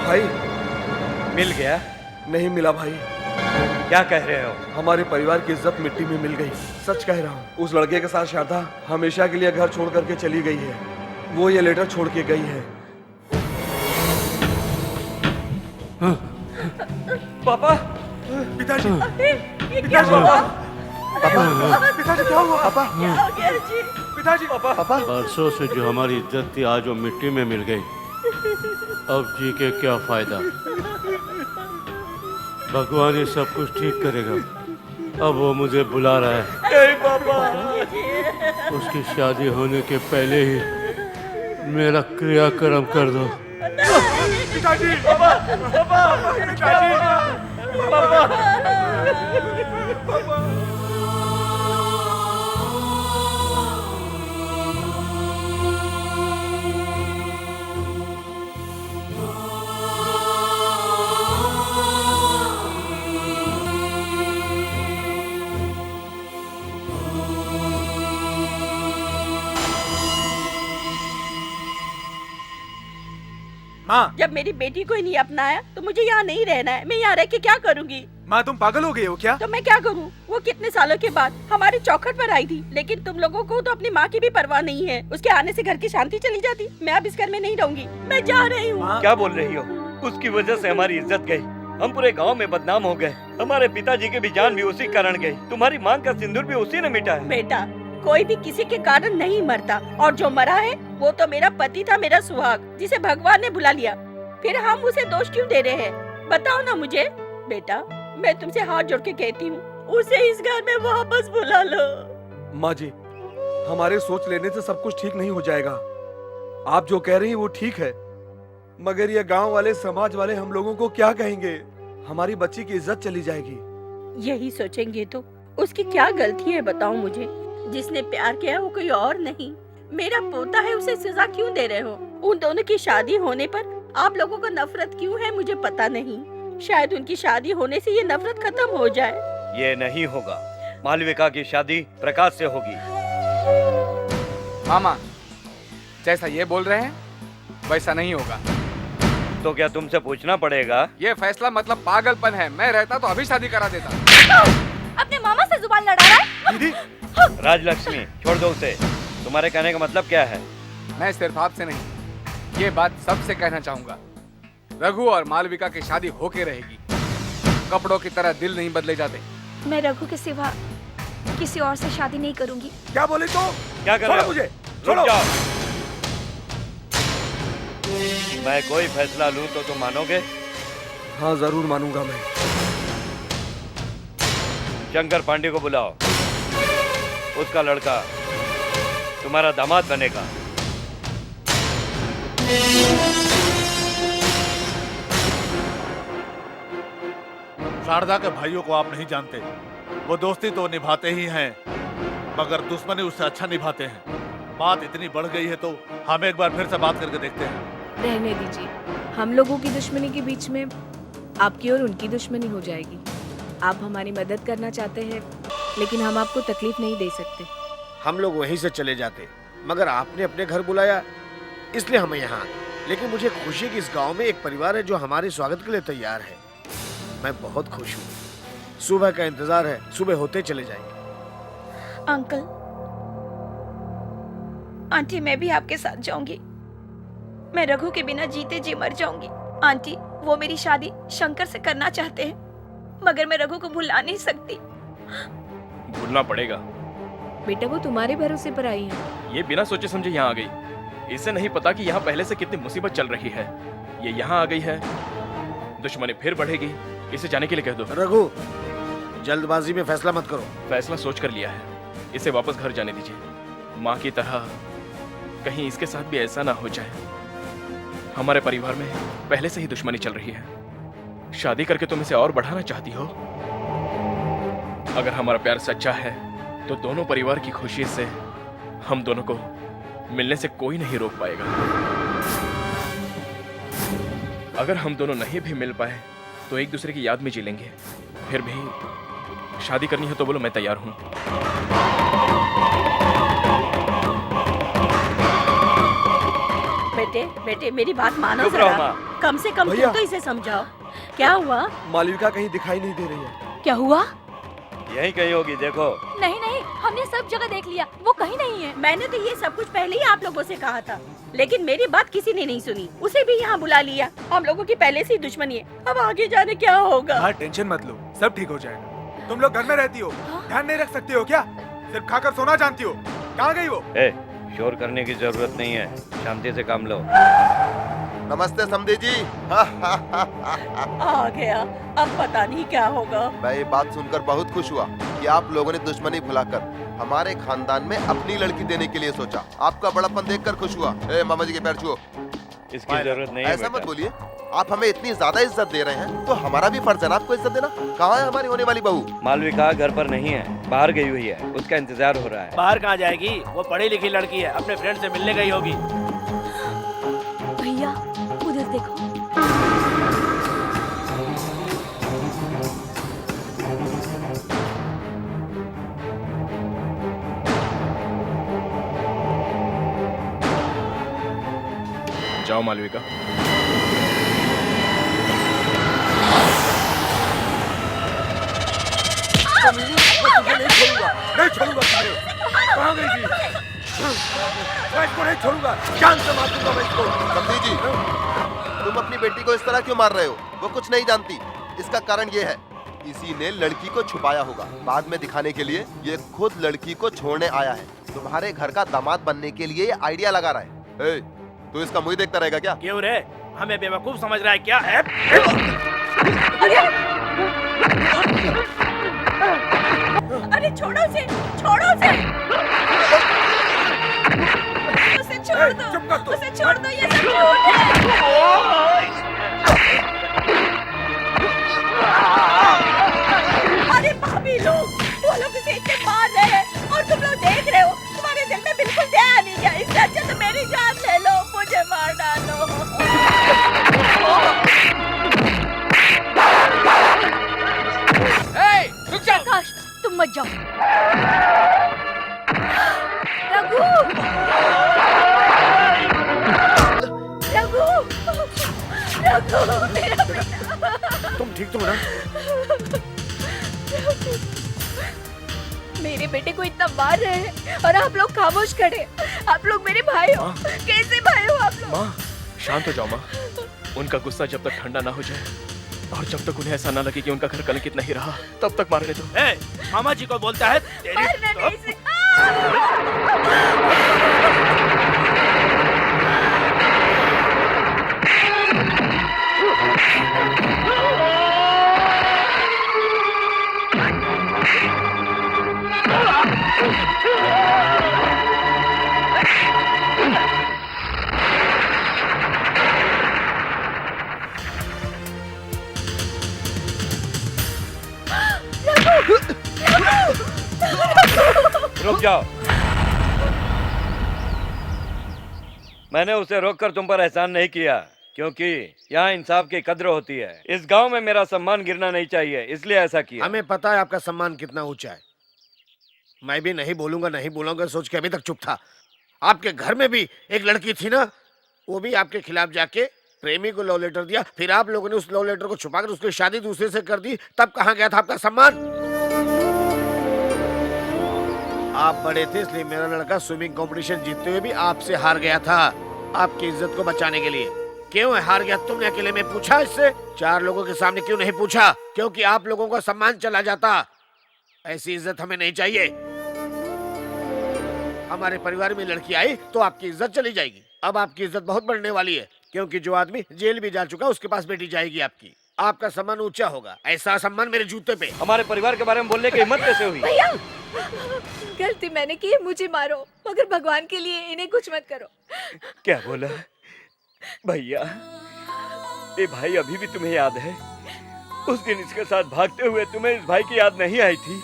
Speaker 20: भाई
Speaker 14: मिल गया?
Speaker 20: नहीं मिला भाई।
Speaker 14: क्या कह रहे हो?
Speaker 20: हमारे परिवार की इज्जत मिट्टी में मिल गई। सच कह रहा हूँ। उस लड़के के साथ श्रद्धा हमेशा के लिए घर छोड़ करके चली गई है। वो ये लेटर छोड़ के गई है।
Speaker 14: पापा,
Speaker 20: पिताजी,
Speaker 7: पिताजी,
Speaker 20: पिताजी क्या हुआ? पापा,
Speaker 7: पिताजी,
Speaker 20: पापा।
Speaker 21: बरसों से जो हमारी इज्जत थी आज वो मिट्टी में मिल गई। अब जी के क्या फायदा? भगवान ये सब कुछ ठीक करेगा। अब वो मुझे बुला रहा है।
Speaker 14: नहीं पापा।
Speaker 21: उसकी शादी होने के पहले ही मेरा क्रियाक्रम कर दो।
Speaker 20: पिताजी,
Speaker 14: पापा, पापा,
Speaker 20: पिताजी,
Speaker 14: पापा।
Speaker 7: माँ, जब मेरी बेटी को ही नहीं अपनाया तो मुझे यहाँ नहीं रहना है। मैं यहाँ रह के क्या करूँगी?
Speaker 18: माँ तुम पागल हो गए हो क्या?
Speaker 7: तो मैं क्या करूँ? वो कितने सालों के बाद हमारे चौखट पर आई थी, लेकिन तुम लोगों को तो अपनी माँ की भी परवाह नहीं है। उसके आने से घर की शांति चली जाती। मैं अब इस घर में नहीं रहूंगी, मैं जा रही हूँ।
Speaker 14: क्या बोल रही हो? उसकी वजह से हमारी इज्जत गई, हम पूरे गांव में बदनाम हो गए। हमारे पिताजी की भी जान भी उसी कारण गई। तुम्हारी मांग का सिंदूर भी उसी ने मिटा है।
Speaker 7: बेटा, कोई भी किसी के कारण नहीं मरता, और जो मरा है वो तो मेरा पति था, मेरा सुहाग, जिसे भगवान ने बुला लिया। फिर हम उसे दोष क्यों दे रहे हैं? बताओ ना मुझे। बेटा, मैं तुमसे हाथ जोड़ के कहती हूँ, उसे इस घर में वापस बुला लो।
Speaker 20: माँ जी, हमारे सोच लेने से सब कुछ ठीक नहीं हो जाएगा। आप जो कह रही हैं वो ठीक है, मगर ये गांव वाले, समाज वाले हम लोगों को क्या कहेंगे? हमारी बच्ची की इज्जत चली जाएगी।
Speaker 7: यही सोचेंगे तो उसकी क्या गलती है बताओ मुझे? जिसने प्यार किया वो कोई और नहीं, मेरा पोता है। उसे सजा क्यों दे रहे हो? उन दोनों की शादी होने पर आप लोगों को नफरत क्यों है मुझे पता नहीं। शायद उनकी शादी होने से ये नफरत खत्म हो जाए।
Speaker 14: ये नहीं होगा। मालविका की शादी प्रकाश से होगी।
Speaker 5: मामा, जैसा ये बोल रहे हैं वैसा नहीं होगा।
Speaker 14: तो क्या तुमसे पूछना पड़ेगा?
Speaker 5: ये फैसला मतलब पागलपन है। मैं रहता तो अभी शादी करा देता।
Speaker 15: अपने मामा से जुबान लड़ा रहा है?
Speaker 20: दीदी,
Speaker 14: राजलक्ष्मी, छोड़ दो उसे। तुम्हारे कहने का मतलब क्या है?
Speaker 11: मैं सिर्फ आपसे नहीं, ये बात सबसे कहना चाहूंगा। रघु और मालविका की शादी होके रहेगी। कपड़ों की तरह दिल नहीं बदले जाते।
Speaker 15: मैं रघु के सिवा किसी और से शादी नहीं करूंगी।
Speaker 20: क्या बोले तो?
Speaker 14: क्या कर रहे हो?
Speaker 20: मुझे
Speaker 14: रुक जाओ। मैं कोई फैसला लूं तो तुम मानोगे?
Speaker 20: हाँ, जरूर मानूंगा मैं।
Speaker 14: शंकर पांडे को बुलाओ। उसका लड़का तुम्हारा दामाद बनेगा।
Speaker 13: शारदा के भाइयों को आप नहीं जानते। वो दोस्ती तो निभाते ही हैं, मगर दुश्मनी उससे अच्छा निभाते हैं। बात इतनी बढ़ गई है तो हम एक बार फिर से बात करके देखते हैं।
Speaker 2: रहने दीजिए, हम लोगों की दुश्मनी के बीच में आपकी और उनकी दुश्मनी हो जाएगी। आप हमारी मदद करना चाहते हैं, लेकिन हम आपको तकलीफ नहीं दे सकते।
Speaker 1: हम लोग वहीं से चले जाते, मगर आपने अपने घर बुलाया इसलिए हमें यहाँ। लेकिन मुझे खुशी है कि इस गांव में एक परिवार है जो हमारे स्वागत के लिए तैयार है। मैं बहुत खुश हूँ। सुबह का इंतजार है, सुबह होते चले जाएंगे।
Speaker 7: अंकल, आंटी, मैं भी आपके साथ जाऊंगी। मैं रघु के बिना जीते जी मर जाऊंगी। आंटी, वो मेरी शादी शंकर से करना चाहते हैं, मगर मैं रघु को भुला नहीं सकती।
Speaker 4: भूलना पड़ेगा।
Speaker 2: बेटा, वो तुम्हारे भरोसे पर आई है।
Speaker 4: ये बिना सोचे समझे यहाँ आ गई। इसे नहीं पता कि यहाँ पहले से कितनी मुसीबत चल रही है। ये यहाँ आ गई है, दुश्मनी फिर बढ़ेगी। इसे जाने के लिए कह दो।
Speaker 1: रघु, जल्दबाजी में फैसला मत करो।
Speaker 4: फैसला सोच कर लिया है। इसे वापस घर जाने दीजिए। माँ की तरह कहीं इसके साथ भी ऐसा ना हो जाए। हमारे परिवार में पहले से ही दुश्मनी चल रही है। शादी करके तुम इसे और बढ़ाना चाहती हो। अगर हमारा प्यार सच्चा है तो दोनों परिवार की खुशी से हम दोनों को मिलने से कोई नहीं रोक पाएगा। अगर हम दोनों नहीं भी मिल पाए तो एक दूसरे की याद में जी लेंगे। फिर भी शादी करनी है तो बोलो, मैं तैयार हूँ।
Speaker 7: बेटे बेटे मेरी बात मानो
Speaker 20: चुप रहो,
Speaker 7: जरा।
Speaker 20: माँ।
Speaker 7: कम से कम
Speaker 20: भैया।
Speaker 7: तुम तो इसे समझाओ। क्या हुआ?
Speaker 20: मालविका कहीं दिखाई नहीं दे रही है।
Speaker 15: क्या हुआ?
Speaker 14: यहीं कहीं होगी, देखो।
Speaker 15: नहीं नहीं, हमने सब जगह देख लिया, वो कहीं नहीं है।
Speaker 7: मैंने तो ये सब कुछ पहले ही आप लोगों से कहा था, लेकिन मेरी बात किसी ने नहीं सुनी। उसे भी यहाँ बुला लिया। हम लोगों की पहले से ही दुश्मनी है, अब आगे जाने क्या होगा।
Speaker 18: हाँ, टेंशन मत लो, सब ठीक हो जाएगा। तुम लोग घर में रहती हो, ध्यान नहीं रख सकती हो क्या? सिर्फ खाकर सोना जानती हो। कहाँ गई वो?
Speaker 14: शोर करने की जरूरत नहीं है, शांति से काम लो।
Speaker 12: नमस्ते समधी जी।
Speaker 7: आ गया, अब पता नहीं क्या होगा।
Speaker 12: मैं ये बात सुनकर बहुत खुश हुआ कि आप लोगों ने दुश्मनी भुलाकर हमारे खानदान में अपनी लड़की देने के लिए सोचा। आपका बड़प्पन देखकर खुश हुआ। मामा जी के पैर छुओ।
Speaker 14: इसकी जरूरत नहीं है
Speaker 12: ऐसा मत
Speaker 14: बेटा।
Speaker 12: बोलिए, आप हमें इतनी ज्यादा इज्जत दे रहे हैं तो हमारा भी फर्ज है ना आपको इज्जत देना। कहाँ है हमारी होने वाली बहू?
Speaker 14: मालविका घर पर नहीं है, बाहर गई हुई है, उसका इंतजार हो रहा है।
Speaker 10: बाहर कहाँ जाएगी? वो पढ़ी लिखी लड़की है, अपने फ्रेंड से मिलने गई होगी।
Speaker 15: भैया उधर देखो।
Speaker 4: जाओ मालविका।
Speaker 20: नहीं छोड़ूंगा तुम्हें। कहाँ गई थी? मैं इसको नहीं छोड़ूंगा, जान से मार दूंगा मैं इसको।
Speaker 12: समधी जी, तुम अपनी बेटी को इस तरह क्यों मार रहे हो? वो कुछ नहीं जानती। इसका कारण ये है, किसी ने लड़की को छुपाया होगा। बाद में दिखाने के लिए ये खुद लड़की को छोड़ने आया है। तुम्हारे घर का दामाद बनने के लिए ये आइडिया लगा रहा है। ए, तू इसका मुंह देखता रहेगा क्या?
Speaker 10: क्यों रे, हमें बेवकूफ समझ रहा है क्या?
Speaker 7: अरे छोड़ो उसे, छोड़ो उसे। उसे छोड़ दो, उसे छोड़ दो, ये सब झूठ है। अरे भाभी लोग, वो लोग उसे इतने मार रहे हैं और तुम लोग देख रहे हो। तुम्हारे दिल में बिल्कुल दया नहीं है। इससे अच्छा तो मेरी जान ले लो, मुझे मार डालो।
Speaker 15: प्रकाश, तुम मत जाओ। रघु, रघु, रघु, मेरा बेटा।
Speaker 1: तुम ठीक तो हो ना?
Speaker 2: मेरे बेटे को इतना मार रहे हैं और आप लोग खामोश खड़े। आप लोग मेरे भाई हो। कैसे भाई हो आप लोग?
Speaker 4: माँ शांत हो जाओ माँ। उनका गुस्सा जब तक ठंडा ना हो जाए और जब तक उन्हें ऐसा ना लगे कि उनका घर कलंकित नहीं रहा, तब तक मारने दो।
Speaker 10: मामा जी को बोलता है
Speaker 2: मारना नहीं से।
Speaker 14: रुक जाओ। मैंने उसे रोककर तुम पर एहसान नहीं किया, क्योंकि यहाँ इंसाफ की कद्र होती है। इस गांव में मेरा सम्मान गिरना नहीं चाहिए, इसलिए ऐसा किया।
Speaker 1: हमें पता है आपका सम्मान कितना ऊंचा है। मैं भी नहीं बोलूंगा सोच के अभी तक चुप था। आपके घर में भी एक लड़की थी ना, वो भी आपके खिलाफ जाके प्रेमी को लव लेटर दिया, फिर आप लोगों ने उस लव लेटर को छुपाकर उसकी शादी दूसरे से कर दी। तब कहाँ गया था आपका सम्मान? आप बड़े थे इसलिए मेरा लड़का स्विमिंग कंपटीशन जीतते हुए भी आपसे हार गया था, आपकी इज्जत को बचाने के लिए। क्यों है हार गया? तुमने अकेले में पूछा इससे? 4 लोगों के सामने क्यों नहीं पूछा? क्योंकि आप लोगों का सम्मान चला जाता। ऐसी इज्जत हमें नहीं चाहिए। हमारे परिवार में लड़की आई तो आपकी इज्जत चली जाएगी। अब आपकी इज्जत बहुत बढ़ने वाली है, क्योंकि जो आदमी जेल भी जा चुका उसके पास बेटी जाएगी आपकी। आपका सम्मान ऊंचा होगा। ऐसा सम्मान मेरे जूते पे।
Speaker 14: हमारे परिवार के बारे में बोलने की हिम्मत कैसे हुई?
Speaker 2: भैया, गलती मैंने की, मुझे मारो, मगर भगवान के लिए इन्हें कुछ मत करो।
Speaker 14: क्या बोला भैया? ये भाई अभी भी तुम्हें याद है? उस दिन इसके साथ भागते हुए तुम्हें इस भाई की याद नहीं आई थी?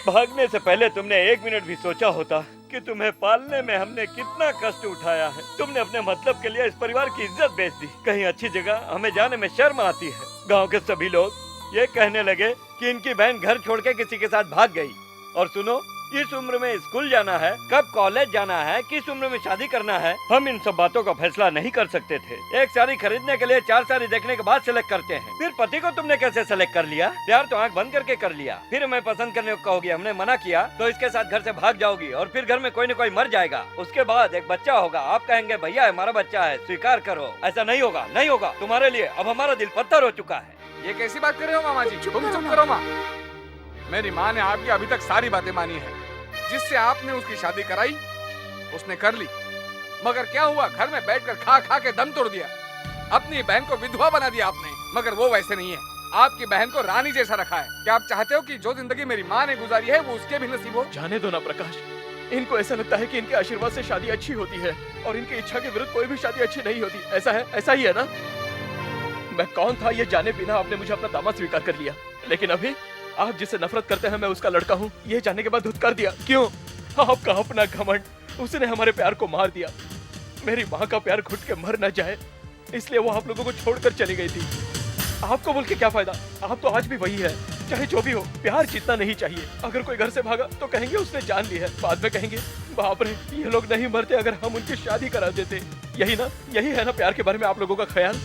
Speaker 14: भागने से पहले तुमने 1 मिनट भी सोचा होता कि तुम्हें पालने में हमने कितना कष्ट उठाया है। तुमने अपने मतलब के लिए इस परिवार की इज्जत बेच दी। कहीं अच्छी जगह हमें जाने में शर्म आती है। गांव के सभी लोग ये कहने लगे कि इनकी बहन घर छोड़ के किसी के साथ भाग गई। और सुनो, इस उम्र में स्कूल जाना है, कब कॉलेज जाना है, किस उम्र में शादी करना है, हम इन सब बातों का फैसला नहीं कर सकते थे। एक साड़ी खरीदने के लिए 4 साड़ी देखने के बाद सेलेक्ट करते हैं। फिर पति को तुमने कैसे सेलेक्ट कर लिया? प्यार तो आंख बंद करके कर लिया। फिर हमें पसंद करने को कहोगी, हमने मना किया तो इसके साथ घर से भाग जाओगी और फिर घर में कोई न कोई मर जाएगा। उसके बाद एक बच्चा होगा, आप कहेंगे भैया हमारा बच्चा है, स्वीकार करो। ऐसा नहीं होगा, नहीं होगा तुम्हारे लिए। अब हमारा दिल पत्थर हो चुका है।
Speaker 5: ये कैसी बात कर रहे हो मामा जी? तुम चुप करो माँ। मेरी माँ ने आपकी अभी तक सारी बातें मानी है। जिससे आपने उसकी शादी कराई उसने कर ली, मगर क्या हुआ? घर में बैठकर खा खा के दम तोड़ दिया। अपनी बहन को विधवा बना दिया आपने, मगर वो वैसे नहीं है। आपकी बहन को रानी जैसा रखा है। क्या आप चाहते हो कि जो जिंदगी मेरी माँ ने गुजारी है वो उसके भी नसीब हो?
Speaker 4: जाने दो ना प्रकाश, इनको ऐसा लगता है कि इनके आशीर्वाद से शादी अच्छी होती है और इनकी इच्छा के विरुद्ध कोई भी शादी अच्छी नहीं होती। ऐसा है, ऐसा ही है ना? मैं कौन था ये जाने बिना आपने मुझे अपना दामाद स्वीकार कर लिया, लेकिन अभी आप जिससे नफरत करते हैं मैं उसका लड़का हूँ, ये जानने के बाद धुतकार दिया। क्यों? आपका अपना घमंड, उसने हमारे प्यार को मार दिया। मेरी माँ का प्यार घुट के मर न जाए इसलिए वो आप लोगों को छोड़कर चली गई थी। आपको बोल के क्या फायदा? आप तो आज भी वही है। चाहे जो भी हो, प्यार जीतना नहीं चाहिए। अगर कोई घर से भागा तो कहेंगे उसने जान ली है, बाद में कहेंगे बाप रे ये लोग नहीं मरते अगर हम उनकी शादी करा देते। यही ना, यही है ना प्यार के बारे में आप लोगों का ख्याल?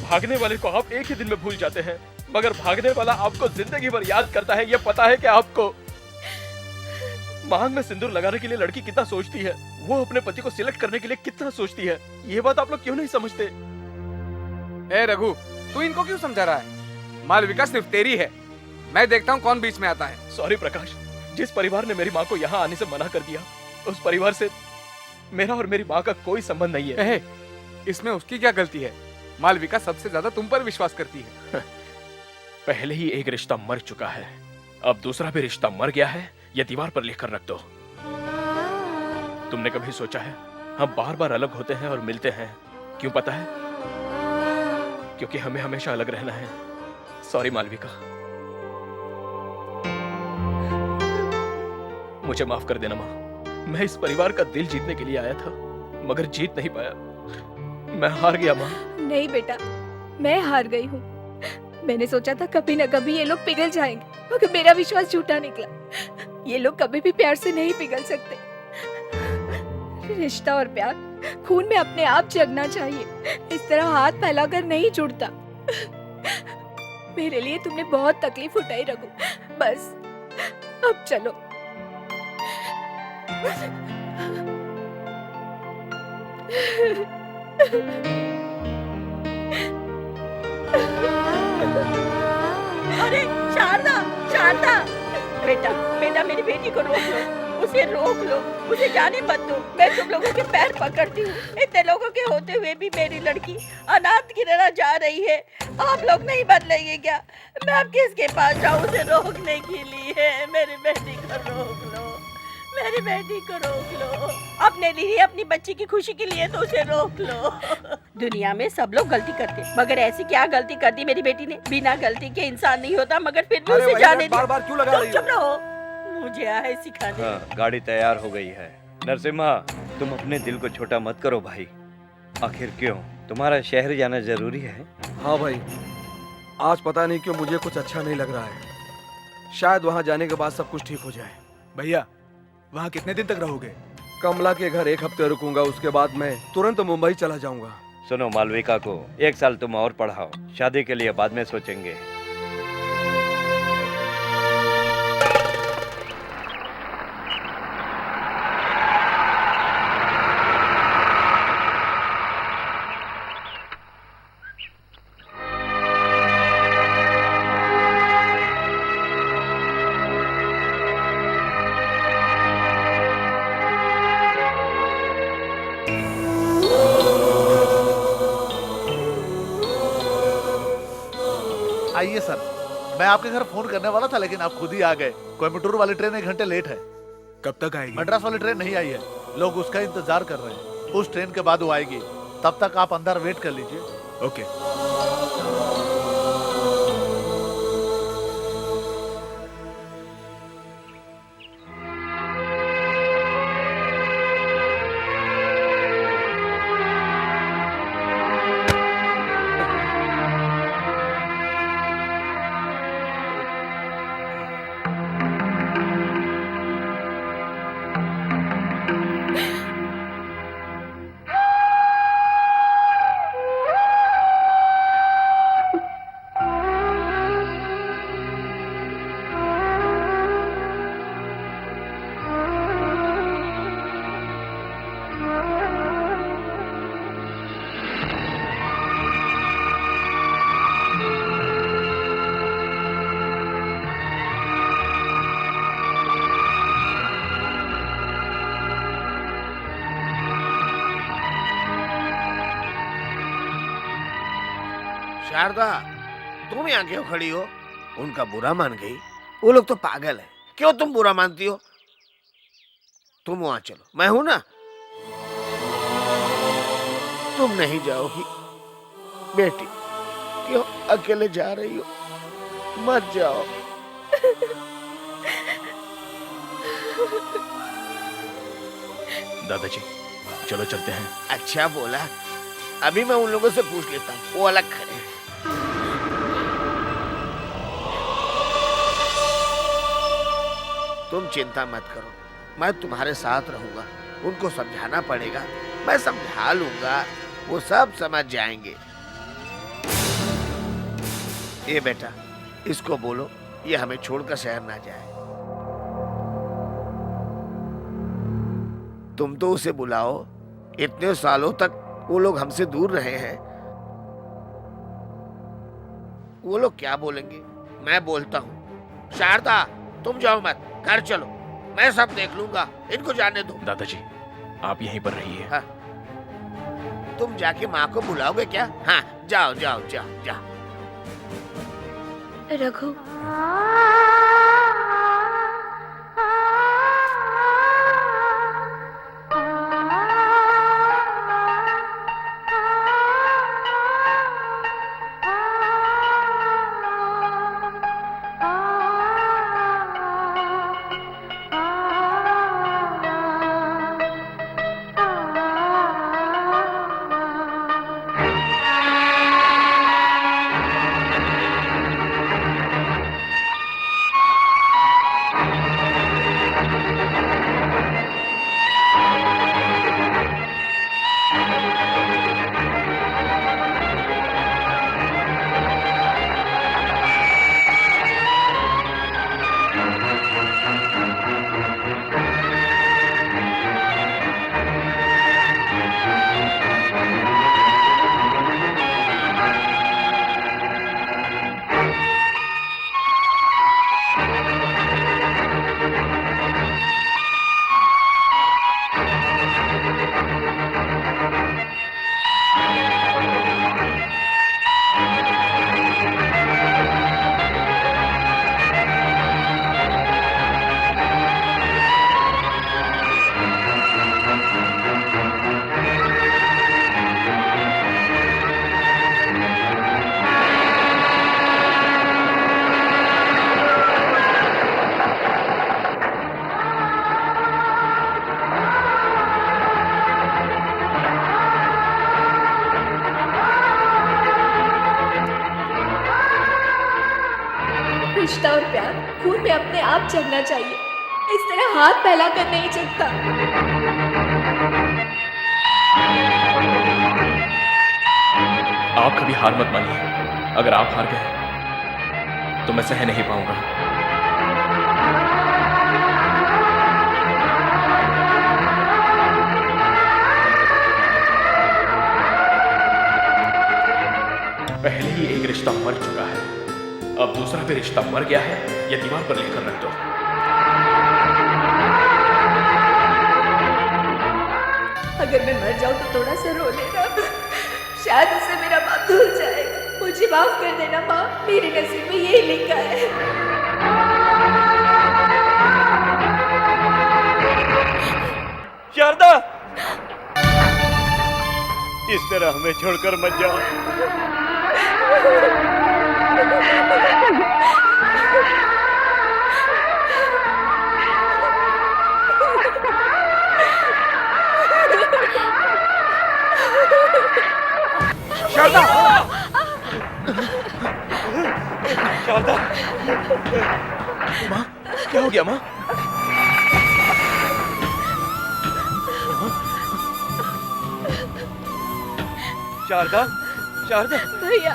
Speaker 4: भागने वाले को आप एक ही दिन में भूल जाते हैं, मगर भागने वाला आपको जिंदगी भर याद करता है। ये पता है कि आपको मांग में सिंदूर लगाने के लिए लड़की कितना सोचती है, वो अपने पति को सिलेक्ट करने के लिए कितना सोचती है। ये बात आप लोग क्यों नहीं समझते?
Speaker 5: ए रघु, तू इनको क्यों समझा रहा है? मालविका सिर्फ तेरी है। मैं देखता हूँ कौन बीच में आता है।
Speaker 4: सॉरी प्रकाश, जिस परिवार ने मेरी माँ को यहाँ आने से मना कर दिया उस परिवार से मेरा और मेरी माँ का कोई संबंध नहीं है।
Speaker 5: इसमें उसकी क्या गलती है? मालविका सबसे ज्यादा तुम पर विश्वास करती है।
Speaker 4: पहले ही एक रिश्ता मर चुका है, अब दूसरा भी रिश्ता मर गया है। ये दीवार पर लिखकर रख दो। तुमने कभी सोचा है हम बार बार अलग होते हैं और मिलते हैं, क्यों पता है? क्योंकि हमें हमेशा अलग रहना है। सॉरी मालविका, मुझे माफ कर देना माँ। मैं इस परिवार का दिल जीतने के लिए आया था मगर जीत नहीं पाया। मैं हार गया माँ।
Speaker 2: नहीं बेटा, मैं हार गई हूँ। मैंने सोचा था कभी न कभी ये लोग पिघल जाएंगे, मगर मेरा विश्वास झूठा निकला। ये लोग कभी भी प्यार से नहीं पिघल सकते। रिश्ता और प्यार खून में अपने आप जगना चाहिए, इस तरह हाथ फैलाकर नहीं जुड़ता। मेरे लिए तुमने बहुत तकलीफ उठाई रघु, बस अब चलो।
Speaker 7: अरे शारदा, शारदा, बेटा बेटा मेरी बेटी को रोक लो, उसे रोक लो, उसे जाने मत दो। मैं तुम लोगों के पैर पकड़ती हूँ। इतने लोगों के होते हुए भी मेरी लड़की अनाथ की तरह जा रही है। आप लोग नहीं बदलेंगे क्या? मैं अब किसके पास जाऊँ उसे रोकने के लिए? मेरी बेटी को रोक लो, मेरी बेटी को रोक लो। अपने लिए, अपनी बच्ची की खुशी के लिए तो उसे रोक लो। दुनिया में सब लोग गलती करते, मगर ऐसी क्या गलती कर दी मेरी बेटी ने? बिना गलती के इंसान नहीं होता, मगर फिर भी उसे जाने दिया।
Speaker 20: बार-बार क्यों लगा रही हो?
Speaker 7: चुप रहो, मुझे आए सिखाने।
Speaker 14: हाँ, गाड़ी तैयार हो गई है। नरसिम्हा, तुम अपने दिल को छोटा मत करो भाई। आखिर क्यों? तुम्हारा शहर जाना जरूरी है।
Speaker 20: हाँ भाई, आज पता नहीं क्यों मुझे कुछ अच्छा नहीं लग रहा है। शायद वहाँ जाने के बाद सब कुछ ठीक हो जाए।
Speaker 18: भैया, वहाँ कितने दिन तक रहोगे?
Speaker 20: कमला के घर 1 हफ्ते रुकूंगा, उसके बाद मैं तुरंत मुंबई चला जाऊंगा।
Speaker 14: सुनो, मालविका को 1 साल तुम और पढ़ाओ, शादी के लिए बाद में सोचेंगे।
Speaker 13: आइए सर, मैं आपके घर फोन करने वाला था लेकिन आप खुद ही आ गए। कोयम्बटूर वाली ट्रेन 1 घंटे लेट है।
Speaker 18: कब तक आएगी?
Speaker 13: मद्रास वाली ट्रेन नहीं आई है, लोग उसका इंतजार कर रहे हैं। उस ट्रेन के बाद वो आएगी, तब तक आप अंदर वेट कर लीजिए।
Speaker 18: ओके।
Speaker 1: शारदा, तुम यहाँ क्यों खड़ी हो? उनका बुरा मान गई? वो लोग तो पागल है। क्यों तुम बुरा मानती हो? तुम वहां चलो, मैं हूं ना। तुम नहीं जाओगी बेटी, क्यों अकेले जा रही हो? मत जाओ।
Speaker 4: दादाजी चलो चलते हैं।
Speaker 1: अच्छा बोला। अभी मैं उन लोगों से पूछ लेता हूँ, वो अलग खड़े हैं। तुम चिंता मत करो, मैं तुम्हारे साथ रहूंगा। उनको समझाना पड़ेगा, मैं समझा लूंगा, वो सब समझ जाएंगे। ये बेटा, इसको बोलो ये हमें छोड़कर शहर ना जाए। तुम तो उसे बुलाओ, इतने सालों तक वो लोग हमसे दूर रहे हैं। वो लोग क्या बोलेंगे? मैं बोलता हूँ। शारदा, तुम जाओ मत, घर चलो, मैं सब देख लूंगा, इनको जाने दो।
Speaker 4: दादाजी आप यहीं पर रहिए।
Speaker 1: हाँ। तुम जाके माँ को बुलाओगे क्या? हाँ, जाओ जाओ जाओ जाओ।
Speaker 2: रघु, रिश्ता और प्यार खून में अपने आप चढ़ना चाहिए, इस तरह हाथ फैलाकर नहीं चढ़ता।
Speaker 4: आप कभी हार मत मानिए। अगर आप हार गए तो मैं सह नहीं पाऊंगा। पहले ही एक रिश्ता मर चुका है, अब दूसरा भी रिश्ता मर गया है। यह दीवार पर लिखकर रख दो।
Speaker 2: अगर मैं मर जाऊं तो थोड़ा सा रो लेना, शायद उससे मेरा बाप भूल जाएगा। मुझे माफ कर देना माँ, मेरे नसीब में यही लिखा है।
Speaker 14: शारदा, इस तरह हमें छोड़कर मत जाओ।
Speaker 11: शारदा!
Speaker 14: शारदा!
Speaker 4: माँ, क्या हो गया माँ?
Speaker 14: शारदा, शारदा!
Speaker 2: भैया!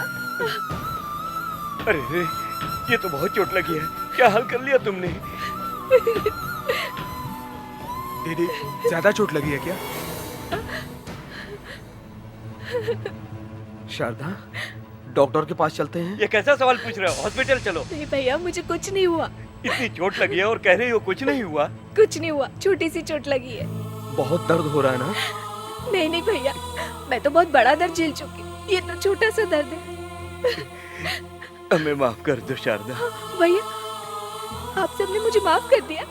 Speaker 14: अरे रे, ये तो बहुत चोट लगी है। क्या हाल कर लिया तुमने?
Speaker 18: दीदी, ज्यादा चोट लगी है क्या?
Speaker 16: शारदा, डॉक्टर के पास चलते हैं।
Speaker 14: ये कैसा सवाल पूछ रहे हो? हॉस्पिटल चलो।
Speaker 2: नहीं भैया, मुझे कुछ नहीं हुआ।
Speaker 14: इतनी चोट लगी है और कह रही हो कुछ नहीं हुआ?
Speaker 2: कुछ नहीं हुआ, छोटी सी चोट लगी है।
Speaker 16: बहुत दर्द हो रहा है ना?
Speaker 2: नहीं नहीं भैया, मैं तो बहुत बड़ा दर्द झेल चुकी, ये तो छोटा सा दर्द है।
Speaker 14: हमें माफ कर दो शारदा।
Speaker 2: भैया, आप सबने मुझे माफ कर दिया।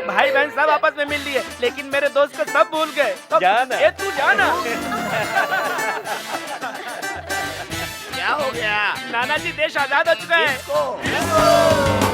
Speaker 16: भाई बहन सब आपस में मिल लिए, लेकिन मेरे दोस्त को सब भूल गए।
Speaker 14: जाना।
Speaker 16: ए तू जाना।
Speaker 1: क्या हो गया?
Speaker 16: नाना जी देश आजाद हो चुका है।